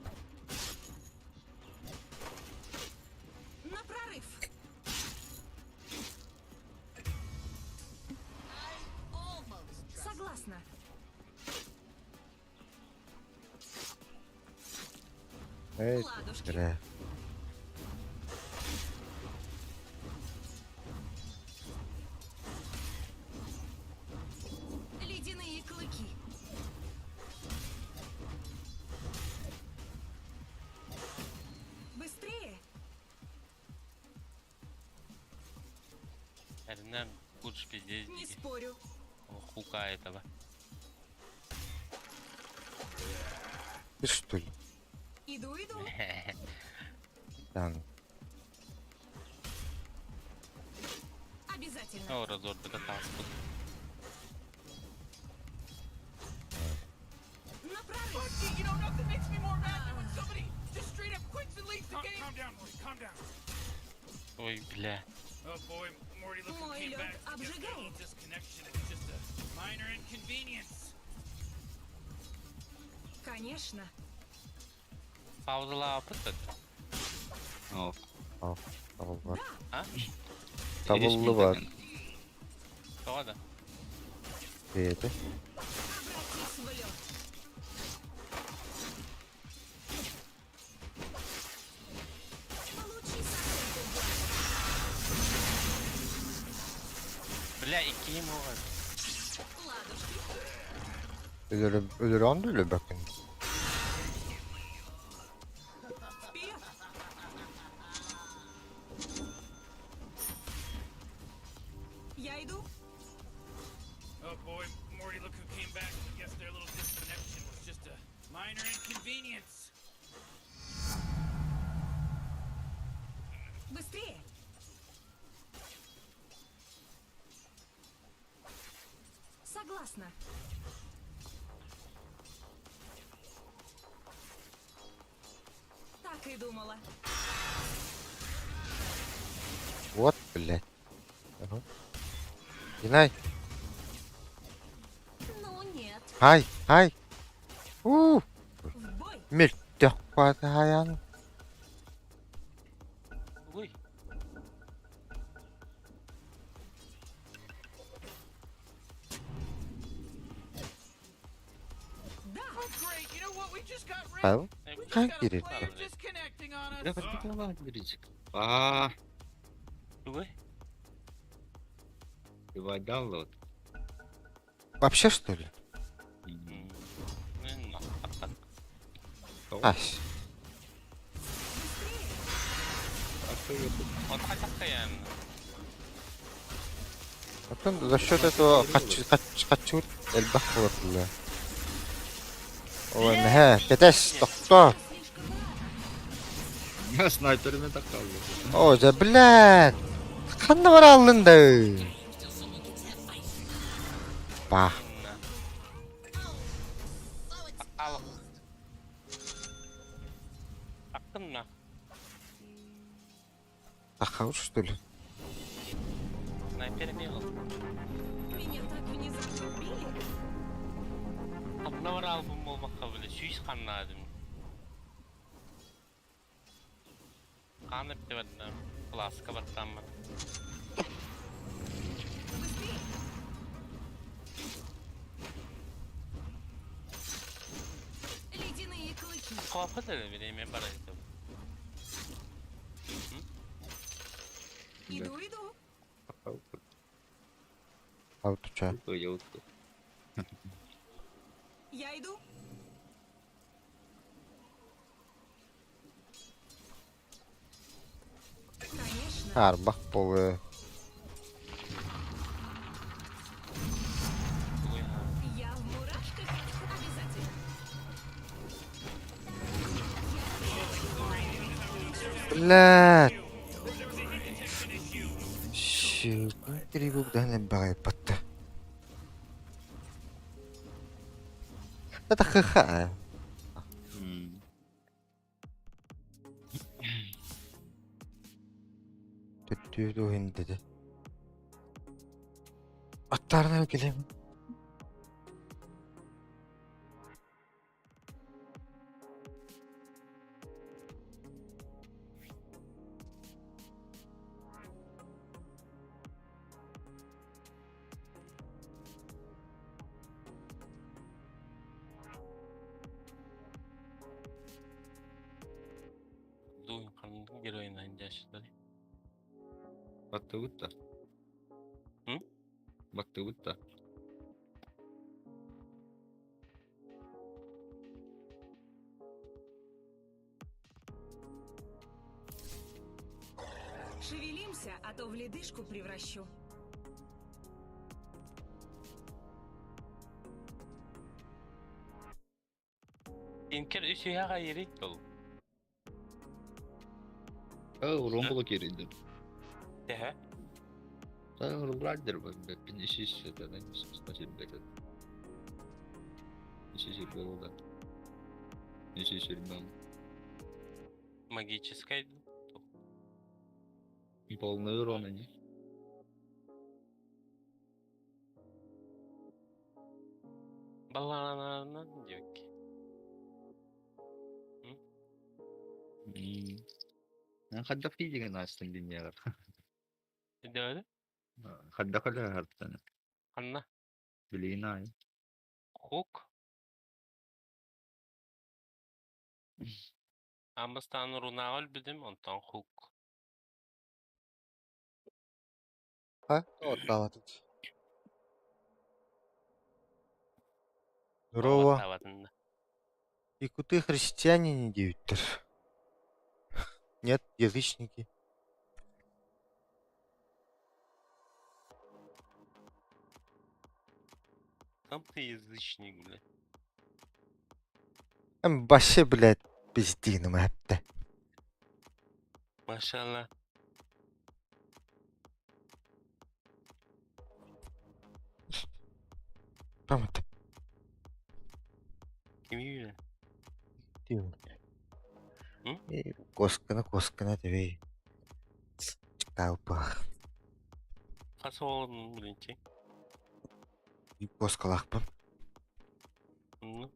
На прорыв. Согласна. Эй, Ладушки. бля. Ледяные клыки. Быстрее! Elinden kuş pidez Не gibi. спорю. O huka этого. Ты что ли? Иду, иду. Жаны. Обязательно. O razor bir de tasput. На прорыв. Gee, you know, nothing makes me more mad than when somebody just straight up quits and leaves the game. Calm down, Morty. Calm down. Ой, бля. Oh boy, Morty, look who Мой came лед back. Just a little обжигает. disconnection. It's just a minor inconvenience. Конечно. Pauzala yapıp Of. Tavul var. Ha? Tavullu var. O da. Deydi. Обратись в лед. Получи сосульку. Bля, ikiyim o var. Ладушки. Ölür on da ölür bakın. Вперед! Я иду. Oh boy, Morty, look who came back. I guess their little disconnection was just a minor inconvenience. Быстрее! Согласна. Так и думала. Вот, блядь. Ага. Динай. Ну нет. Ай, ай. В бой. Мельтех падаян. Ой. Да. Oh, great. You know what? We just got rid. Ау. Ne We just Ай, got a кирит. player disconnecting on us. Я хотел говорить. А, Ой. ты вода вот. Вообще, что ли? Ne tak. Ась. А что я тут? O tak yani. Потом за счет этого хочу البحر ولا والنهاية كداش تقطع. Я снайперами такал. О, за блядь. Қанды бар алдыңда. Ба. Al. Akınna. Тахау, что ли? Снайпер не был. Меня так внезапно убили. Abna var albüm olmakla bile. Şu iş kanladım. Kanıp demedim. Klasika battanma. Ледяные клыки. Kapı da vereyim baraydım. Иду, иду. Аутуча. Я иду. Конечно. Арбах полы. Я в мурашках. Обязательно. Блядь. Щит. Тревог да не бай пата. Это ха-ха. Tüttüydü o hindi dedi. Atlarına geleyim. Duyun kanının geri yaşları. Battı da. Hı? Battı da. Шевелимся, а то в ледышку превращу. İnkar işi ya gayri dolu. Ромболо керейді. Dehe. Рубладер, не шиш, это, да, спасибо, этот. Не шиш, был, да. Не шиш, ребенок. Магической. Полный урон, они. Balanalarından diyor ki. Hadda физика на остальных. Ne de öyle? Hadda kadar harften. Anla. Bilina. Hook. Ama stan runağıl bildim ondan hook. Ha? Вот давать. Здорово. Таватında. Якуты христиане не деются. Нет, язычники. Там ты язычник, бля. Вообще, блядь, пиздиным это. Maşallah. Пам'ять. Kim yiyor? Diyorum. Hı? Koskana tabii. Çıkalpa. Kaç oğlum bilinci? Koskalakpın. Hı?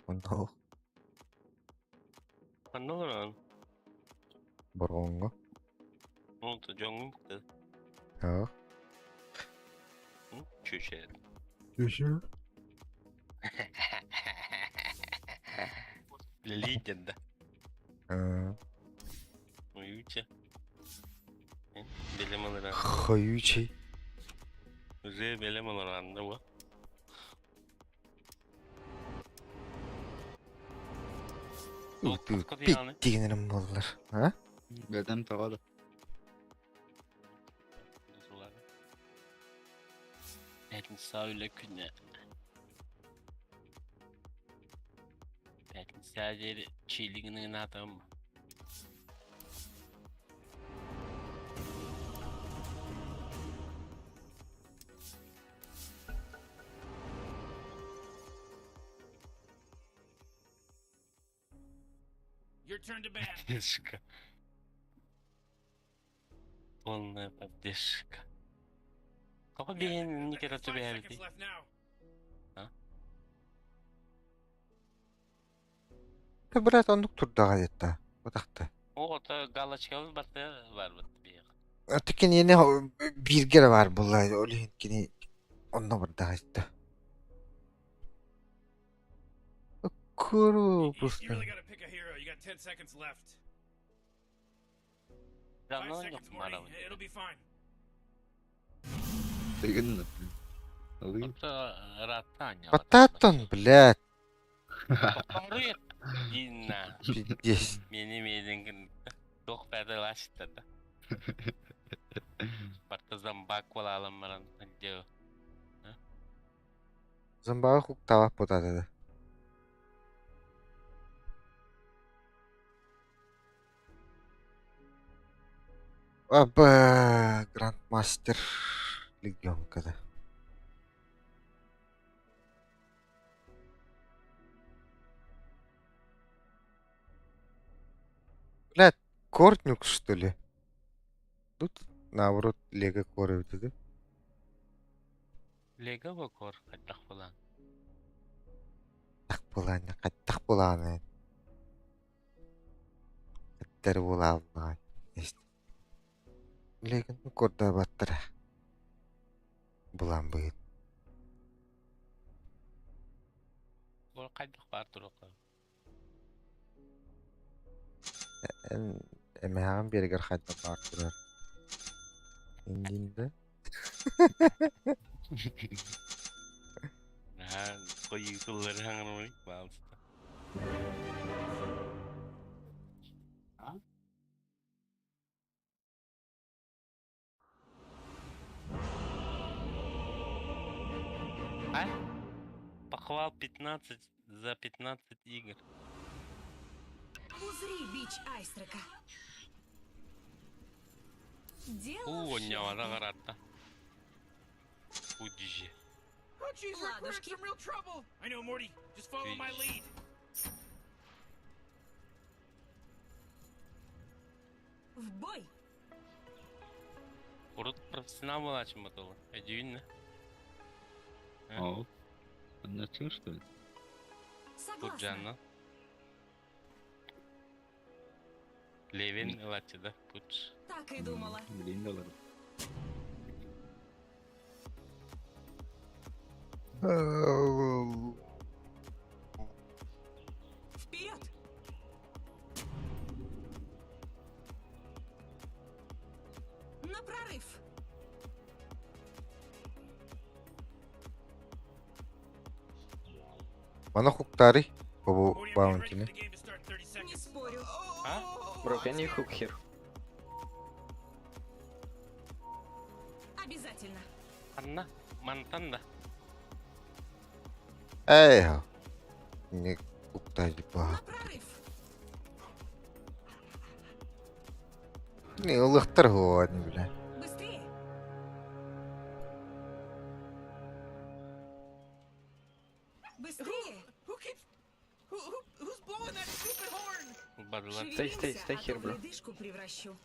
Onda Ne olur lan? borgongo. Ne oldu? Canım bitti. Ya. Hı? Çöşe. Yaşıyor. Legend. Ha. Uyuyor. Belem alır. Hayuçi. Güzel belem alır anne bu. Bittiğinin bollar. Ha? Beden tavada. Petnisa öyle künye. Petnisa deri çiğliğinin adam mı? Your turn to ban. Дышка. Полная поддержка. Кого бейн не кера тебе 5 хавити? seconds left now. Da biraz onluk turda adeta. O taktı. O da галочка var mı bir. Ötekin yeni bir kere var bulaydı. Öyle onda burada adeta. Kuru You busta. really gotta pick a hero. You got 10 seconds left. 5 Canlı seconds, yok Morty. mara. It'll be fine. Тыгын. Алый. Просто ратanya. Pataton блядь. Arıyor. Dinle. Пиздец. Benim yedim. Çok perdelaştı da. Partizan bak olalım bana. Diyor. Zambağı huk tavak potadı. Aba Grandmaster Legion kada. Блядь, Кортнюк, что ли? Тут, наоборот, Лего Кор ötedi. Lega bakor kaçak falan. Так буланы, каттак буланы. Каттар буланы. Есть. Лего Корда баттыра. Булан быйт. Bu kaçak var duruk. Эмехан бергер хадда бартырар. Индинде. Ha, koyu kulları hangi bağlısı. А? Похвал 15 за 15 игр. Узри бич Айстрека. У него награда. Удиже. Oh, jeez, Rick, we're in some real trouble. I know, Morty. Just follow my lead. В бой. Урод профессионал был, чем это было. Удивительно. Ау. Начал что ли? Согласна. Пуджана. Левин, лати, да? Пудж. Так и думала. Блин, да ладно. Вперед! На прорыв! Mana huktari bu Morty, I'm getting ready bounty'ni. for the game to start in 30 Не seconds. спорю. А? Bro, can you hook here? Обязательно. Anna. Mantan da. Ey ha. Ne huktari bu. На прорыв! Ne ılıktır o ne bile. Быстрее! Быстрее! Who's blowing that stupid horn? Бадла. Шевелимся, stay а here, то в bro. ледышку превращу.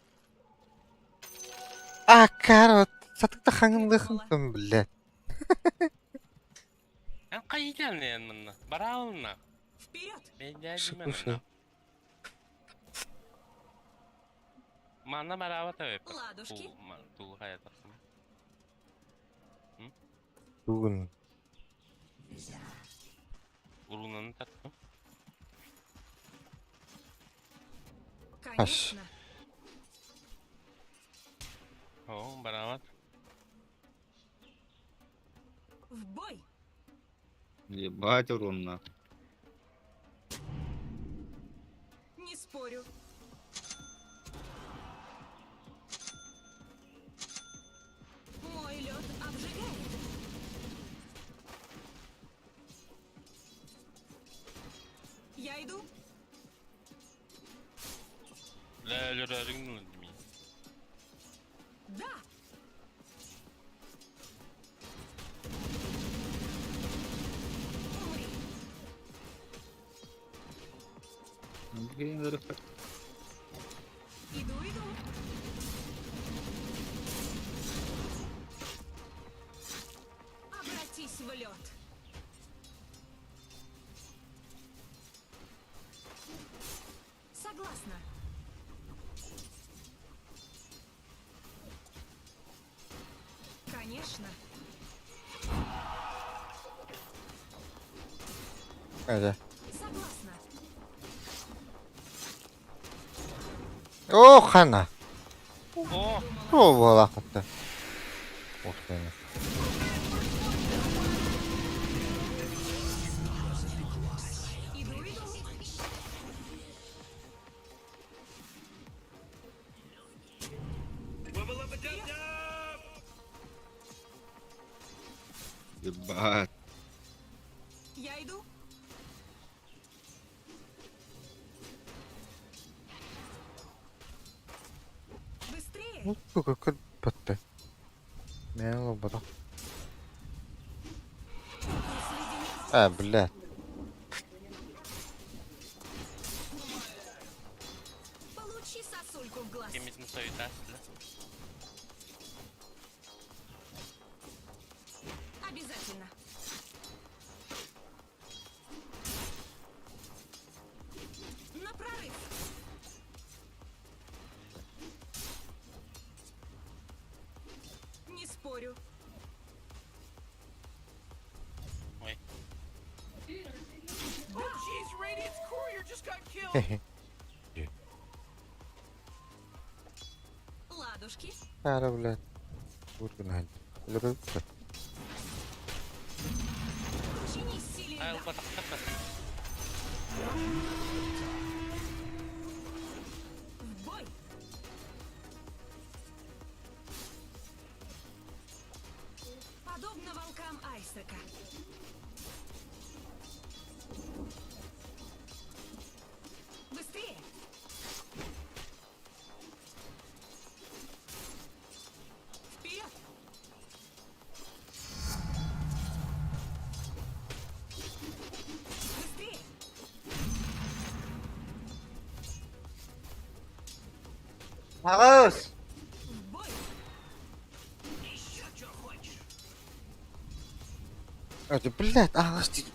А, карот! Сатыкта хаңындыхын, блядь. Қайдан мына? Бара ална. Вперед! Мен дәдім Слушай. Мана барава таве. Ладушки. Тул хаята. Бүгін Урунаны тартты. Конечно. О, барава. В бой! Ебать урон на. Не спорю. Мой лед обжигает. Я иду. Ләләрәрең нәдми. Да! Умри! Иду, иду. Обратись в лед. Согласна. Конечно. Hadi. Согласна. О, хана. О, О, балақытты. Ох, сені. Иду, иду. Ебать. Я иду. Быстрее. Ну, сука, кіл бітті. Мен ол бұдақ. Блядь. Получи сосульку в глаз. кемізні союта. Обязательно. На прорыв. Не спорю. Ой. Oh, jeez, Radiant's courier just got killed. Хе-хе. Ладушки. Ара, блядь. Вургін хәл. Үліріп бітті. Чинись силе Айл льда. батақта. В бой. Подобно волкам Айсека. Быстрее. Вперед. Быстрее. Ағыз! В бой. Еще что хочешь? Блядь, ағыз дейді.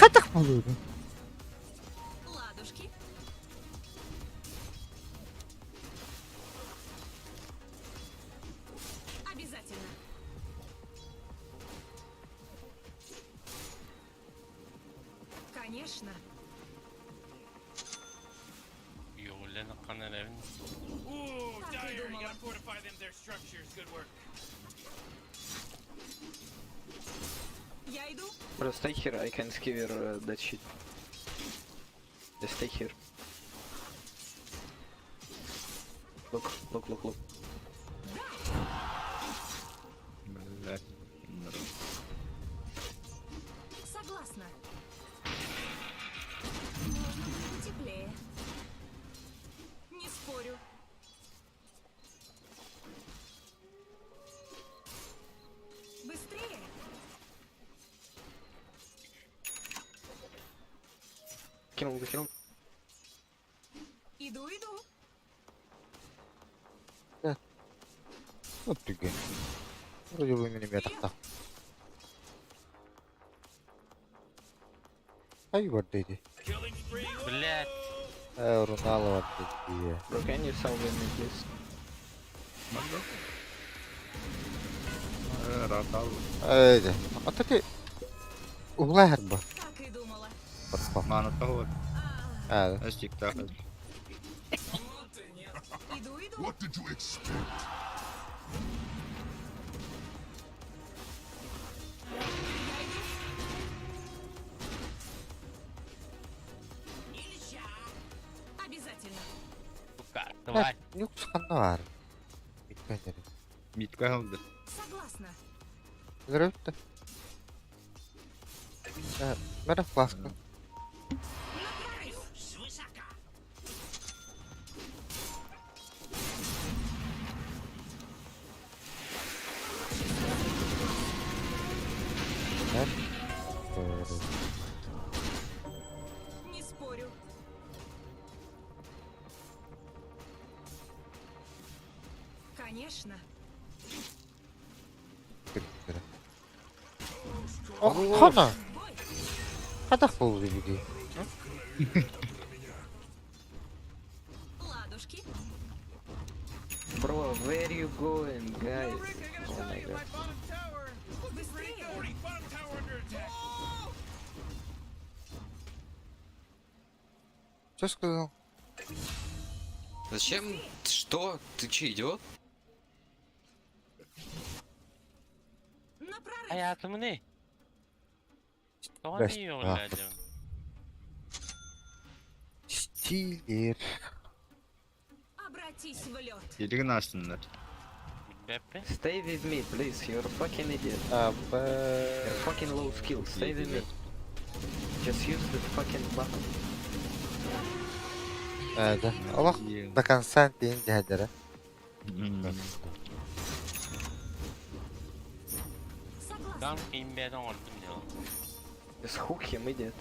Қатық болуды. Ладушки. Обязательно. Конечно. Юлен қанаревін. Ooh, Так Dire, и you думала. gotta fortify them, their structures. Good work. Я иду. Bro, stay here, I can skewer that shit. Just stay here. Look. Блядь. Закинул. Иду. Вот прыгай. Вроде бы миллиметр там. Ай, вот эти. Killing spree. Блять. Рунало вот эти. Bro, can you salve me, please? Ротал. Эти. Вот эти. Угла герба. Так и думала. Подпал. Мана того. Да. Астик так. Иду. What did you expect? Обязательно. Сука, давай. Yok çıkanlar. Bitmedi. Мид kaldı. Согласна. Здрасте. Merhaba Flaska. Не спорю. Конечно. Oh, Hana. Бой. Kada fazla bir Ладушки. Bro, where you going, guys? Rick, I gotta Oh tell my you, god. my bottom tower. Быстрее. Rick, bottom tower under attack. Что сказал? Зачем? Что? Ты че, идиот? На прорыв. Hayatımı ne? Daha Rest- ne yollayacağım? Стилер. Обратись в лед. Yedirin aslında. Beppe. Stay with me, please. You're a fucking idiot. Абе. You're fucking low skill. Stay with me. Just use the fucking button. Да. Allah до конца день дядя. Согласна. Там имбeden oldum ya. Just hook him, idiot.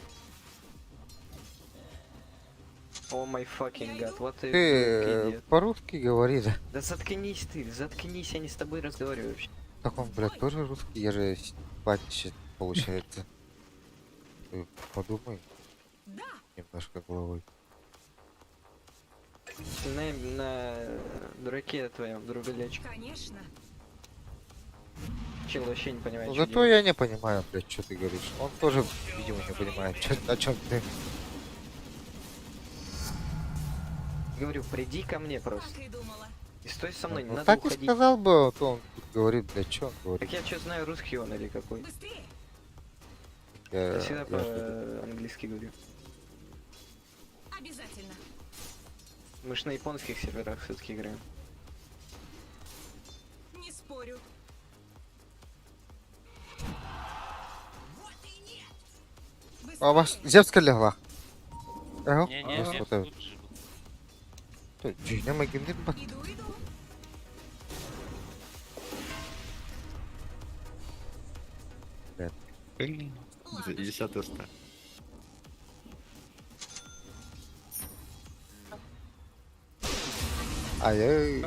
Oh my fucking god, what are you doing, Ты idiot? по-русски говори, да? Да заткнись ты, заткнись, я не с тобой разговариваю вообще. Так он, блядь, тоже русский, я же батчит, получается. Ты подумай Да. немножко головой. На дураке твоем, другалечка. Конечно. Чел вообще не понимает, Ну, что зато я не понимаю, блядь, что ты говоришь. Он тоже, видимо, не понимает, о чем ты. Говорю, приди ко мне просто. Так и думала. И стой со мной, не Ну, надо так и уходить. сказал бы, а то он тут говорит, блядь, что он говорит. Так я что знаю, русский он или какой? Быстрее. Я всегда я что-то- по-английски говорю. Обязательно. Мы ж на японских серверах все-таки играем. Не спорю. А у вас Зевская легла? Ага. Не, Просто я это- тут живу. То, Джина Магимнит бак. Иду. Блин. 10 уста. Ай-яй.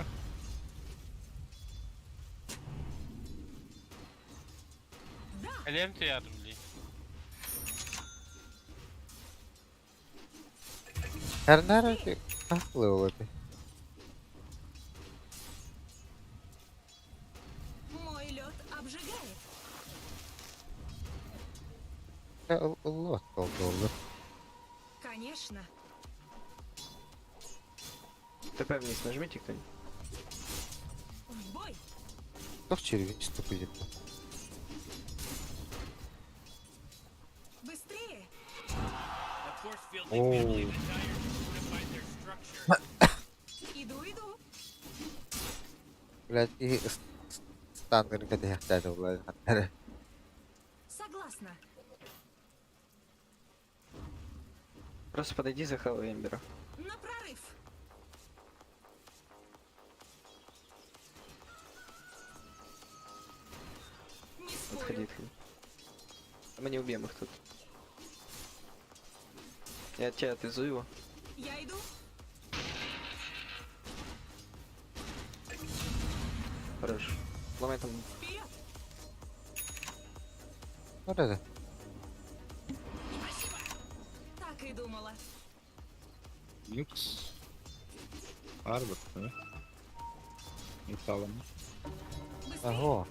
Elem yardımcı. Her nerede? Haklı oldu. Мой лед обжигает. Allah oldu. Конечно. ТП вниз нажмите кто-нибудь. В бой. Кто в червячество пойдет? Быстрее. That force field leads me to believe the tires just fortified their structure. Иду. Блядь, и стан когда я хотел, блядь. Согласна. Просто подойди за Хава Эмбера. На прорыв. Не спорю. Отходи, отходи. Мы не убьем их тут. Я тебя отвезу его. Я иду. Хорошо. Ломай там. Вперед. Вот это. Так и думала. Нюкс. Арбор, да? Металлом. Быстрее. Ого.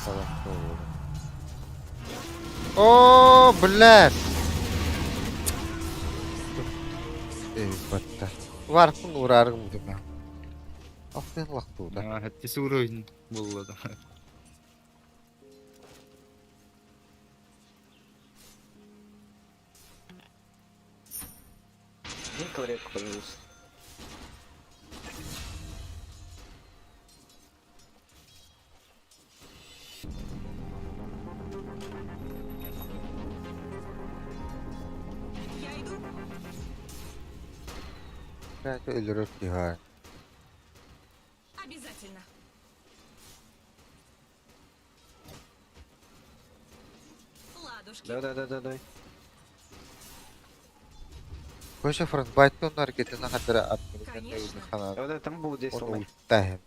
Холодно. О, блядь! Ey batta. Varpın uğrarım dedim ben. Aferin laktı o da. Әттесі уровень болды. Не клавиатуру, пожалуйста. Я иду. Belki ölürüz ki ha. Обязательно. Ладушки. Да. Koşa fırın baytlı onun hareketine kadar atmıyor. Ben de Конечно. öyle kanal. Да, там будет здесь Onu ломай. ultahim.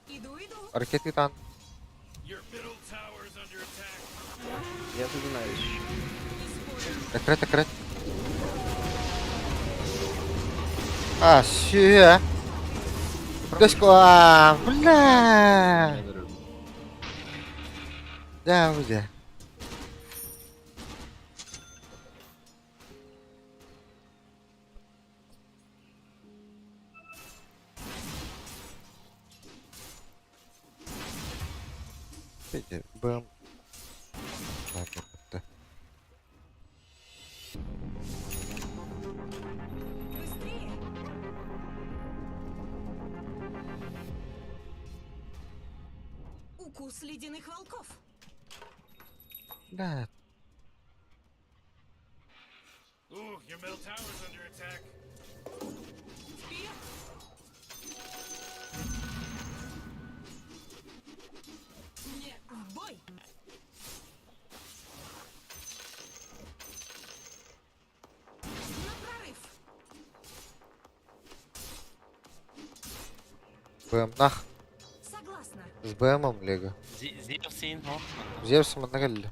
Иду. Hareketi tan. Your middle tower's under attack. Я загинаюсь. Ekret ekret. Ah shit. Let's go. Bля. Да, уже. Peki, bım. Bak yaptı. Быстрее. Укус ледяных волков. Да. Ooh, your middle tower's under attack. Вперед. В бой. На прорыв. Бым нах. Согласна. С БМом Лего. Зевсин, о. Зевсом одногали.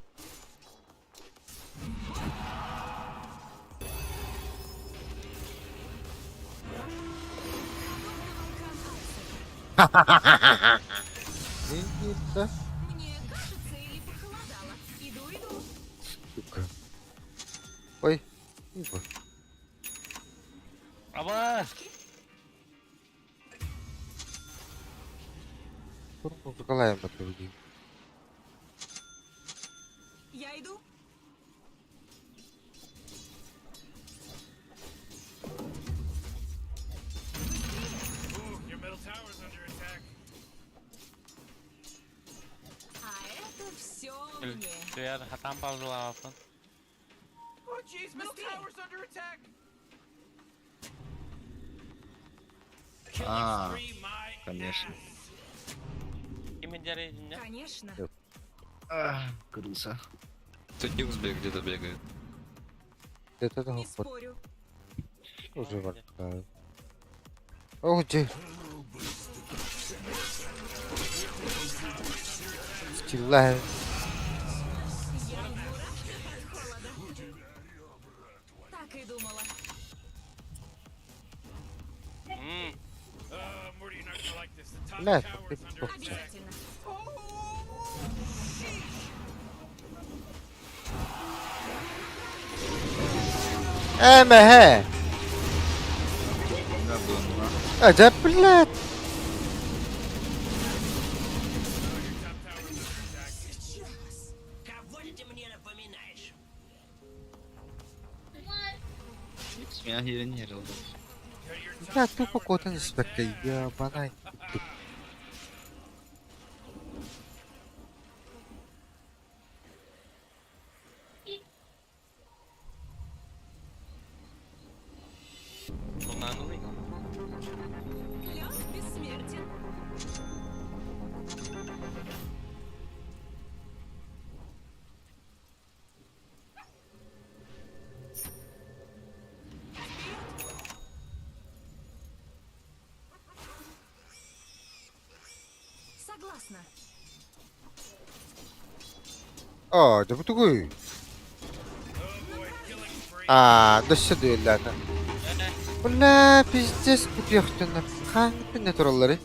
Видите? Мне кажется, или похолодало. Иду. Сука. Ой. Ибо. Aba! Kurmu заколаем это людей. Я иду. Ooh, your middle tower's under attack. А это все мне. Kaya nakatampal sa ako. Oh, jeez, middle Быстрее. tower's under attack. А, Free my конечно. ass. Имидяри niya. Конечно. Крыса. Тут Нюкс где-то бегает. Это Не того под спорю. уже варкаю. О, где? Стилаю. Я в мурашках от холода. Так и думала. Morty, you're not gonna like this. The top Бля, tower's ты under попча. attack. Обязательно. МГ! Да, было мура. А, да, блядь! Нюкс меня генерил. Да, тупо кота не спекай, ебаная. Tunanuli. Лед бессмертен. Согласна. О, да бутугуй. Да сюда, ладно. Бля, пиздец, купехтена. Ханты натураллары.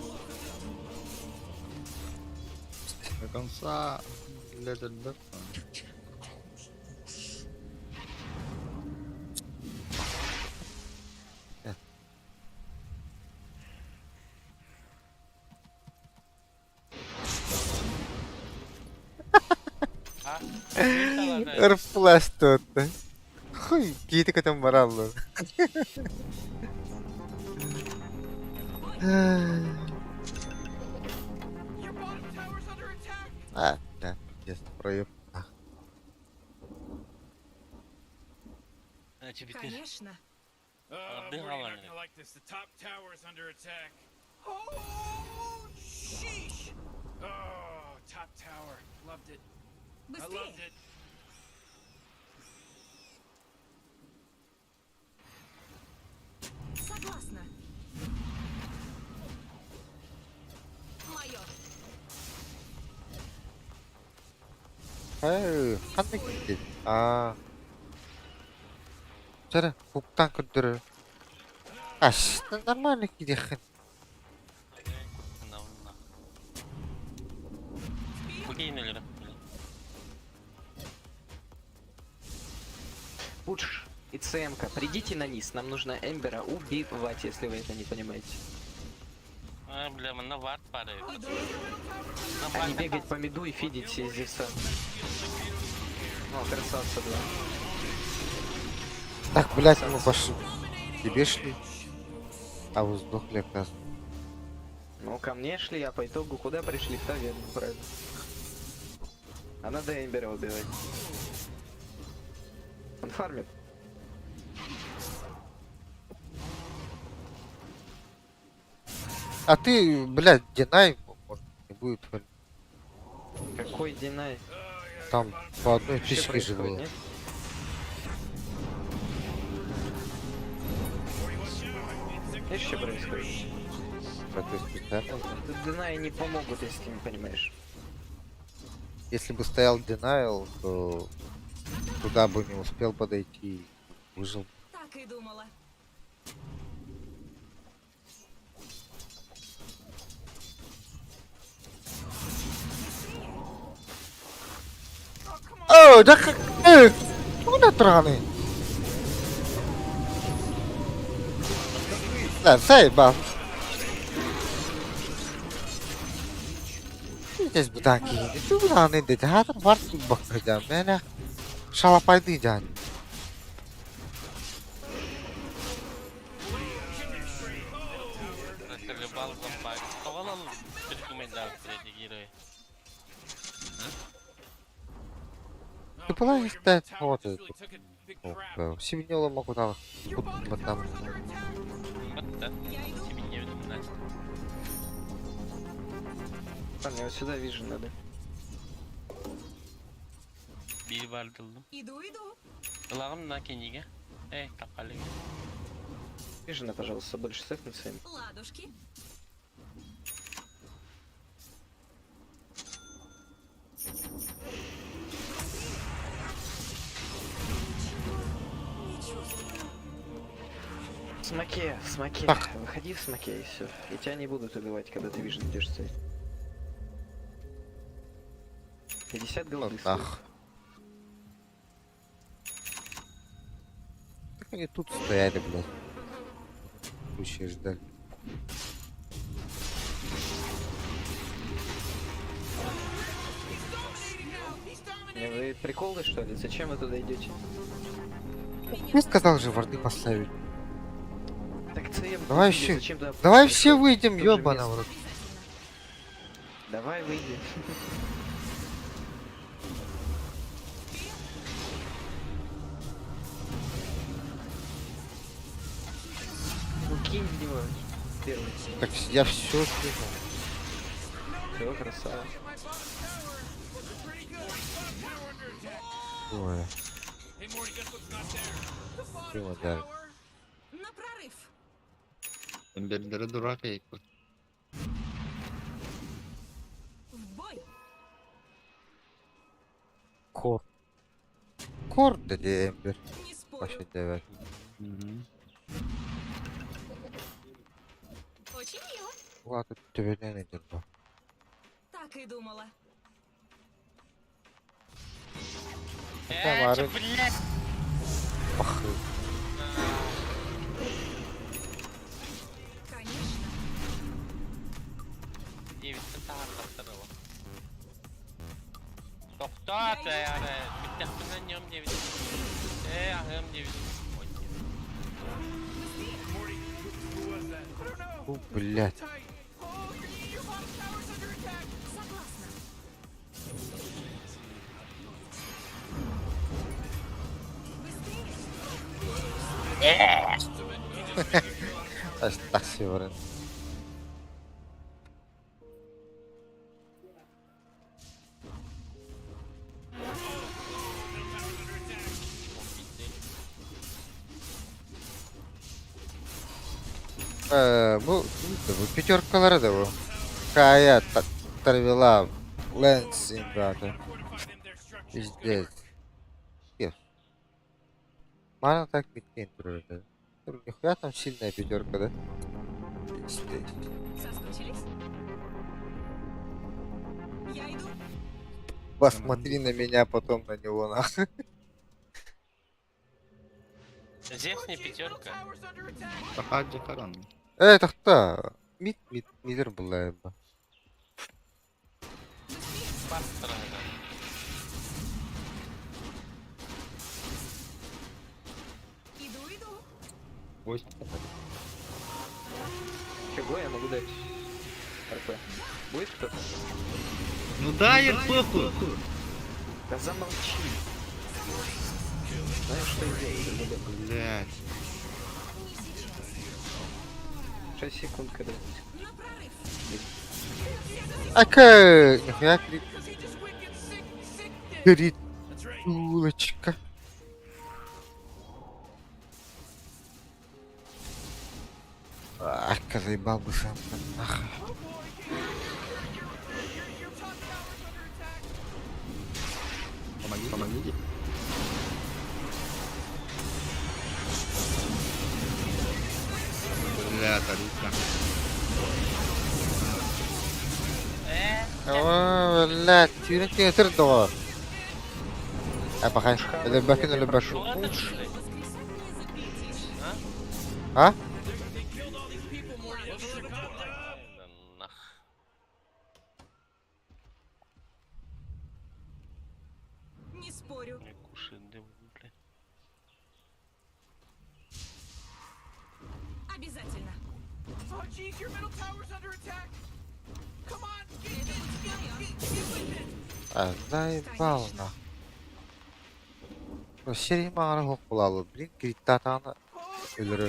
До конца. Ледер. Рфлэш тут. Хуй, какие-то к этому моралу. Your bottom tower's under attack. Да, пиздец, проеб. Конечно. Morty, you're not gonna like this. The top tower is under attack. Oh, sheesh! Oh, top tower. Loved it. I loved Быстрее. it. Согласна. Мое. 한대 기대. 저래, 복당 그들을. 씨, нормально 기대한. Пудж и ЦМК, придите на низ, нам нужно Эмбера убивать, если вы это не понимаете. А не бегать по миду и фидить здесь. Ну, красавца, да. Так, блядь, мы пошли. Тебе шли? А вы сдохли, оказывается. Ну, ко мне шли, а по итогу куда пришли? В таверну, правильно. А надо Эмбера убивать. Он фармит. А ты, блядь, динай, может, не будет. Какой динай? Там по одной Что фишке же происходит, было. нет? Видишь, что происходит? Такой специально. Тут динаи не помогут, если ты не понимаешь. Если бы стоял Denial, то туда бы не успел подойти. Выжил. Так и думала. О, да как... Куда траны? Да, заебал. Здесь бы такие. Ты куда не дать? А там варты бахнуть, меня. Шалопайды дядь. Ты была не стать вот это. Семенёла могу там. Вот там. Мне вот сюда вижу надо. Иду. Вижу, пожалуйста, больше сэкнуться им. Ладушки. В смоке. Так. Выходи в смоке и все. И тебя не будут убивать, когда ты вижу, идешь стоять. 50 голды стоит. Ах. Так они тут стояли, блядь. Пусть ждали. Не, вы приколы, что ли? Зачем вы туда идете? Я сказал же варды поставить. Так ЦМ Давай купили, все. зачем туда Давай приходить? все выйдем, Тут же ёбана место. в рот. Давай выйди. Ну кинь в него. Первый. Так я все сделал. Все, красава. Ой, Hey, Morty, guess what's not there? чего, да. На прорыв. Эмбер дурак, я Кор, dedi Ember. Не спорю. Başı devet. Очень мило. Bu adı tübede nedir bu? Так и думала. Tamam. блядь! Bak. Конечно. 9 тағар қаттырылы. Тоқтат, аяғы. Биттәқпінен ем 9. Ағым 9. Morty, who was that? I don't know. Bu блядь. Tight. Oh, your bottom tower's under attack. Согласна. Aż tak się wręcz. Bu пятеркалары да bu. Kaya Tarvila Lens Inverter. Пиздец. Yes. Mana так bitken dururdu. Dur, нихуя там сильная пятерка, да? Пиздец. Соскучились? Я иду. Посмотри на меня, потом на него, нахуй. Зевс не пятерка. Проходи корон. Это кто? Мидер была, еба. Спас стороны. Иду. Ой. Чего я могу дать? РП. Будет кто-то? Ну дай РП-ку! Да замолчи. Знаешь, что я делаю? Блять. 6 секунд, когда... На прорыв. Ака! Нихуя крит. Крит. Улочка. Ака, заебал бы сам. Нахуй. Помогите. Бля, Тарука. لا تيرك تردو ابغى اللي باكن اللي بشوف ها Не спорю. Обязательно. Oh, jeez, your middle tower's under attack. Come on, get with it. заебал нахуй серия мағара хоқ бұлалы блин гриттатаны өлірі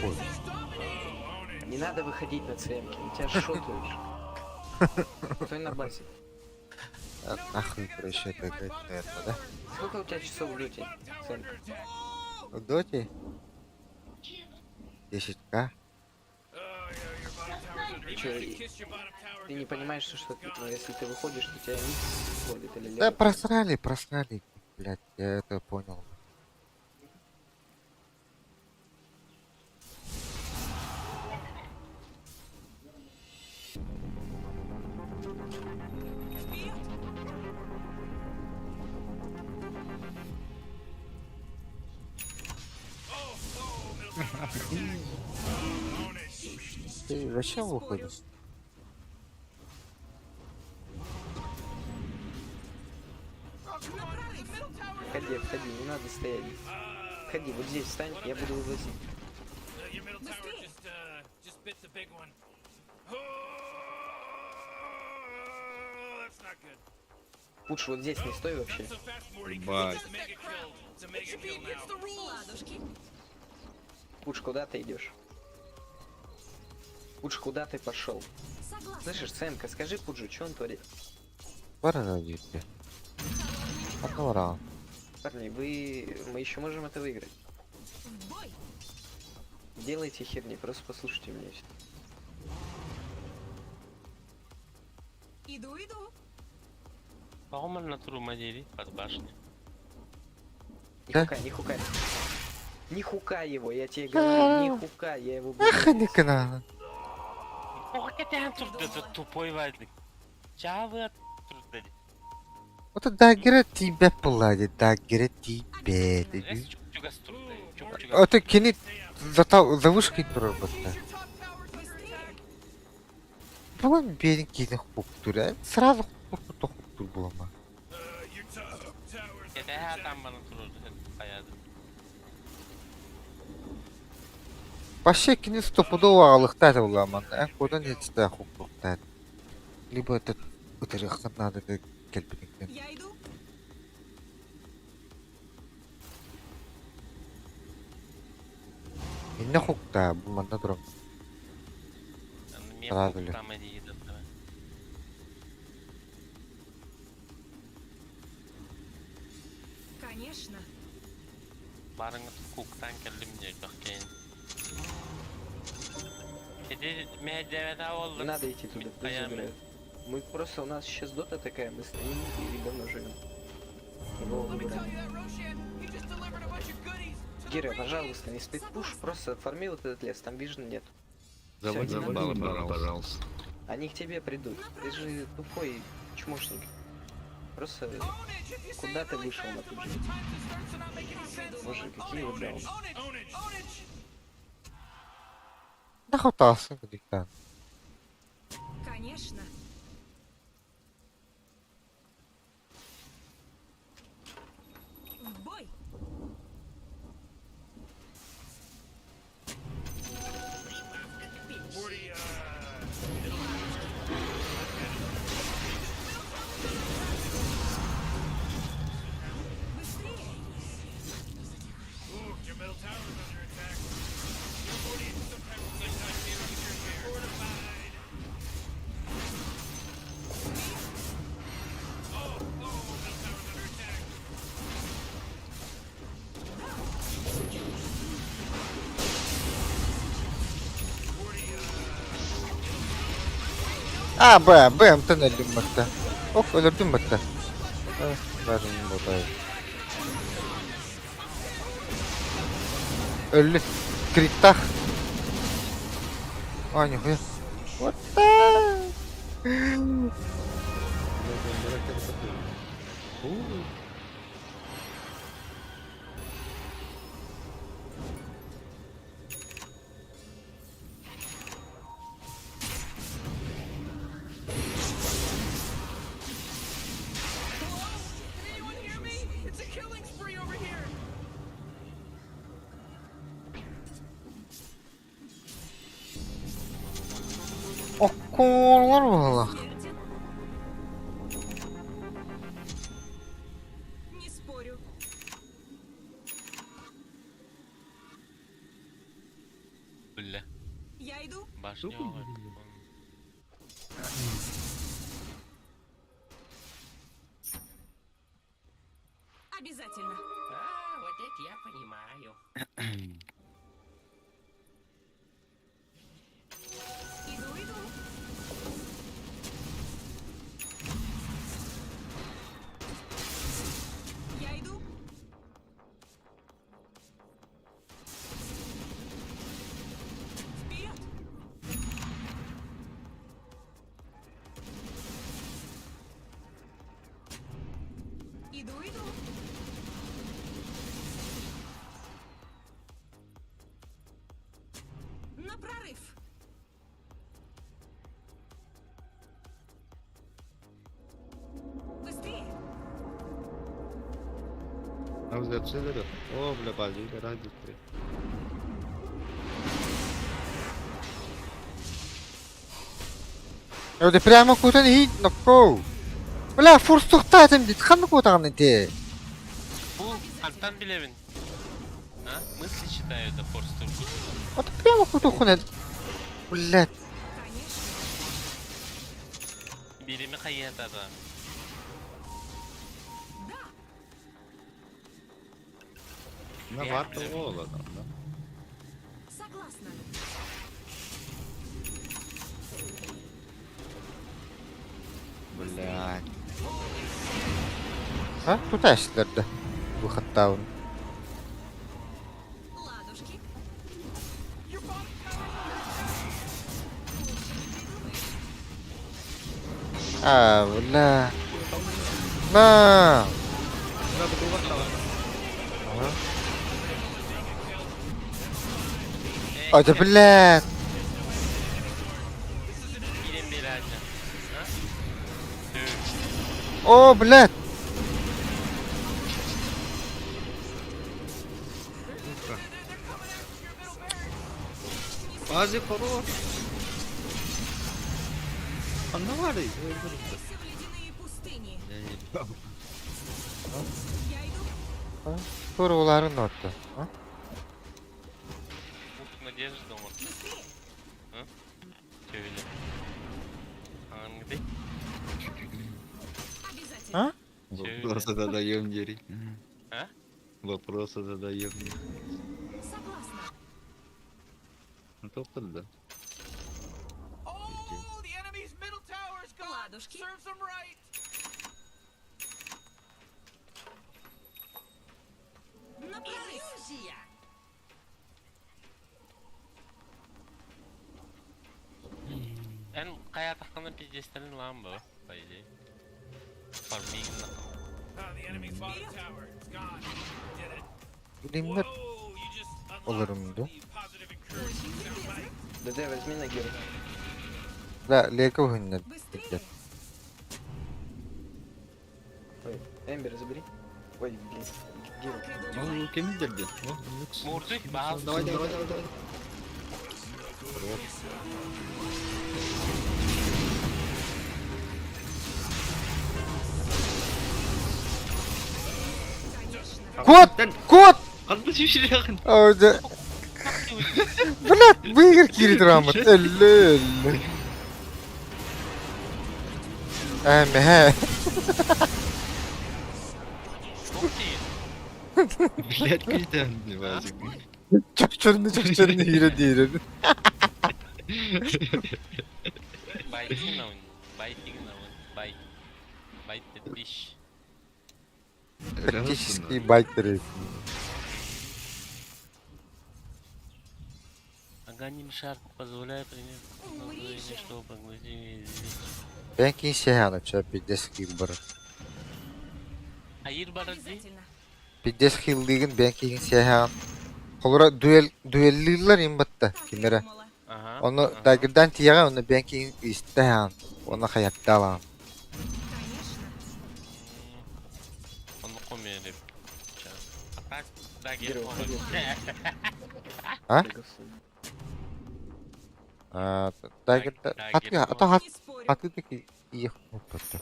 ой Не надо выходить на цемки, у тебя шотуешь. Стой на базе. нахуй проще это играть наверное, да? Сколько у тебя часов в доте, цемка? В доте 10к. Чё, ты не понимаешь, что ну, если ты выходишь, то тебя микс сходит или Да левый? просрали, блядь, я это понял. Ты зачем выходишь? Входи, не надо стоять. Входи, вот здесь встань, я буду вывозить. Your middle tower just bit the big one. Oh, that's not good. Лучше вот здесь не стой вообще. So fast, Morty. Ебать. It's a mega kill. It's a mega kill now. Ладушки. Пуш, куда ты идешь? Пуш, куда ты пошел? Согласна. Слышишь, Сэмка, скажи Пуджу, что он творит? Пора родиться. Одного раунда. Парни, мы еще можем это выиграть. В бой. Делайте херни, просто послушайте меня. Иду. По-моему, на тру модели под башней. Да? Не хукай. Не хукай его, я тебе говорю, не хукай, я его буду. Ах, не канал. Hakikaten turda tupой вальник. Чавы turda. Ото дагера тибе пулади, дагера тибе. Эс чугас turda. Чугас. Ото кенет за вышкой турбата. Булам берин кейден хуктур, сразу хуктур булама. Кете там бана tururdu kayada. Вообще кенет стопудово алыктады буламан. Кодан нечте хуктуктады. Либо это рехат надо келпинектен. Я иду. Инне хукта, булманда турам. Мен Сразу ли? там иди да. Конечно. Барыңыз куктан келдим де баккен. Кете медеведа Не oldu. надо идти туда, пусть забирают. Мы просто, у нас сейчас дота такая, мы стоим и давно живем. Его Let me tell выбираем. you that Roshan, he just delivered a bunch of goodies to the Гира, radio. пожалуйста, не спидпуш, просто форми вот этот лес, там вижен нет. Заводи Всё, не баллы, надо. пожалуйста. Они к тебе придут. Ты же тупой чмошник. Просто Own it. If you say куда it ты really вышел fast на a ту bunch жизнь? of times, it starts to not make any sense. Боже, какие вы даун. Own it. Own it. Да хватался, диктан. Конечно. В бой. Быстрее. Ooh, your middle tower is under attack. Your body needs some type of sunshine here. Fortified. Oh, middle tower's under attack. B'm'ten öldüm hatta. Of öldürdüm hatta. Verin buradayı. Öldü. Kritak. Aa nihaya. What the? Anyone hear me? It's a killing spree over here. Okkullar valla. Смертен. Не спорю. Bulle. Я иду. Başlıyor. Обязательно. Вот это я понимаю. Иду. Я иду. Вперед. Иду. На прорыв. Быстрее. Авиацеллеры. О, бля, болели ради ты. Öyle prima kutan hit nokko. Bля, фурс тухтатым дейді. Қаны қотағаны де. Bu alttan bilevin. Ha? Мысли читаю да форс турку. Вот прямо кутухуна. Блядь. Конечно. Birimi kayyat adam. Да. На варту голодом, да? Согласна. Блядь. Ha? Tutaşlardı. Bu hatta onu. бля. На! Надо было хавать. Ой, да блядь! Идем, блядь. О, блядь! Азы хорош. Аннаварий. В ледяные пустыни. Я иду. Soruların orta. Ha? Надежда дома. Şöyle. Hangi? Обязательно. Вопросы задаем, Дери. А? Вопросы задаем. Согласна. Ну, только да. Oh, the enemy's middle tower is gone. Ладушки. Serves them right. Иллюзия. En kaya takımın picceslerin lan bu. Böyle. Farming na. Oh, the enemy's bottom tower. It's gone. Did it. Bilimler Whoa, you just unlocked olurum da. the positive encouragement soundbite. ДД, возьми на гиру. La Lego oyunlar. Быстрее. Ой, Эмбер забери. Ой, блин. Гиру. Ну, кем дерди? Vurduk. Bazı. Давай, давай, давай, давай. Кот! Кот! Atmış bir şey yakın. Orada. Блядь, выиграй Киридрамат. Элле. He. Çok iyi. Блядь, кайдан, Вазик. Çakçırını hile değil. Biting na. Biting na. Bite. Bite the fish. Практически байтеры. Организм шарп позволяет принять позволение, чтобы поглотить. Ben ki sehana çöp 50 kill barı. Hayır bana değil. Обязательно. 50 kill ligin ben ki sehan. Kolora duelliler imbatta kimere. Думала. Aha. Onu dagirden tiyaga onu ben ki istehan. Onu hayatta alan. Конечно. Onu koymayalım. Bak daha Gir geri o, koy. Ha? Dagirden hatı ata hat Не спорю. hatıdaki iyi hukukta.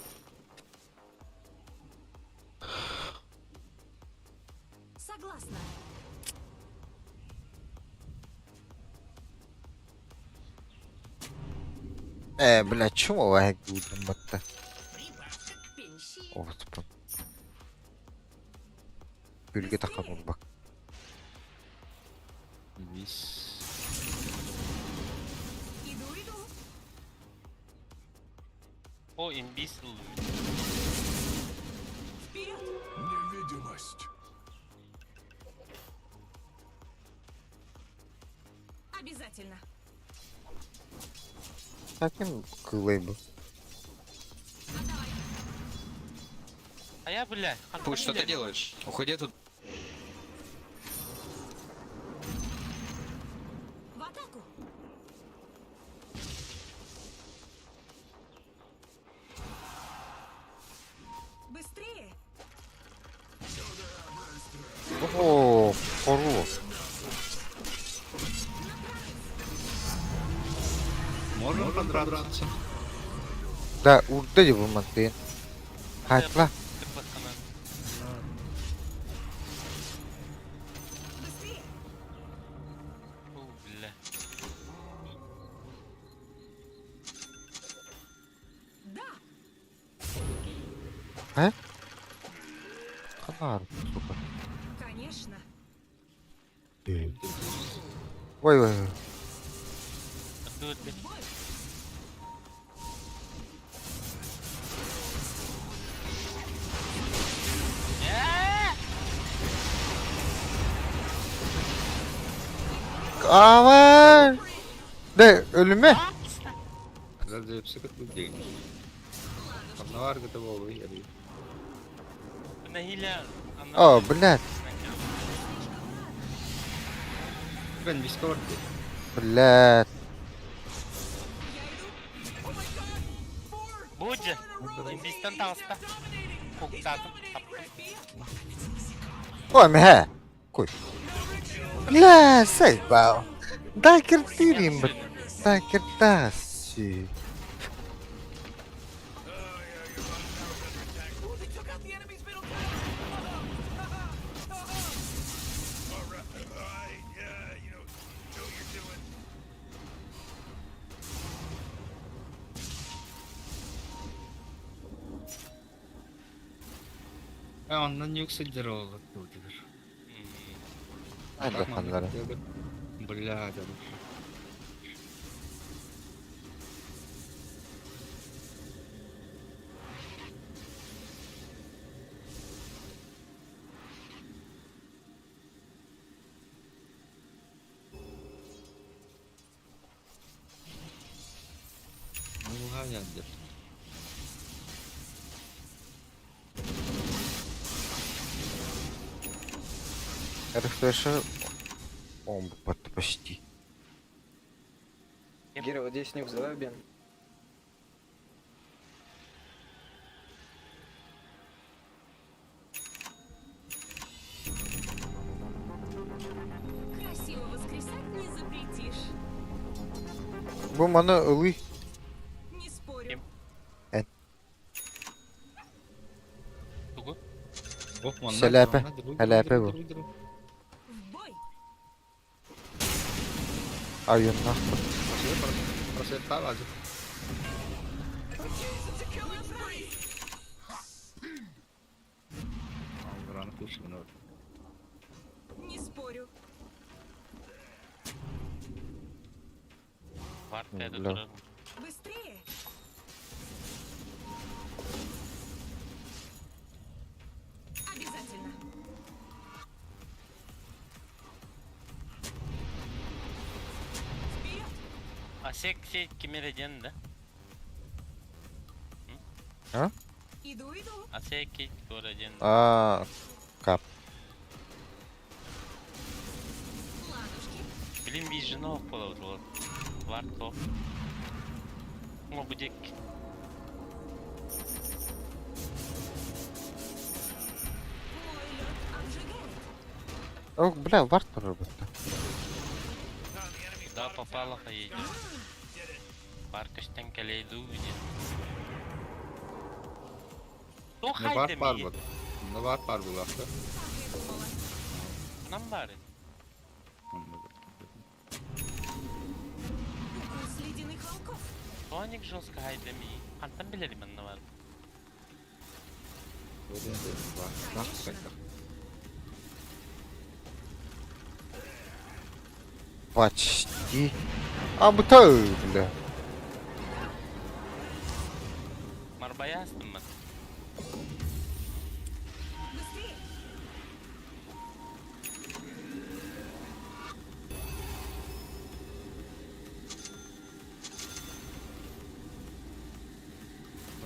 Согласна. Блядь, чому вагик будем батта? Прибавка к пенсии. О, спам. Gölge takamam bak. Иду. O imbecile. Вперед. Невидимость. Обязательно. Sakin kılay bu. А я, блядь. Пусть, что ты делаешь? Уходи тут. В атаку. Быстрее. О, хорош. Можно подраться. Да, урда его мантин. Хайпла. Ты пацана. Быстрее. О, бля. Да. Kanar, сука. Конечно. Vay. Тут, блядь. Aman. De ölüme. Разве все как людей? Карнавар готовый, я даю. На хиля. О, блядь. Ben Discord. Блядь. Буджи. Инвестан тағыста. Коктатым. Ой, меха. Кой. Бля, сайбал. Да, киртирим, да, киртаси. Ondan yüksek oldu. Hadi kanlara. Бля, да. Ну, говняк где-то. Рефреша. Он почти. Гера, вот здесь нюкс, давай убьем. Красиво воскресать не запретишь. Bu bana ılый. Не спорю. Тугу. Шаляпе. Шаляпе bu. В бой. Ayın nahmı. Просветка лазит. Рано кушай, но... Не спорю. Варта это Бля. durur. Быстрее. Обязательно. Вперед. А секси kime edeceksin de? Иду, иду. А секи göreceksin de. Aa, kap. Ладушки. Блин, виженов положил. Варто. Ну, будет. Мой лед обжигает. О, бля, варт робота. Да, попало поедет. Паркаштан келейду где. Ну, Ne var haydi var mi? bu. Ne var bu hafta. Потребовала. Нам бары. Укус ледяных волков. Соник жестко haydi mi? Антон bilelim ben ne var. Böyle de var. Nasıl kaydı? Почти. А, бутыль, бля. Marbaya astım ben. Быстрее.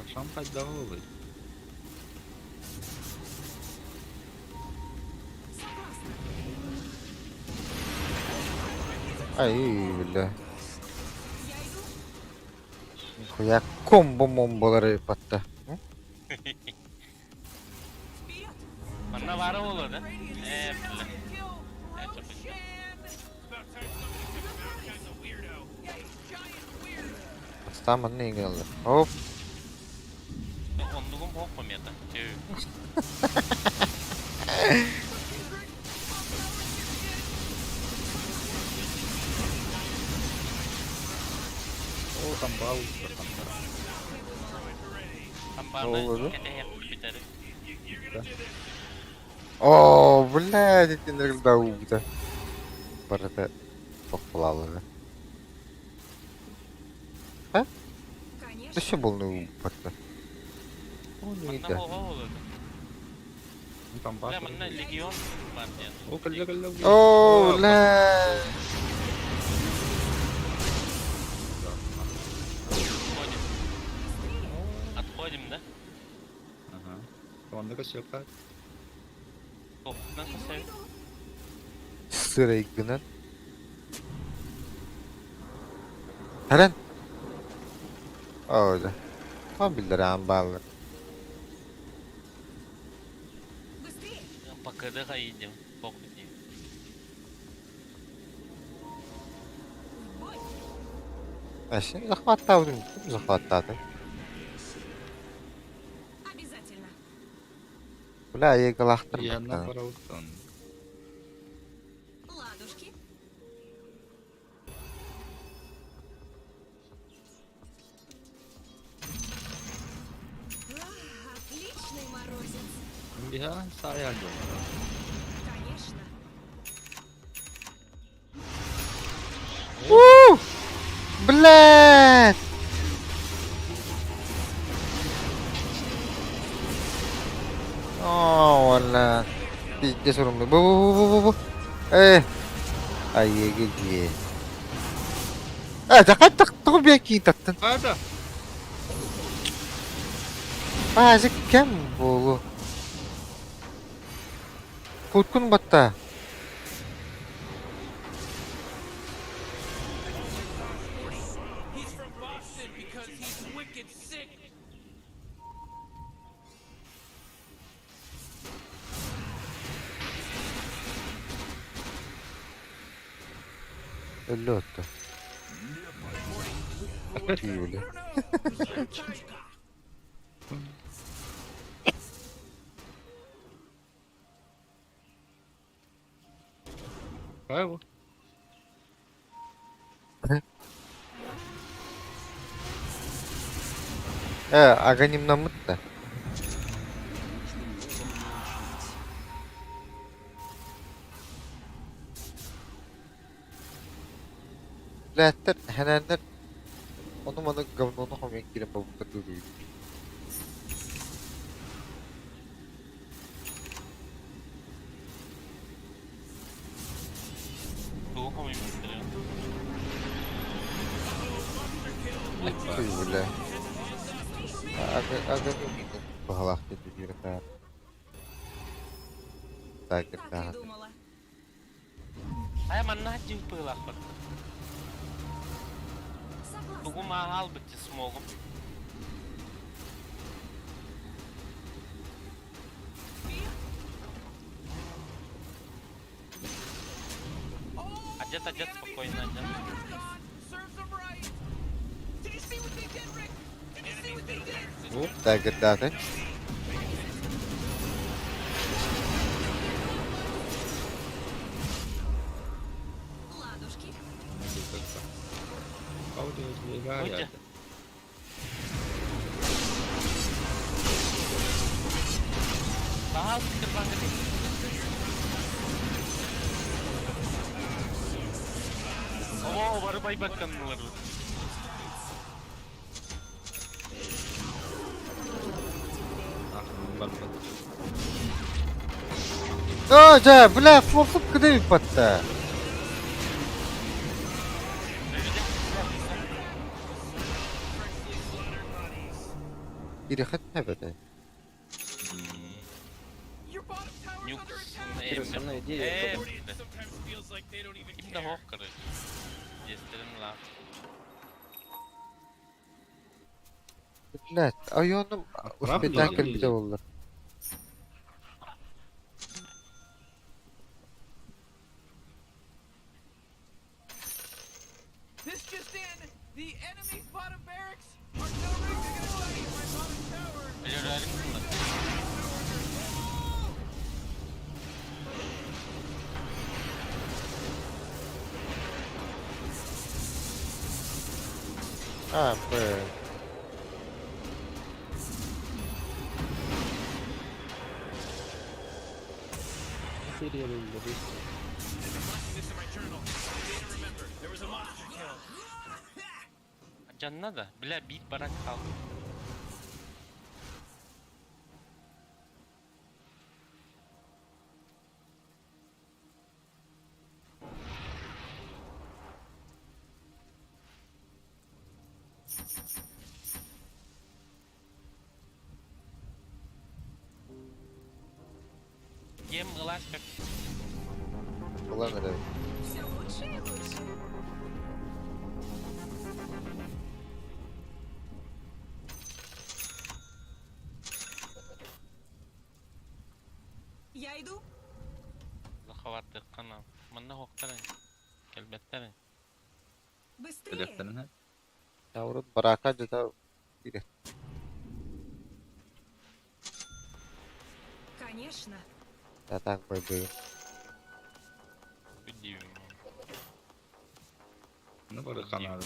Akşam kaçta olur? Согласна. Ай, бля. Я иду. Нихуя комбо-момболар yapıttı. Вперед. Bana var olur da. Bile. Çok iyi. Tamam ne geldi? Hop. Onluğum bok mu ya da? O tam bal. Ambarda oldu? kete yapıp biterim. О, блядь, эти иногда убиты. Барата попала. Конечно. Да все был на упорта. Ну, не Bana да. oha olurdu. Tam bal. Bile bana legyon var yani. O kaldı. О, ля. Отходим. Отходим, да? Onda kasıyorlar. Toptan kasar. Sırayıkının. Heren. Orada. Mobilleri an bağlı. Быстрее! Пока доходим. Похуй. В бой! Мاشي захватта будем. Захваттады. Обязательно! Бля, Я егалахтырмак. на параутон. Ладушки! Отличный морозец! Я саялю. Конечно! Блядь! О, вала. Пиздец урумlu. Bu. Ay gigi. Jangan tak biaki tatan. Ada. Basic cam bu. Putkun batta. He's from Boston because he's wicked sick. Öyle oldu. İyi öyle. Bravo. Аганим намыт-то. Блядь, ханандар. Onu говно хомяк кирим бабу кадуру. Плохо мы быстрее. Ой, бля. Аганим минут пахалах тебе дирка. Так, Как да. и думала! Ay manajin pala ko. Согласна! Tugu mahal bitti smogum. Ajat спокойно, ajat. Serves him right. Did you see what they did, Rick? Did you see what they did? Оп, так, да. Ладушки! Аудио двигая. Ой, Mahal terbang gede. Oh, baru buyback kan baru. О, да, бля, флоп куда патта. Переход ابدا. Your bottom tower's Нюк. under attack. Со мной идея. Sometimes feels like they don't even Kimde care. hoş karış. Jestlerim lan. Блядь, ayonum спектакль bize oldu. This just in. The enemy's bottom barracks are no rigs are gonna save my bottom tower. Ölülerin mi? А, бля. This in my journal. Data remember. There was a monster kill. Canına da. Bile bir barak kaldı. Кем глаз как Ulan nereye? Все лучше и лучше. Я иду. захаватты канал. Мында хоктарын. Келбеттерин. Быстрее. Телефonu. Yavrum baraka da biri. Конечно. Ya tak bebeğim. Удивим. Ну, барахана.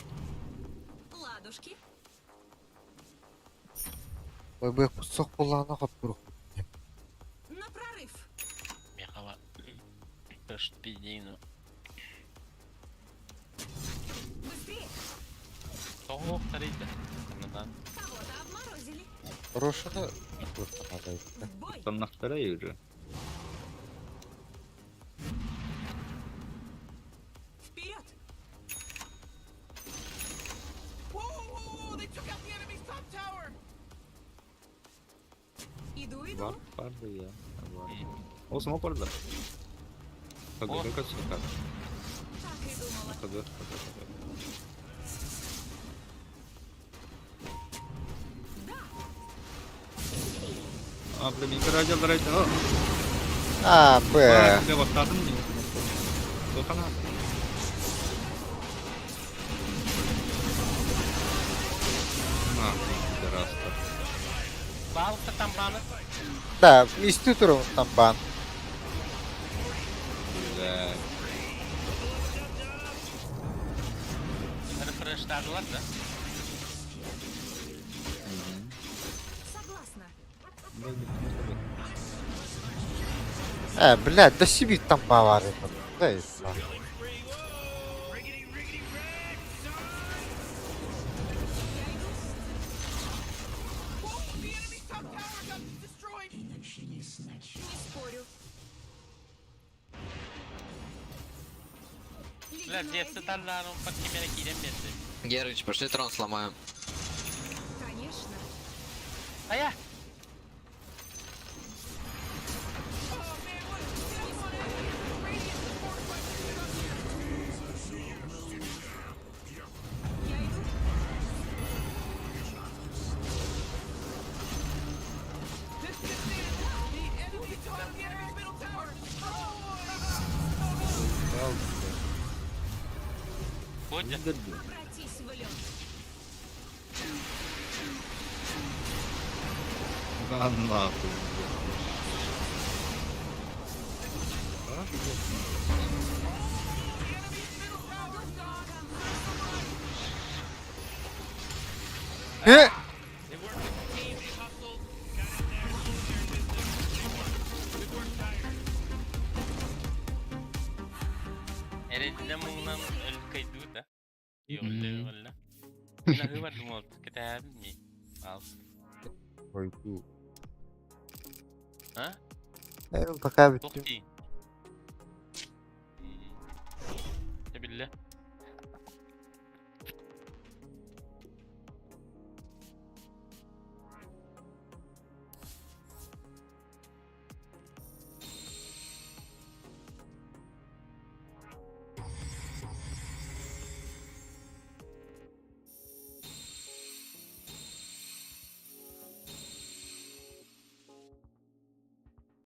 Ладушки. Bebeğim kusok kulağına kaptırık. На прорыв. Мехова. Пешт пиздину. Быстрее. Soğuk tarıydı. Bundan. Кого-то обморозили. Roşunu kurtarmalıydı. В бой. Там на второй уже. Вперед. Whoa! They took out the enemy's top tower. Иду. Var vardı ya. Var. Olsun o parada. Tabii Oh. kaç sakar. Так и думала. Tabii. Abi bir karaca karaca. Ah be. Dia waktu ni. Tuh kan. Nah, terasa. Балка тамбаны. Da isti durum tamban. Güzel. Рефрештадылар да. Согласна. Блядь, да себе тамба var ya. Da işte. The enemy's top tower got destroyed. Не спорю. Бля, детство тогда, ну, под кем я месте. Герыч, пошли трон сломаем. Конечно. А я? Я иду. This is the enemy took out the enemy's middle tower. Ходя. Обратись в лед. Да нахуй. Ne? They worked as a team. They hustled. Got in there. Sold their business. Good work, Tiger. Erediden bundan ölkaydı da. Yolda valla. Lahı var mı oldu? Kitabı mı? Al. Oy bu. Ha? Bak abi. Çok iyi. Billah.